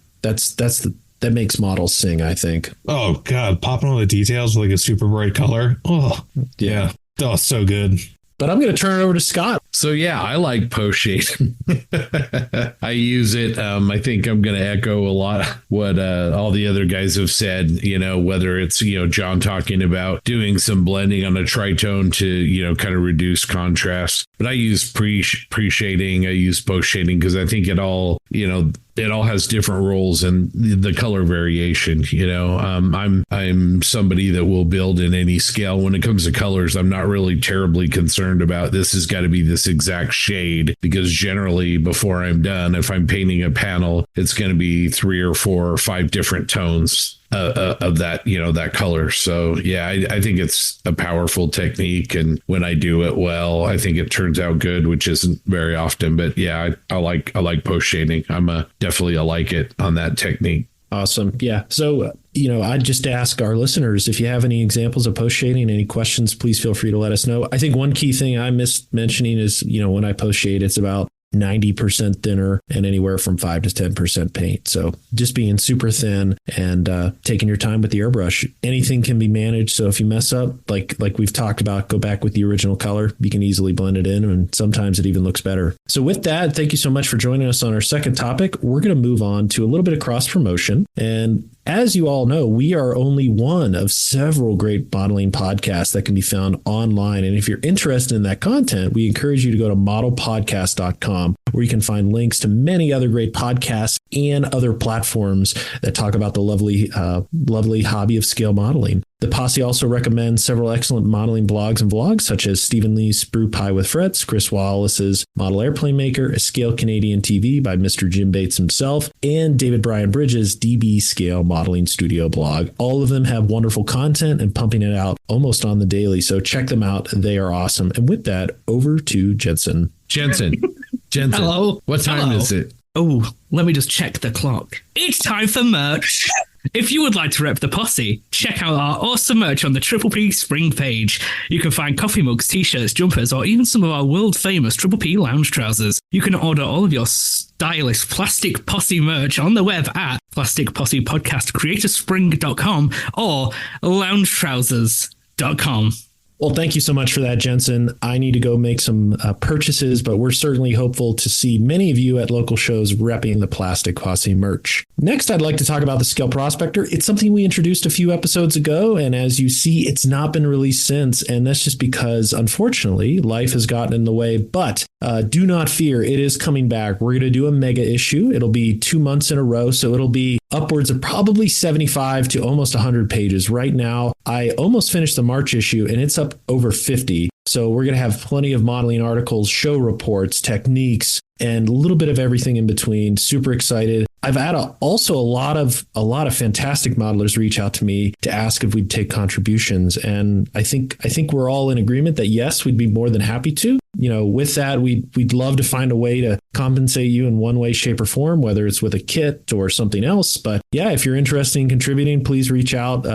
makes models sing, I think. Oh God, popping all the details with like a super bright color. Oh yeah. Oh, so good. But I'm going to turn it over to Scott. So yeah, I like post shading. I use it. I think I'm going to echo a lot what all the other guys have said, whether it's, John talking about doing some blending on a tritone to, kind of reduce contrast. But I use pre-shading. I use post shading because I think it all has different roles and the color variation. I'm somebody that will build in any scale. When it comes to colors, I'm not really terribly concerned about this has got to be this exact shade, because generally before I'm done, if I'm painting a panel, it's going to be 3 or 4 or 5 different tones of that, that color. So yeah, I think it's a powerful technique. And when I do it well, I think it turns out good, which isn't very often. But yeah, I like post shading. Definitely I like it on that technique. Awesome. Yeah. So, I'd just ask our listeners, if you have any examples of post shading, any questions, please feel free to let us know. I think one key thing I missed mentioning is, when I post shade, it's about 90% thinner and anywhere from 5 to 10% paint. So just being super thin and taking your time with the airbrush. Anything can be managed. So if you mess up, like we've talked about, go back with the original color. You can easily blend it in, and sometimes it even looks better. So with that, thank you so much for joining us on our second topic. We're going to move on to a little bit of cross promotion. And as you all know, we are only one of several great modeling podcasts that can be found online. And if you're interested in that content, we encourage you to go to modelpodcast.com, where you can find links to many other great podcasts and other platforms that talk about the lovely hobby of scale modeling. The Posse also recommends several excellent modeling blogs and vlogs, such as Stephen Lee's Brew Pie with Frets, Chris Wallace's Model Airplane Maker, A Scale Canadian TV by Mr. Jim Bates himself, and David Bryan Bridges' DB Scale Modeling Studio blog. All of them have wonderful content and pumping it out almost on the daily, so check them out. They are awesome. And with that, over to Jensen. Jensen. Hello. What time is it? Oh, let me just check the clock. It's time for merch. If you would like to rep the Posse, check out our awesome merch on the Triple P Spring page. You can find coffee mugs, t-shirts, jumpers, or even some of our world-famous Triple P lounge trousers. You can order all of your stylish Plastic Posse merch on the web at plasticpossepodcastcreatorspring.com or loungetrousers.com. Well, thank you so much for that, Jensen. I need to go make some purchases, but we're certainly hopeful to see many of you at local shows repping the Plastic Posse merch. Next, I'd like to talk about the Scale Prospector. It's something we introduced a few episodes ago, and as you see, it's not been released since, and that's just because, unfortunately, life has gotten in the way, but do not fear, it is coming back. We're going to do a mega issue. It'll be 2 months in a row, so it'll be upwards of probably 75 to almost 100 pages. Right now, I almost finished the March issue, and it's up over 50. So we're going to have plenty of modeling articles, show reports, techniques, and a little bit of everything in between. Super excited. I've had also a lot of fantastic modelers reach out to me to ask if we'd take contributions. And I think we're all in agreement that yes, we'd be more than happy to. With that, we'd love to find a way to compensate you in one way, shape, or form, whether it's with a kit or something else. But yeah, if you're interested in contributing, please reach out.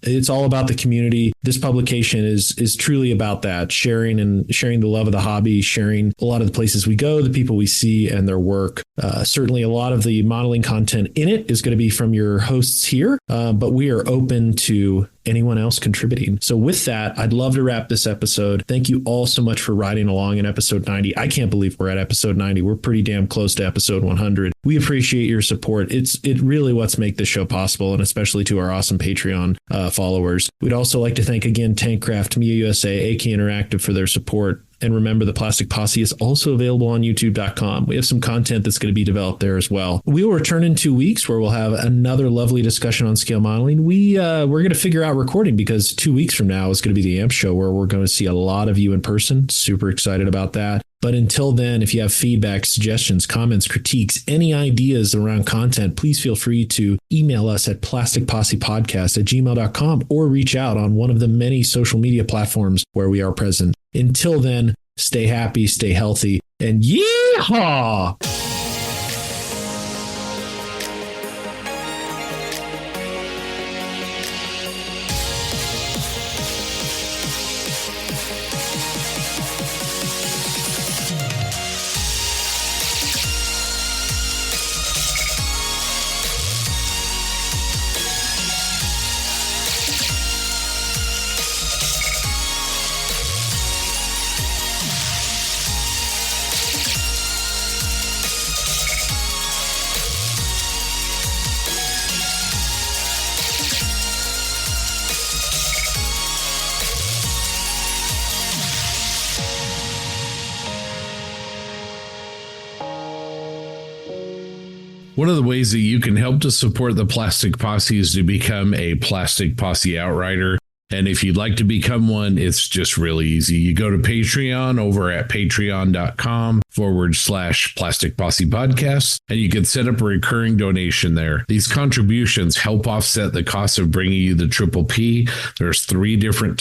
It's all about the community. This publication is truly about that, sharing the love of the hobby, sharing a lot of the places we go, the people we see, and their work. Certainly a lot of the modeling content in it is going to be from your hosts here, but we are open to anyone else contributing. So with that, I'd love to wrap this episode. Thank you all so much for riding along in episode 90. I can't believe we're at episode 90. We're pretty damn close to episode 100. We appreciate your support. It really what's make this show possible, and especially to our awesome Patreon followers. We'd also like to thank again Tankcraft, Tamiya USA, AK Interactive for their support. And remember, the Plastic Posse is also available on youtube.com. We have some content that's going to be developed there as well. We will return in 2 weeks where we'll have another lovely discussion on scale modeling. We're going to figure out recording because 2 weeks from now is going to be the AMP show where we're going to see a lot of you in person. Super excited about that. But until then, if you have feedback, suggestions, comments, critiques, any ideas around content, please feel free to email us at plasticpossepodcast@gmail.com or reach out on one of the many social media platforms where we are present. Until then, stay happy, stay healthy, and yeehaw! One of the ways that you can help to support the Plastic Posse is to become a Plastic Posse Outrider. And if you'd like to become one, it's just really easy. You go to Patreon over at patreon.com/ patreon.com/Plastic Posse Podcast, and you can set up a recurring donation there. These contributions help offset the cost of bringing you the Triple P. There's 3 different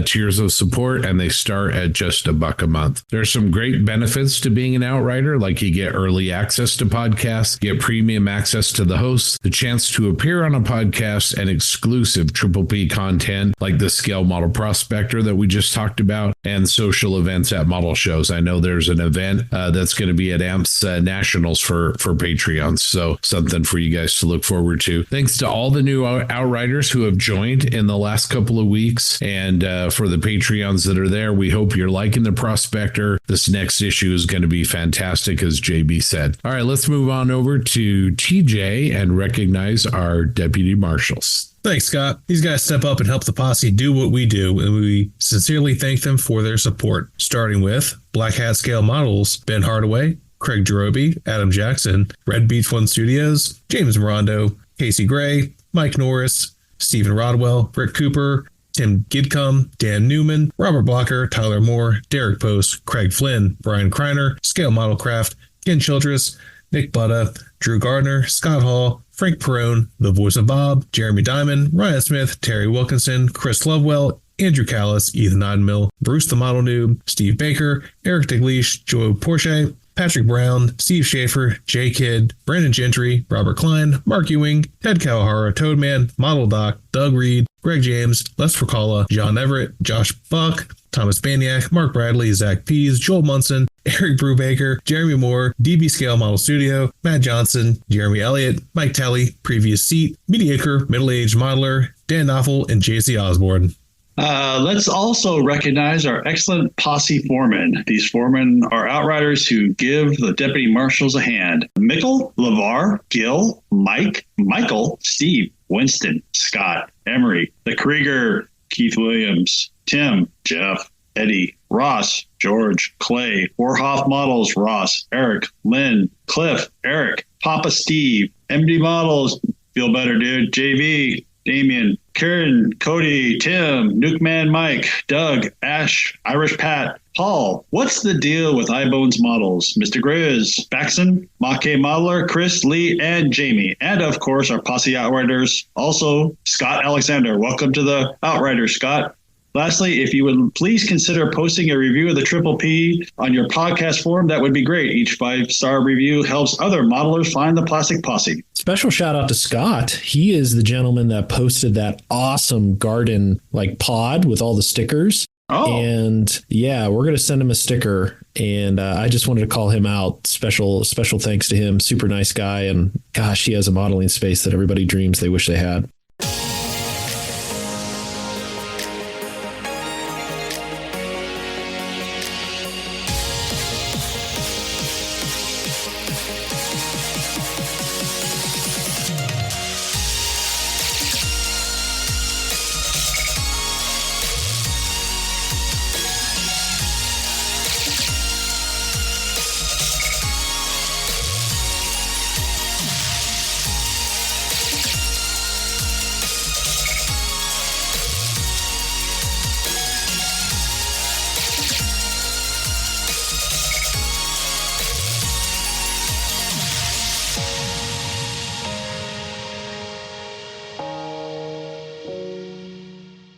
tiers of support, and they start at just $1 a month. There's some great benefits to being an outrider, like you get early access to podcasts, get premium access to the hosts, the chance to appear on a podcast, and exclusive Triple P content like the Scale Model Prospector that we just talked about, and social events at model shows. I know there's an event that's going to be at AMPS Nationals for Patreons, so something for you guys to look forward to. Thanks to all the new outriders who have joined in the last couple of weeks, and for the Patreons that are there, we hope you're liking the Prospector. This next issue is going to be fantastic, as JB said. All right, let's move on over to TJ and recognize our deputy marshals. Thanks, Scott. These guys step up and help the posse do what we do, and we sincerely thank them for their support. Starting with Black Hat Scale Models, Ben Hardaway, Craig Jerobi, Adam Jackson, Red Beach One Studios, James Morondo, Casey Gray, Mike Norris, Stephen Rodwell, Rick Cooper, Tim Gidcombe, Dan Newman, Robert Blocker, Tyler Moore, Derek Post, Craig Flynn, Brian Kreiner, Scale Model Craft, Ken Childress, Nick Butta, Drew Gardner, Scott Hall, Frank Perone, The Voice of Bob, Jeremy Diamond, Ryan Smith, Terry Wilkinson, Chris Lovewell, Andrew Callis, Ethan Odenmill, Bruce the Model Noob, Steve Baker, Eric DeGleesh, Joe Porsche, Patrick Brown, Steve Schaefer, Jay Kidd, Brandon Gentry, Robert Klein, Mark Ewing, Ted Kawahara, Toadman, Model Doc, Doug Reed, Greg James, Les Fracalla, John Everett, Josh Buck, Thomas Baniak, Mark Bradley, Zach Pease, Joel Munson, Eric Brubaker, Jeremy Moore, DB Scale Model Studio, Matt Johnson, Jeremy Elliott, Mike Talley, Previous Seat, Mediocre, Middle-Aged Modeler, Dan Knopfel, and JC Osborne. Let's also recognize our excellent posse foremen. These foremen are outriders who give the deputy marshals a hand. Mickle, LeVar, Gil, Mike, Michael, Steve, Winston, Scott, Emery, the Krieger, Keith Williams, Tim, Jeff, Eddie, Ross, George, Clay, Warhoff Models, Ross, Eric, Lynn, Cliff, Eric, Papa Steve, MD Models, Feel Better Dude, JV, Damien, Karen, Cody, Tim, Nukeman Mike, Doug, Ash, Irish Pat, Paul. What's the deal with iBones Models? Mr. Grizz, Baxon, Mackay Modeler, Chris, Lee, and Jamie. And of course, our Posse Outriders. Also, Scott Alexander. Welcome to the Outriders, Scott. Lastly, if you would please consider posting a review of the Triple P on your podcast forum, that would be great. Each 5-star review helps other modelers find the Plastic Posse. Special shout out to Scott. He is the gentleman that posted that awesome garden pod with all the stickers. Oh. And yeah, we're going to send him a sticker. And I just wanted to call him out. Special thanks to him. Super nice guy. And gosh, he has a modeling space that everybody dreams they wish they had.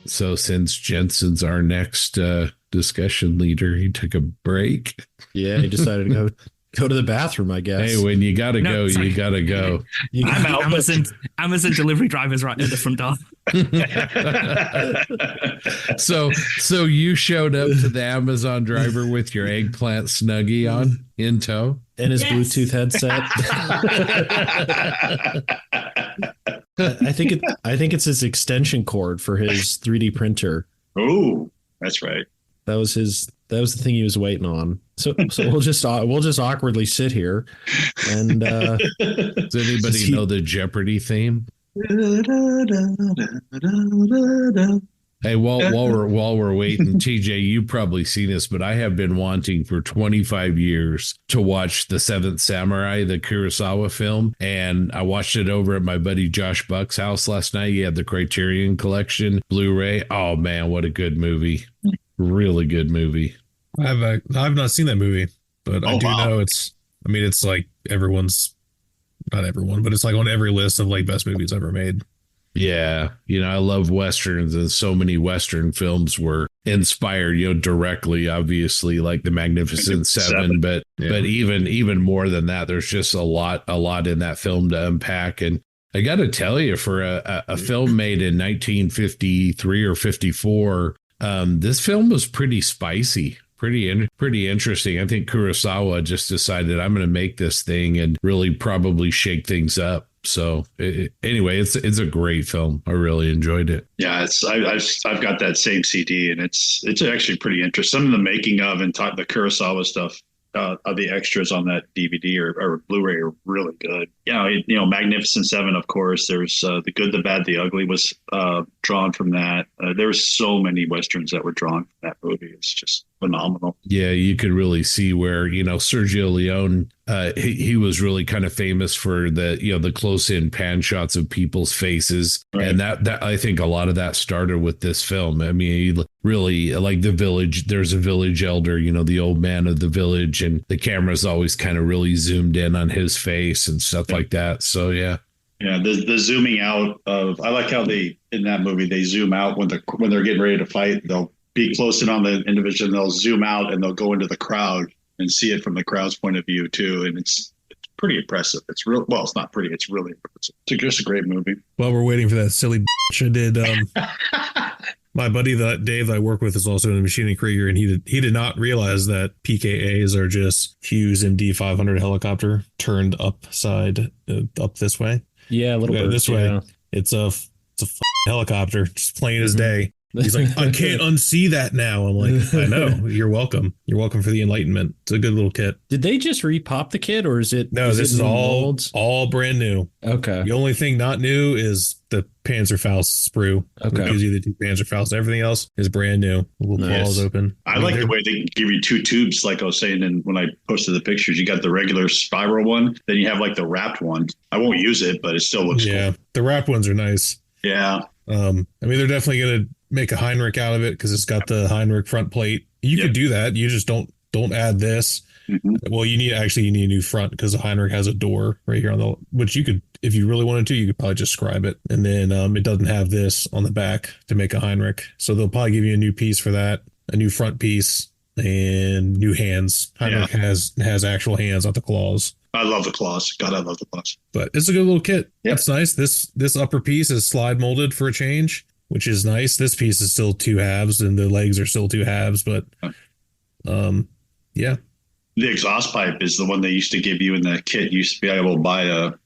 So since Jensen's our next discussion leader, he took a break. Yeah, he decided to go to the bathroom, I guess. Hey, when you got to go, you got to go. I'm out. Amazon delivery drivers right at the front door. So you showed up to the Amazon driver with your eggplant Snuggie on in tow? And his Bluetooth headset. I think it's his extension cord for his 3D printer. Oh, that's right. That was the thing he was waiting on. So we'll just awkwardly sit here. And does anybody know the Jeopardy theme? Hey, while we're waiting, TJ, you've probably seen this, but I have been wanting for 25 years to watch The Seventh Samurai, the Kurosawa film, and I watched it over at my buddy Josh Buck's house last night. He had the Criterion Collection Blu-ray. Oh man, what a good movie! Really good movie. I've not seen that movie. but I do know it's like not everyone, but it's like on every list of like best movies ever made. Yeah. I love Westerns, and so many Western films were inspired, directly, obviously, like the Magnificent Seven, but even more than that, there's just a lot in that film to unpack. And I got to tell you, for a film made in 1953 or 54, this film was pretty spicy. Pretty interesting. I think Kurosawa just decided, I'm going to make this thing and really probably shake things up. So anyway, it's a great film. I really enjoyed it. Yeah, I've got that same CD, and it's actually pretty interesting. Some of the making of and the Kurosawa stuff of the extras on that DVD or Blu-ray are really good. Magnificent Seven, of course. There's The Good, the Bad, the Ugly was drawn from that. There's so many Westerns that were drawn from that movie. It's just phenomenal. Yeah, you could really see where, Sergio Leone, he was really kind of famous for the close in pan shots of people's faces. Right. And that I think a lot of that started with this film. I mean, really, like the village, there's a village elder, the old man of the village, and the camera's always kind of really zoomed in on his face and stuff like that. So, yeah. Yeah, the zooming out of, I like how in that movie, they zoom out when they're getting ready to fight. They'll be close in on the individual, and they'll zoom out and they'll go into the crowd and see it from the crowd's point of view too. And it's pretty impressive. It's real. Well, it's not pretty. It's really impressive. It's just a great movie. While we're waiting for that silly bitch, I did. My buddy Dave that I work with is also in the Machining Krieger, and he did not realize that PKAs are just Hughes MD-500 helicopter turned up this way. Yeah, a little bit this way. It's a helicopter, just plain as day. He's like, I can't unsee that now. I'm like, I know. You're welcome. You're welcome for the enlightenment. It's a good little kit. Did they just repop the kit, or is it? No, this is all brand new. Okay. The only thing not new is the Panzerfaust sprue. Okay. It gives you the two Panzerfaust. Everything else is brand new. The little claws open. I like the way they give you two tubes, like I was saying, and when I posted the pictures, you got the regular spiral one, then you have like the wrapped one. I won't use it, but it still looks cool. The wrapped ones are nice. Yeah. I mean, they're definitely going to make a Heinrich out of it because it's got the Heinrich front plate. You could do that. You just don't add this. Mm-hmm. Well, you need a new front because the Heinrich has a door right here which you could, if you really wanted to, you could probably just scribe it. And then it doesn't have this on the back to make a Heinrich. So they'll probably give you a new piece for that, a new front piece, and new hands. Heinrich has actual hands, not the claws. I love the claws. God, I love the claws. But it's a good little kit. Yep. It's nice. This upper piece is slide molded for a change, which is nice. This piece is still 2 halves, and the legs are still 2 halves. But yeah. The exhaust pipe is the one they used to give you in the kit. You used to be able to buy the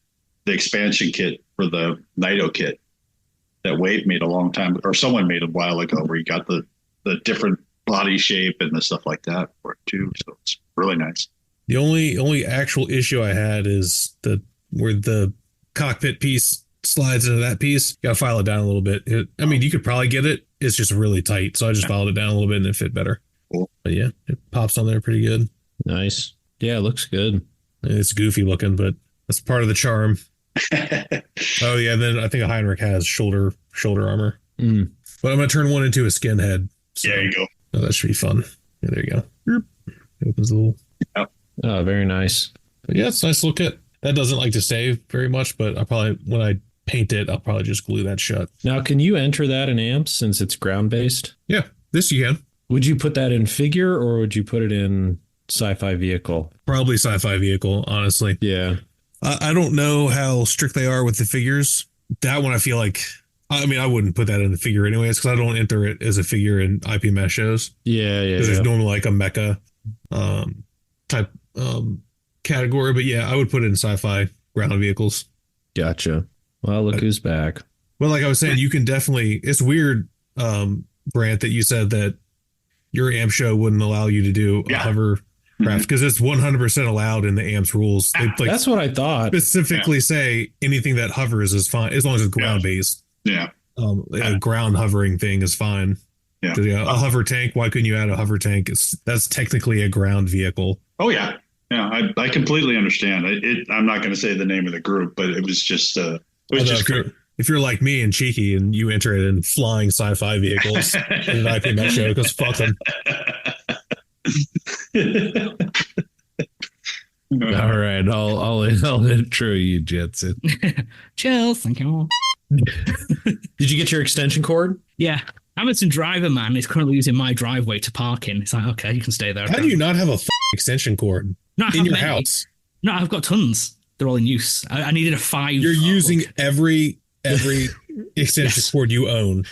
expansion kit for the Naito kit that Wave made a long time, or someone made a while ago, where you got the different body shape and the stuff like that for it too. So it's really nice. The only actual issue I had is where the cockpit piece slides into that piece. You got to file it down a little bit. I mean, you could probably get it. It's just really tight. So I just filed it down a little bit and it fit better. Cool. But yeah, it pops on there pretty good. Nice. Yeah, it looks good. It's goofy looking, but that's part of the charm. Oh yeah, and then I think a Heinrich has shoulder armor. Mm. But I'm gonna turn one into a skinhead. So, there you go. Oh, that should be fun. Yeah, there you go. It opens a little. Oh, very nice. But yeah, it's a nice little kit. That doesn't like to stay very much, but when I paint it, I'll probably just glue that shut. Now, can you enter that in amps since it's ground based? Yeah, this you can. Would you put that in figure or would you put it in sci-fi vehicle? Probably sci-fi vehicle, honestly. Yeah. I don't know how strict they are with the figures. That one, I feel like, I mean, I wouldn't put that in the figure anyways, because I don't enter it as a figure in IP Mesh shows. Yeah. Because there's normally like a mecha type category. But yeah, I would put it in sci-fi ground vehicles. Gotcha. Well, look who's back. Well, like I was saying, you can definitely, it's weird, Brant, that you said that your amp show wouldn't allow you to do a hovercraft because it's 100% allowed in the amps rules. They, that's what I thought. Specifically say anything that hovers is fine as long as it's ground based. Yeah. A ground hovering thing is fine. Yeah. A hover tank. Why couldn't you add a hover tank? That's technically a ground vehicle. Oh yeah. Yeah. I completely understand. I'm not going to say the name of the group, but it was just, if you're like me and cheeky and you enter it in flying sci-fi vehicles in an IP Met show, because fuck them. All right, I'll intro you, Jetson. Chill, thank you. Did you get your extension cord? Yeah. Amazon driver man is currently using my driveway to park in. It's like, okay, you can stay there. How do you not have a extension cord in your house? No, I've got tons. They're all in use. I needed a 5. You're using every extension cord you own.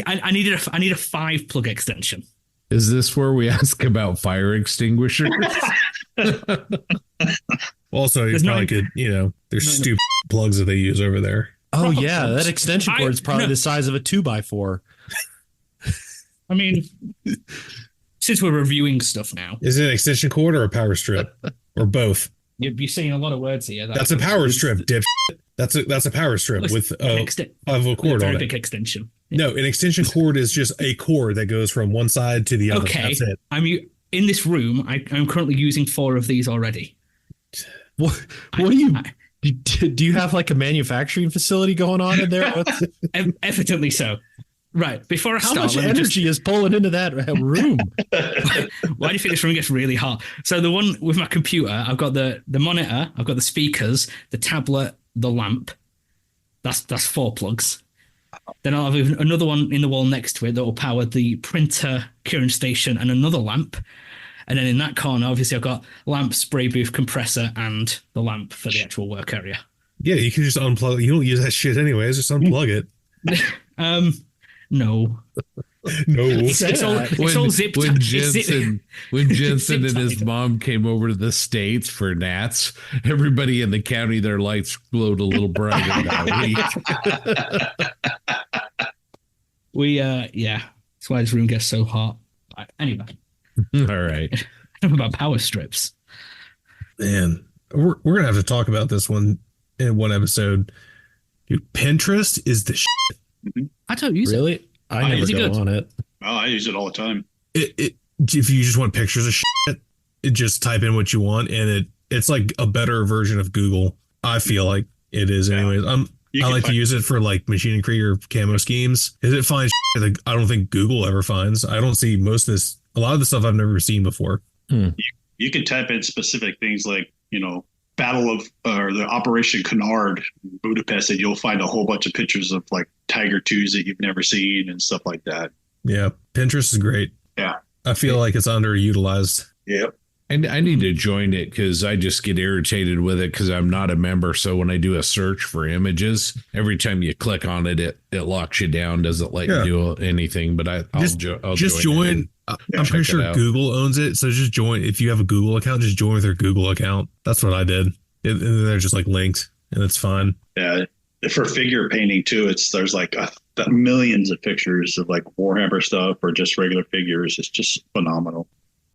I need a 5-plug extension. Is this where we ask about fire extinguishers? Also, you probably could, there's stupid plugs that they use over there. Oh, yeah. That extension cord is probably the size of a 2x4. I mean, since we're reviewing stuff now. Is it an extension cord or a power strip? Or both? You're saying a lot of words here. That's a power strip, dipshit. That's a power strip with a cord on it. Big extension. No, an extension cord is just a cord that goes from one side to the other. Okay. That's it. In this room, I'm currently using 4 of these already. What do you... Do you have like a manufacturing facility going on in there? Evidently so. Right. Before I start, how much energy is pulling into that room? Why do you think this room gets really hot? So the one with my computer, I've got the monitor, I've got the speakers, the tablet, the lamp. That's 4 plugs. Then I'll have another one in the wall next to it that will power the printer, curing station, and another lamp. And then in that corner, obviously, I've got lamp, spray booth, compressor, and the lamp for the actual work area. Yeah, you can just unplug. You don't use that shit anyways. Just unplug it. No. No. It's all zipped. When Jensen and his mom came over to the States for Nats, everybody in the county, their lights glowed a little brighter that week. That's why this room gets so hot. Anyway. All right. Enough about power strips. Man, we're gonna have to talk about this one in one episode. Dude, Pinterest is the shit. I don't use it. Really? I never go on it. Oh, I use it all the time. If you just want pictures of shit, just type in what you want, and it's like a better version of Google. I feel like it is, anyways. I like to use it for like machine and creator camo schemes. Is it finds shit that I don't think Google ever finds? I don't see most of this. A lot of the stuff I've never seen before. You can type in specific things like, Battle of or the Operation Canard in Budapest, and you'll find a whole bunch of pictures of like Tiger 2s that you've never seen and stuff like that. Yeah. Pinterest is great. Yeah. I feel like it's underutilized. Yep. And I need to join it because I just get irritated with it because I'm not a member. So when I do a search for images, every time you click on it, it locks you down, doesn't let you do anything. But I'll just join. I'm pretty sure Google owns it. So just join. If you have a Google account, just join with their Google account. That's what I did. And they're just like linked and it's fine. Yeah. For figure painting too, there's like millions of pictures of like Warhammer stuff or just regular figures. It's just phenomenal.